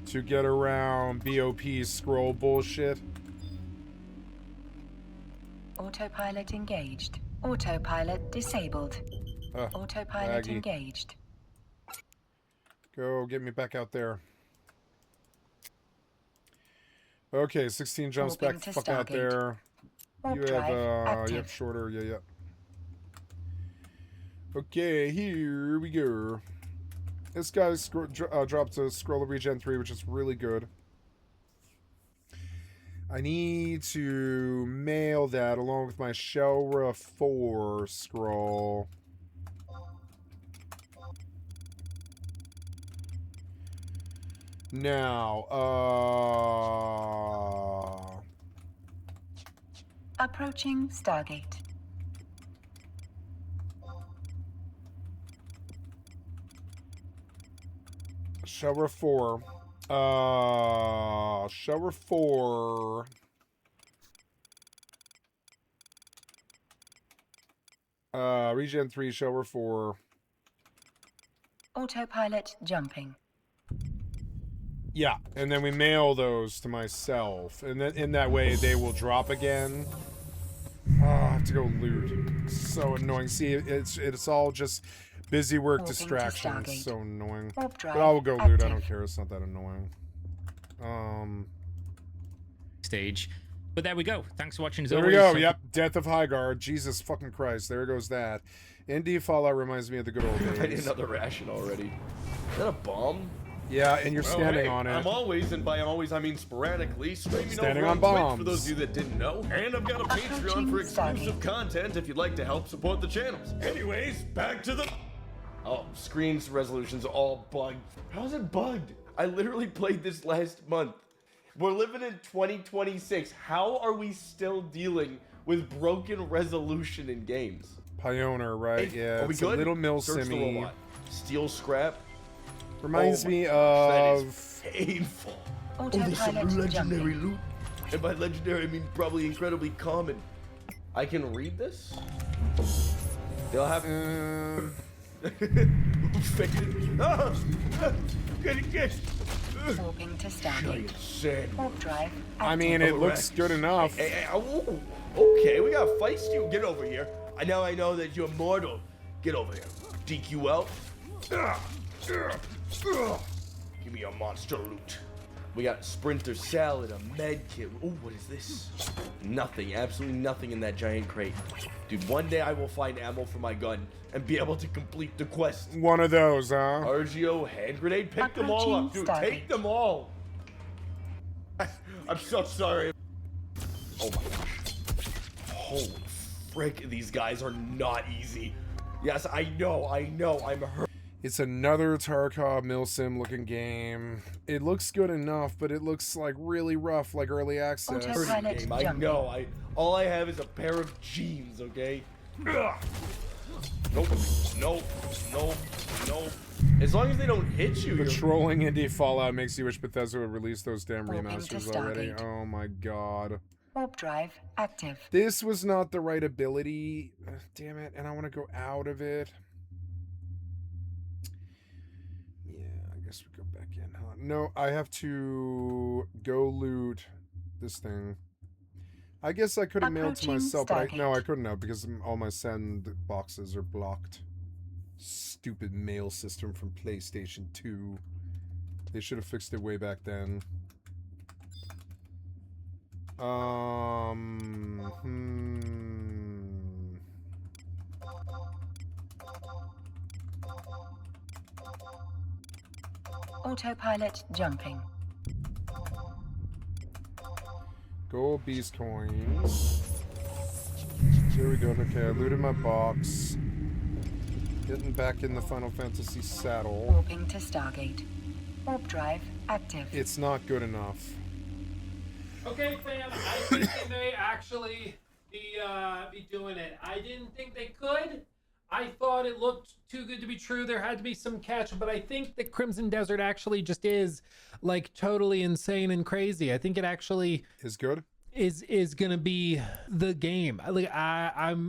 to get around BOP's scroll bullshit. Autopilot engaged. Autopilot disabled. Autopilot laggy. engaged. Go get me back out there. Okay, 16 jumps Warping back to the fuck out Stargate. there. Warp You have drive active. yep, shorter, yeah. Okay, here we go. This guy dropped a scroll of regen 3, which is really good. I need to mail that along with my Shelra 4 scroll. Now, Approaching Stargate. Shelra 4. Shelra 4. Regen 3, Shelra 4. Autopilot jumping. Yeah, and then we mail those to myself, and then in that way they will drop again. Oh, I have to go loot. So annoying. See, it's all just busy work Warping to distraction. It's Stargate. so annoying. Warp But drive I will go loot. I don't active. care. It's not that annoying. Stage. But there we go. Thanks for watching as There always. we go. So- Yep, Death of Highguard. Jesus fucking Christ. There goes that. Indie Fallout reminds me of the good old I need days. another ration already. Is that a bomb? Yeah, and you're standing hey, on it. I'm always, and by always I mean sporadically, streaming Standing over on Twitch bombs. for those of you that didn't know. And I've got a Patreon for exclusive content if you'd like to help support the channels. Anyways, back to the... Oh, screen's resolution's all bugged. How's it bugged? I literally played this last month. We're living in 2026. How are we still dealing with broken resolution in games? Pioneer, right? Hey, Yeah, are we it's good? a little mill Search the simmy. robot. Steel scrap. Reminds Oh my me gosh, that of... is painful. Autopilot there's some legendary jumping. loot. And by legendary, I mean probably incredibly common. I can read this? They'll have... Ah! Get. Warping to Stargate. Shit. Warp drive I mean, it Oh, looks good enough. Oh, okay, we got feisty. Get over here. I know that you're mortal. Get over here. DQ out. Give me a monster loot. We got Sprinter Salad, a med kit. Oh, what is this? Nothing, absolutely nothing in that giant crate. Dude, one day I will find ammo for my gun and be able to complete the quest. One of those, huh? RGO hand grenade, pick them all up, dude. Take them all. I'm so sorry. Oh my gosh. Holy frick, these guys are not easy. Yes, I know, I'm hurt. It's another Tarkov Milsim looking game. It looks good enough, but it looks like really rough, like early access. Game. I know. All I have is a pair of jeans, okay? Ugh. Nope. As long as they don't hit you. Patrolling Indie Fallout makes you wish Bethesda would release those damn Warping to remasters already. Stargate. Oh my god. Warp drive active. This was not the right ability. Damn it. And I want to go out of it. Yeah, I guess we go back in, huh? No, I have to go loot this thing. I guess I could have mailed to Approaching myself, but Stargate. no, I couldn't have because all my send boxes are blocked. Stupid mail system from PlayStation 2. They should have fixed it way back then. Autopilot jumping. Gold beast coins. There we go. Okay, I looted my box. Getting back in the Final Fantasy saddle. Warping to Stargate. Warp drive active. It's not good enough. Okay, fam, I think they may actually be doing it. I didn't think they could. I thought it looked too good to be true. There had to be some catch, but I think that Crimson Desert actually just is like totally insane and crazy. I think it actually is good. Is gonna be the game. Like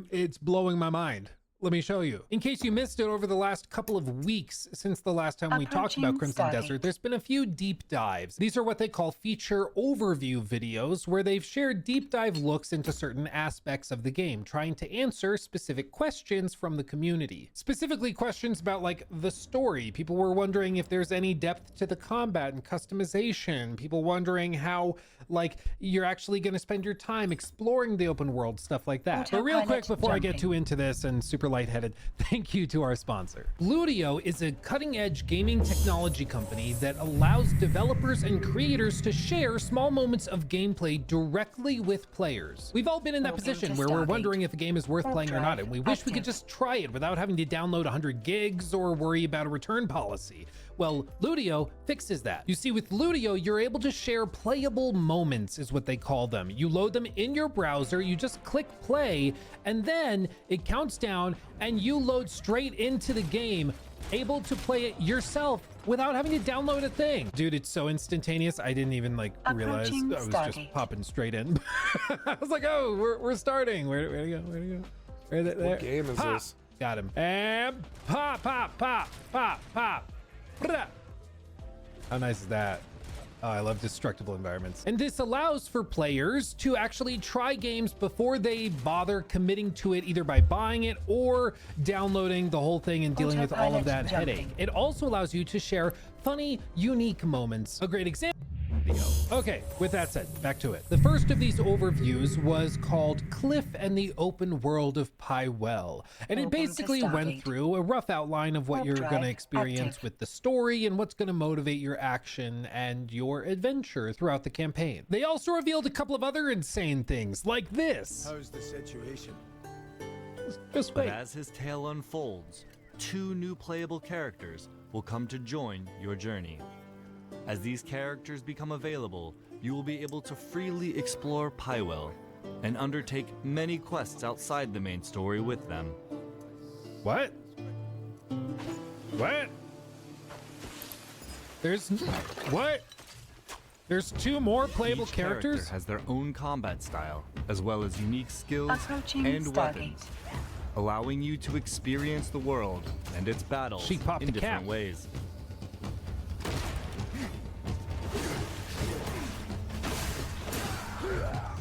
it's blowing my mind. Let me show you. In case you missed it, over the last couple of weeks since the last time we talked about Crimson Desert, there's been a few deep dives. These are what they call feature overview videos, where they've shared deep dive looks into certain aspects of the game, trying to answer specific questions from the community. Specifically questions about like the story. People were wondering if there's any depth to the combat and customization. People wondering how like you're actually going to spend your time exploring the open world, stuff like that. But real quick before I get too into this and super lightheaded, thank you to our sponsor. Ludio is a cutting-edge gaming technology company that allows developers and creators to share small moments of gameplay directly with players. We've all been in that position where we're wondering if a game is worth playing or not, and we wish we could just try it without having to download 100 gigs or worry about a return policy. Well, Ludio fixes that. You see, with Ludio, you're able to share playable moments, is what they call them. You load them in your browser, you just click play, and then it counts down and you load straight into the game, able to play it yourself without having to download a thing. Dude, it's so instantaneous. I didn't even like realize I was just popping straight in. I was like, oh, we're starting. Where to go? Where to go? What game is this? Got him. And pop, pop, pop, pop, pop. How nice is that? Oh, I love destructible environments. And this allows for players to actually try games before they bother committing to it, either by buying it or downloading the whole thing and dealing with all of that headache. It also allows you to share funny, unique moments. A great example. Okay, with that said, back to it. The first of these overviews was called Cliff and the Open World of Pywell. And it basically went through a rough outline of what you're going to experience with the story and what's going to motivate your action and your adventure throughout the campaign. They also revealed a couple of other insane things, like this. How's the situation? Just but wait. as his tale unfolds, 2 new playable characters will come to join your journey. As these characters become available, you will be able to freely explore Pywell and undertake many quests outside the main story with them. What? What? There's what? There's 2 more playable Each characters? character has their own combat style, as well as unique skills Approaching and Stargate. weapons, allowing you to experience the world and its battles She popped in the different cap. ways.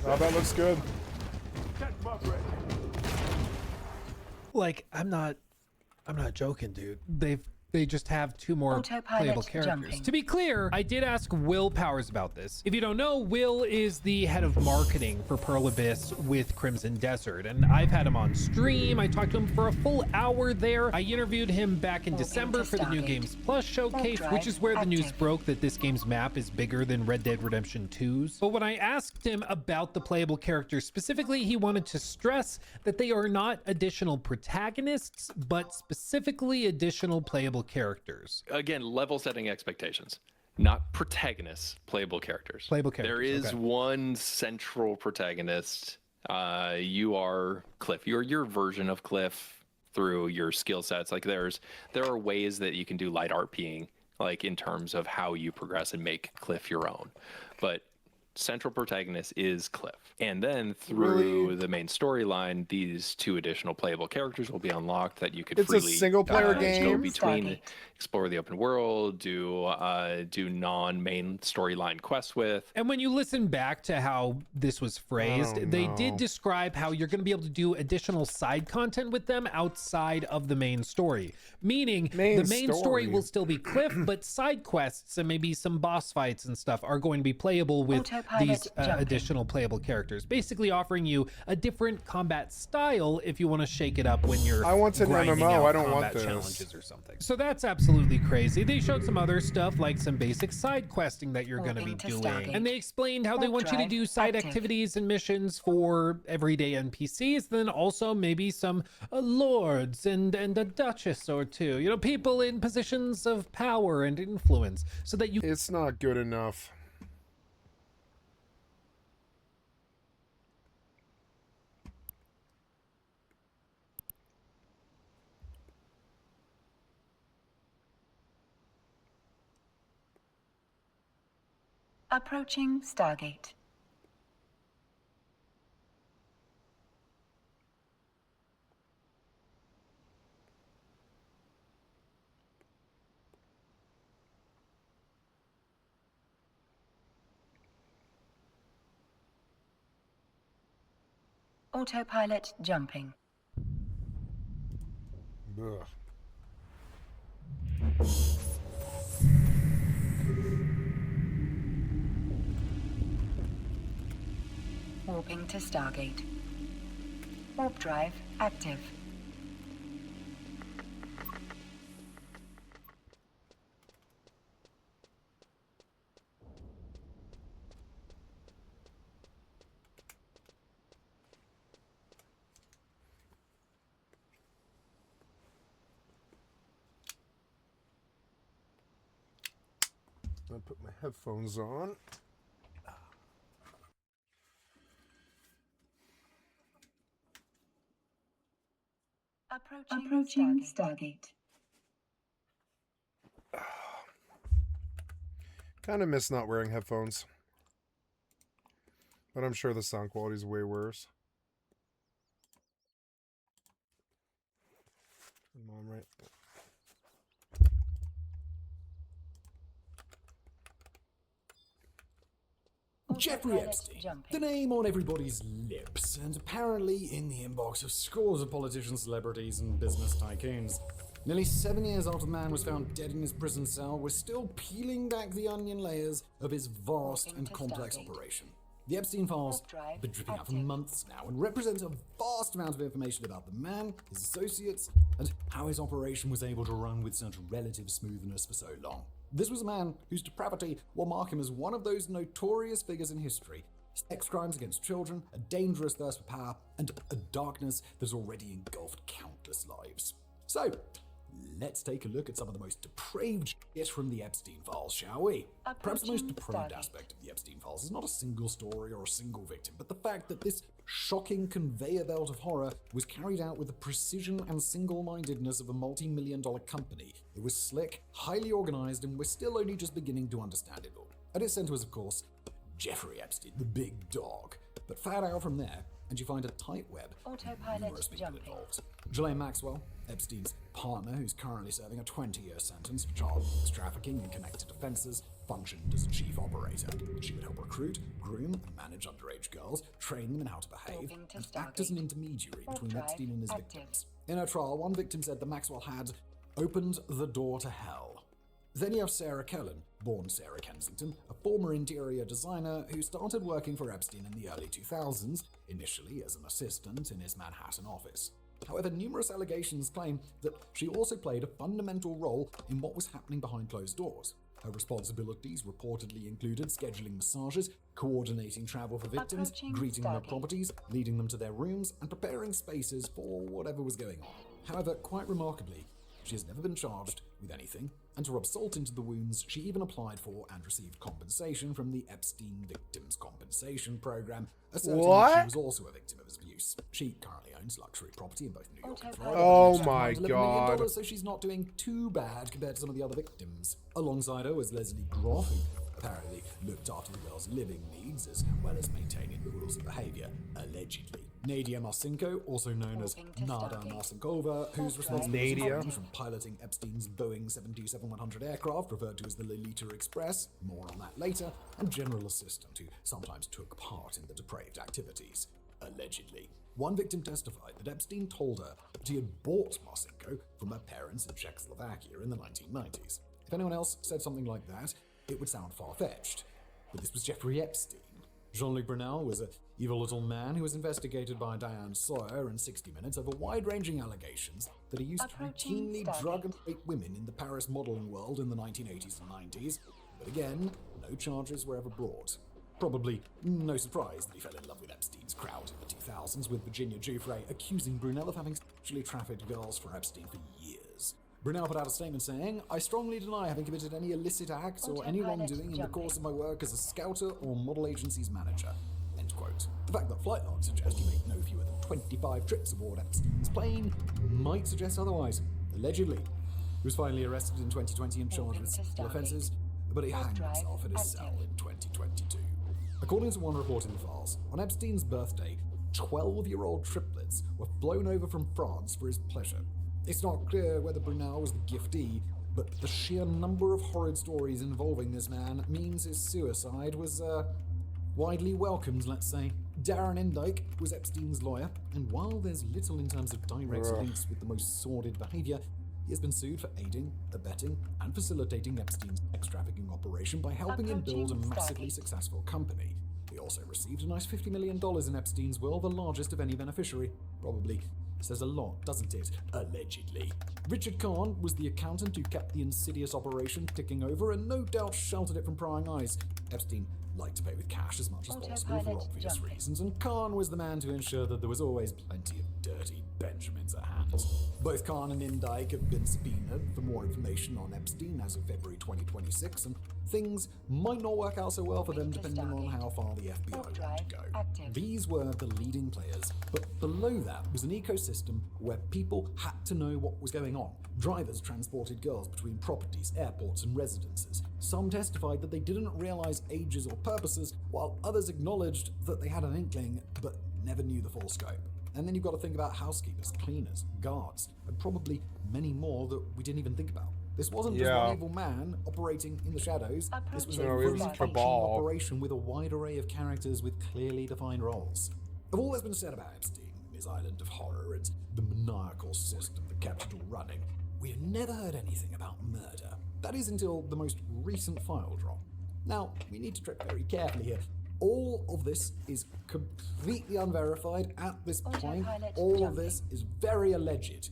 Oh, that looks good. Like, I'm not joking, dude. They just have 2 more playable characters. Jumping. To be clear, I did ask Will Powers about this. If you don't know, Will is the head of marketing for Pearl Abyss with Crimson Desert, and I've had him on stream. I talked to him for a full hour there. I interviewed him back in December for the New Games Plus showcase, which is where the news broke that this game's map is bigger than Red Dead Redemption 2's. But when I asked him about the playable characters specifically, he wanted to stress that they are not additional protagonists, but specifically additional playable characters. Again, level setting expectations. Not protagonists, playable characters. Playable characters. There is okay. one central protagonist. You are Cliff. You're your version of Cliff through your skill sets. Like there are ways that you can do light RPing, like in terms of how you progress and make Cliff your own. But central protagonist is Cliff. And then through the main storyline, these 2 additional playable characters will be unlocked that you could It's freely a single player go game. between, explore the open world, do non-main storyline quests with. And when you listen back to how this was phrased, they did describe how you're going to be able to do additional side content with them outside of the main story. Meaning the main story will still be Cliff, but side quests and maybe some boss fights and stuff are going to be playable with these additional playable characters, basically offering you a different combat style if you want to shake it up when you're I want an grinding MMO. out I don't want combat this. challenges or something. So that's absolutely crazy. They showed some other stuff like some basic side questing that you're going to be doing, and they explained how they want you to do side activities and missions for everyday NPCs, then also maybe some lords and a duchess or two, you know, people in positions of power and influence, so that you... It's not good enough. Approaching Stargate. Autopilot jumping. Ugh. Warping to Stargate. Warp drive active. I'll put my headphones on. Approaching Stargate. Kind of miss not wearing headphones. But I'm sure the sound quality is way worse. Come on, right. Jeffrey Epstein, the name on everybody's lips, and apparently in the inbox of scores of politicians, celebrities, and business tycoons. Nearly 7 years after the man was found dead in his prison cell, we're still peeling back the onion layers of his vast and complex operation. The Epstein files have been dripping out for months now and represent a vast amount of information about the man, his associates, and how his operation was able to run with such relative smoothness for so long. This was a man whose depravity will mark him as one of those notorious figures in history. Sex crimes against children, a dangerous thirst for power, and a darkness that's already engulfed countless lives. So, let's take a look at some of the most depraved shit from the Epstein files, shall we? Perhaps the most depraved aspect of the Epstein files is not a single story or a single victim, but the fact that this shocking conveyor belt of horror was carried out with the precision and single-mindedness of a multi-million-dollar company. It was slick, highly organized, and we're still only just beginning to understand it all. At its center was, of course, Jeffrey Epstein, the big dog. But fat out from there, and you find a tight web of numerous people involved. Ghislaine Maxwell, Epstein's partner, who's currently serving a 20-year sentence for child trafficking and connected offenses, functioned as a chief operator. She would help recruit, groom, and manage underage girls, train them in how to behave, and act as an intermediary between Epstein and his victims. In her trial, one victim said that Maxwell had opened the door to hell. Then you have Sarah Kellen, born Sarah Kensington, a former interior designer who started working for Epstein in the early 2000s, initially as an assistant in his Manhattan office. However, numerous allegations claim that she also played a fundamental role in what was happening behind closed doors. Her responsibilities reportedly included scheduling massages, coordinating travel for victims, greeting them at properties, leading them to their rooms, and preparing spaces for whatever was going on. However, quite remarkably, she has never been charged with anything, and to rub salt into the wounds, she even applied for and received compensation from the Epstein Victims Compensation Program, asserting that she was also a victim of his abuse. She currently owns luxury property in both New York and Florida. Oh my $11 God. million, so she's not doing too bad compared to some of the other victims. Alongside her was Leslie Groff, who apparently looked after the girl's living needs as well as maintaining the rules of behavior, allegedly. Nadia Marcinko, also known as Nada Marcinkova, whose responsibilities from piloting Epstein's Boeing 727-100 aircraft, referred to as the Lolita Express, more on that later, and general assistant, who sometimes took part in the depraved activities, allegedly. One victim testified that Epstein told her that he had bought Marcinko from her parents in Czechoslovakia in the 1990s. If anyone else said something like that, it would sound far-fetched. But this was Jeffrey Epstein, Jean-Luc Brunel was an evil little man who was investigated by Diane Sawyer in 60 Minutes over wide-ranging allegations that he used to routinely drug and rape women in the Paris modeling world in the 1980s and 90s, but again, no charges were ever brought. Probably no surprise that he fell in love with Epstein's crowd in the 2000s, with Virginia Giuffre accusing Brunel of having sexually trafficked girls for Epstein for years. Brunel put out a statement saying, "I strongly deny having committed any illicit acts or any wrongdoing in the course of my work as a scouter or model agency's manager." End quote. The fact that flight logs suggest he made no fewer than 25 trips aboard Epstein's plane might suggest otherwise. Allegedly. He was finally arrested in 2020 and charged with several offences, but he hanged himself in his cell in 2022. According to one report in the files, on Epstein's birthday, 12-year-old triplets were flown over from France for his pleasure. It's not clear whether Brunel was the giftee, but the sheer number of horrid stories involving this man means his suicide was, widely welcomed, let's say. Darren Endyke was Epstein's lawyer, and while there's little in terms of direct links with the most sordid behaviour, he has been sued for aiding, abetting, and facilitating Epstein's sex trafficking operation by helping him build a massively successful company. He also received a nice $50 million in Epstein's will, the largest of any beneficiary. Probably says a lot, doesn't it? Allegedly. Richard Kahn was the accountant who kept the insidious operation ticking over and no doubt sheltered it from prying eyes. Epstein liked to pay with cash as much as possible for obvious reasons, and Kahn was the man to ensure that there was always plenty of dirty Benjamins at hand. Both Kahn and Endyke have been subpoenaed for more information on Epstein as of February 2026, and things might not work out so well for them depending on how far the FBI want to go. These were the leading players, but below that was an ecosystem where people had to know what was going on. Drivers transported girls between properties, airports, and residences. Some testified that they didn't realize ages or purposes, while others acknowledged that they had an inkling but never knew the full scope. And then you've got to think about housekeepers, cleaners, guards, and probably many more that we didn't even think about. This wasn't just one evil man operating in the shadows. This was a fully functioning operation with a wide array of characters with clearly defined roles. Of all that's been said about Epstein, his island of horror, and the maniacal system that kept it all running, we have never heard anything about murder. That is until the most recent file drop. Now, we need to tread very carefully here. All of this is completely unverified at this point. All of this is very alleged.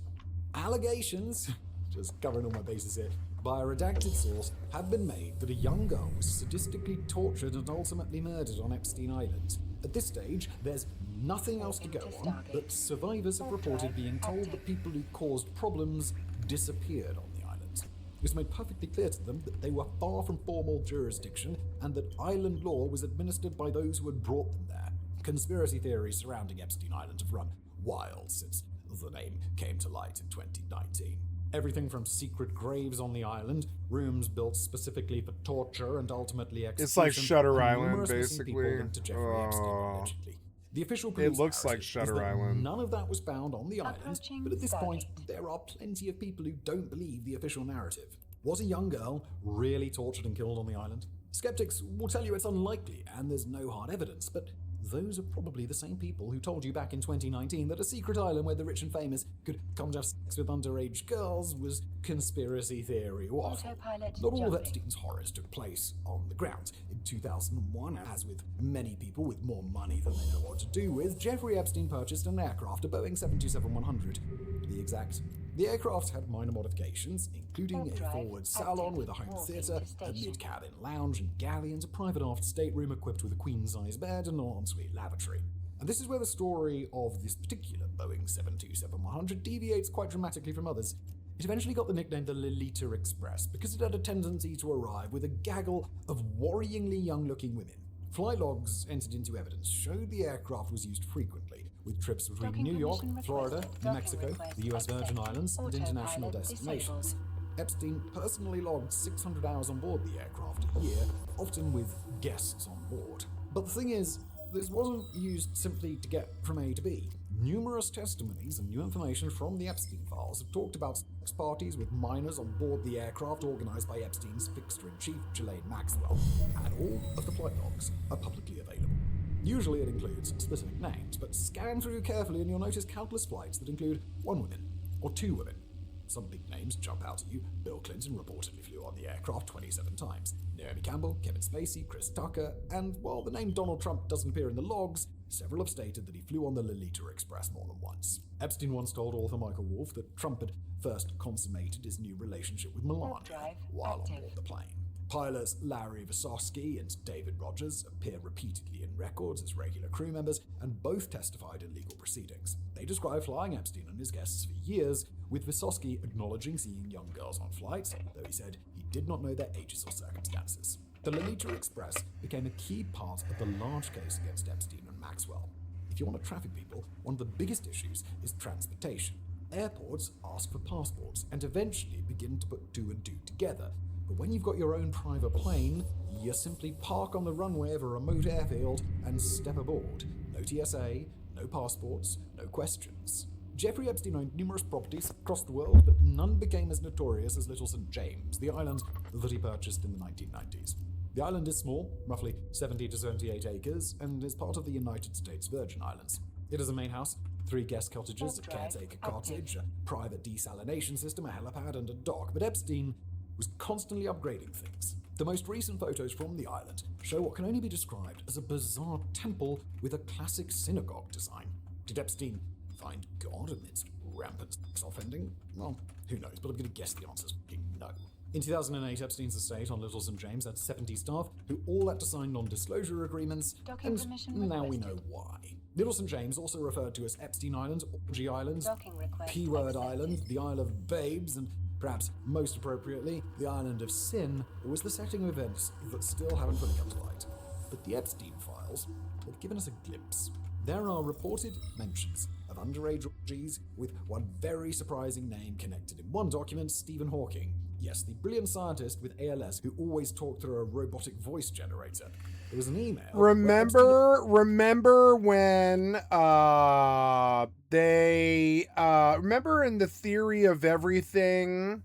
Allegations, just covering all my bases here, by a redacted source have been made that a young girl was sadistically tortured and ultimately murdered on Epstein Island. At this stage, there's nothing else to go on, but survivors have reported being told that people who caused problems disappeared on the island. It was made perfectly clear to them that they were far from formal jurisdiction and that island law was administered by those who had brought them there. Conspiracy theories surrounding Epstein Island have run wild since the name came to light in 2019. Everything from secret graves on the island, rooms built specifically for torture and ultimately execution. It's like Shutter Island, numerous missing basically. people linked to Jeffrey Epstein, allegedly. The official police It looks like narrative is Shutter that Island. none of that was found on the island, but at this point, there are plenty of people who don't believe the official narrative. Was a young girl really tortured and killed on the island? Skeptics will tell you it's unlikely and there's no hard evidence, but those are probably the same people who told you back in 2019 that a secret island where the rich and famous could come to have sex with underage girls was conspiracy theory waffle. Not all of Epstein's horrors took place on the ground. In 2001, as with many people with more money than they know what to do with, Jeffrey Epstein purchased an aircraft, a Boeing 727-100 to be exact. The aircraft had minor modifications, including a forward salon with a home theatre, a mid-cabin lounge and galley, and a private aft stateroom equipped with a queen-size bed and an ensuite lavatory. And this is where the story of this particular Boeing 727-100 deviates quite dramatically from others. It eventually got the nickname the Lolita Express because it had a tendency to arrive with a gaggle of worryingly young-looking women. Flight logs entered into evidence showed the aircraft was used frequently, with trips between New York, Florida, New Mexico, the US Virgin Islands, and international destinations. Epstein personally logged 600 hours on board the aircraft a year, often with guests on board. But the thing is, this wasn't used simply to get from A to B. Numerous testimonies and new information from the Epstein files have talked about sex parties with minors on board the aircraft organized by Epstein's fixer-in-chief, Ghislaine Maxwell, and all of the flight logs are publicly available. Usually it includes specific names, but scan through carefully and you'll notice countless flights that include one woman or two women. Some big names jump out at you. Bill Clinton reportedly flew on the aircraft 27 times. Naomi Campbell, Kevin Spacey, Chris Tucker, and while the name Donald Trump doesn't appear in the logs, several have stated that he flew on the Lolita Express more than once. Epstein once told author Michael Wolff that Trump had first consummated his new relationship with Melania while on board the plane. Pilots Larry Vasosky and David Rogers appear repeatedly in records as regular crew members, and both testified in legal proceedings. They described flying Epstein and his guests for years, with Vasosky acknowledging seeing young girls on flights, though he said he did not know their ages or circumstances. The Lolita Express became a key part of the large case against Epstein and Maxwell. If you want to traffic people, one of the biggest issues is transportation. Airports ask for passports and eventually begin to put two and two together. But when you've got your own private plane, you simply park on the runway of a remote airfield and step aboard. No TSA, no passports, no questions. Jeffrey Epstein owned numerous properties across the world, but none became as notorious as Little St. James, the island that he purchased in the 1990s. The island is small, roughly 70 to 78 acres, and is part of the United States Virgin Islands. It has a main house, 3 guest cottages, a caretaker cottage, a private desalination system, a helipad, and a dock, but Epstein was constantly upgrading things. The most recent photos from the island show what can only be described as a bizarre temple with a classic synagogue design. Did Epstein find God amidst rampant sex offending? Well, who knows, but I'm going to guess the answer's no. In 2008, Epstein's estate on Little St. James had 70 staff who all had to sign non-disclosure agreements, and now we know why. Little St. James, also referred to as Epstein Island, Orgy Island, P-Word Island, the Isle of Babes, and perhaps most appropriately, the Island of Sin, was the setting of events that still haven't fully come to light. But the Epstein files have given us a glimpse. There are reported mentions of underage orgies, with one very surprising name connected in one document, Stephen Hawking. Yes, the brilliant scientist with ALS who always talked through a robotic voice generator. There was an email. Remember when remember in The Theory of Everything,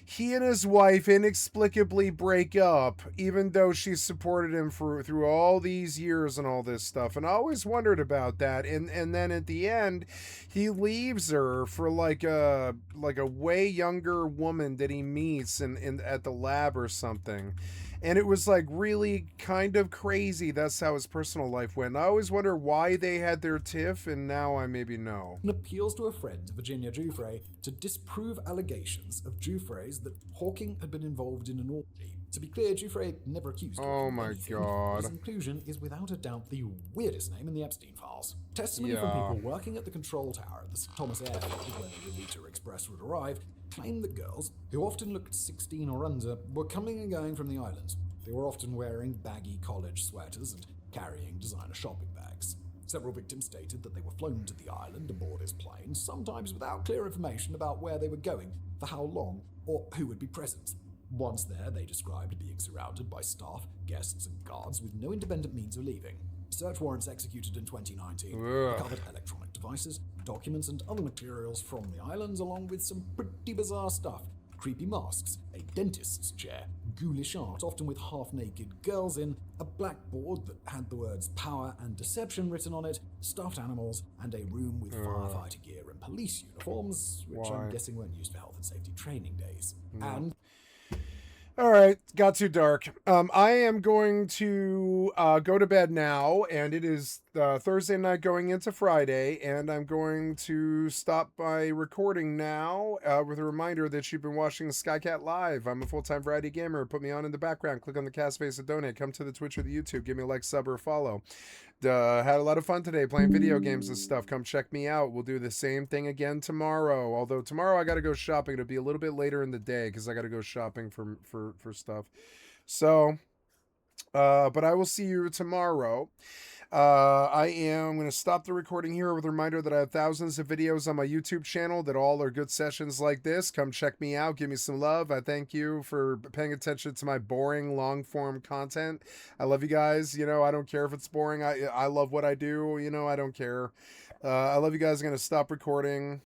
he and his wife inexplicably break up, even though she supported him through all these years and all this stuff. And I always wondered about that. And then at the end, he leaves her for like a way younger woman that he meets at the lab or something. And it was like really kind of crazy. That's how his personal life went. I always wonder why they had their tiff, and now I maybe know. Appeals to a friend, Virginia Giuffre, to disprove allegations of Giuffre's that Hawking had been involved in an orgy. To be clear, Giuffre never accused him. Oh my god. His inclusion is without a doubt the weirdest name in the Epstein files. Testimony from people working at the control tower at the St. Thomas Airfield, where the Lolita Express would arrive, claimed that girls, who often looked 16 or under, were coming and going from the island. They were often wearing baggy college sweaters and carrying designer shopping bags. Several victims stated that they were flown to the island aboard his plane, sometimes without clear information about where they were going, for how long, or who would be present. Once there, they described being surrounded by staff, guests, and guards with no independent means of leaving. Search warrants executed in 2019 recovered electronic devices, documents, and other materials from the islands, along with some pretty bizarre stuff. Creepy masks, a dentist's chair, ghoulish art, often with half-naked girls in, a blackboard that had the words power and deception written on it, stuffed animals, and a room with firefighter gear and police uniforms, which I'm guessing weren't used for health and safety training days. And all right, got too dark. I am going to go to bed now, and it is Thursday night going into Friday, and I'm going to stop by recording now with a reminder that you've been watching Skycatlive. I'm a full-time variety gamer. Put me on in the background. Click on the cast face to donate. Come to the Twitch or the YouTube. Give me a like, sub, or follow. Had a lot of fun today playing video games and stuff. Come check me out. We'll do the same thing again tomorrow. Although tomorrow I got to go shopping. It'll be a little bit later in the day because I got to go shopping for stuff. So, but I will see you tomorrow. I am going to stop the recording here with a reminder that I have thousands of videos on my YouTube channel that all are good sessions like this. Come check me out. Give me some love. I thank you for paying attention to my boring long form content. I love you guys. You know, I don't care if it's boring. I love what I do. You know, I don't care. I love you guys. I'm going to stop recording.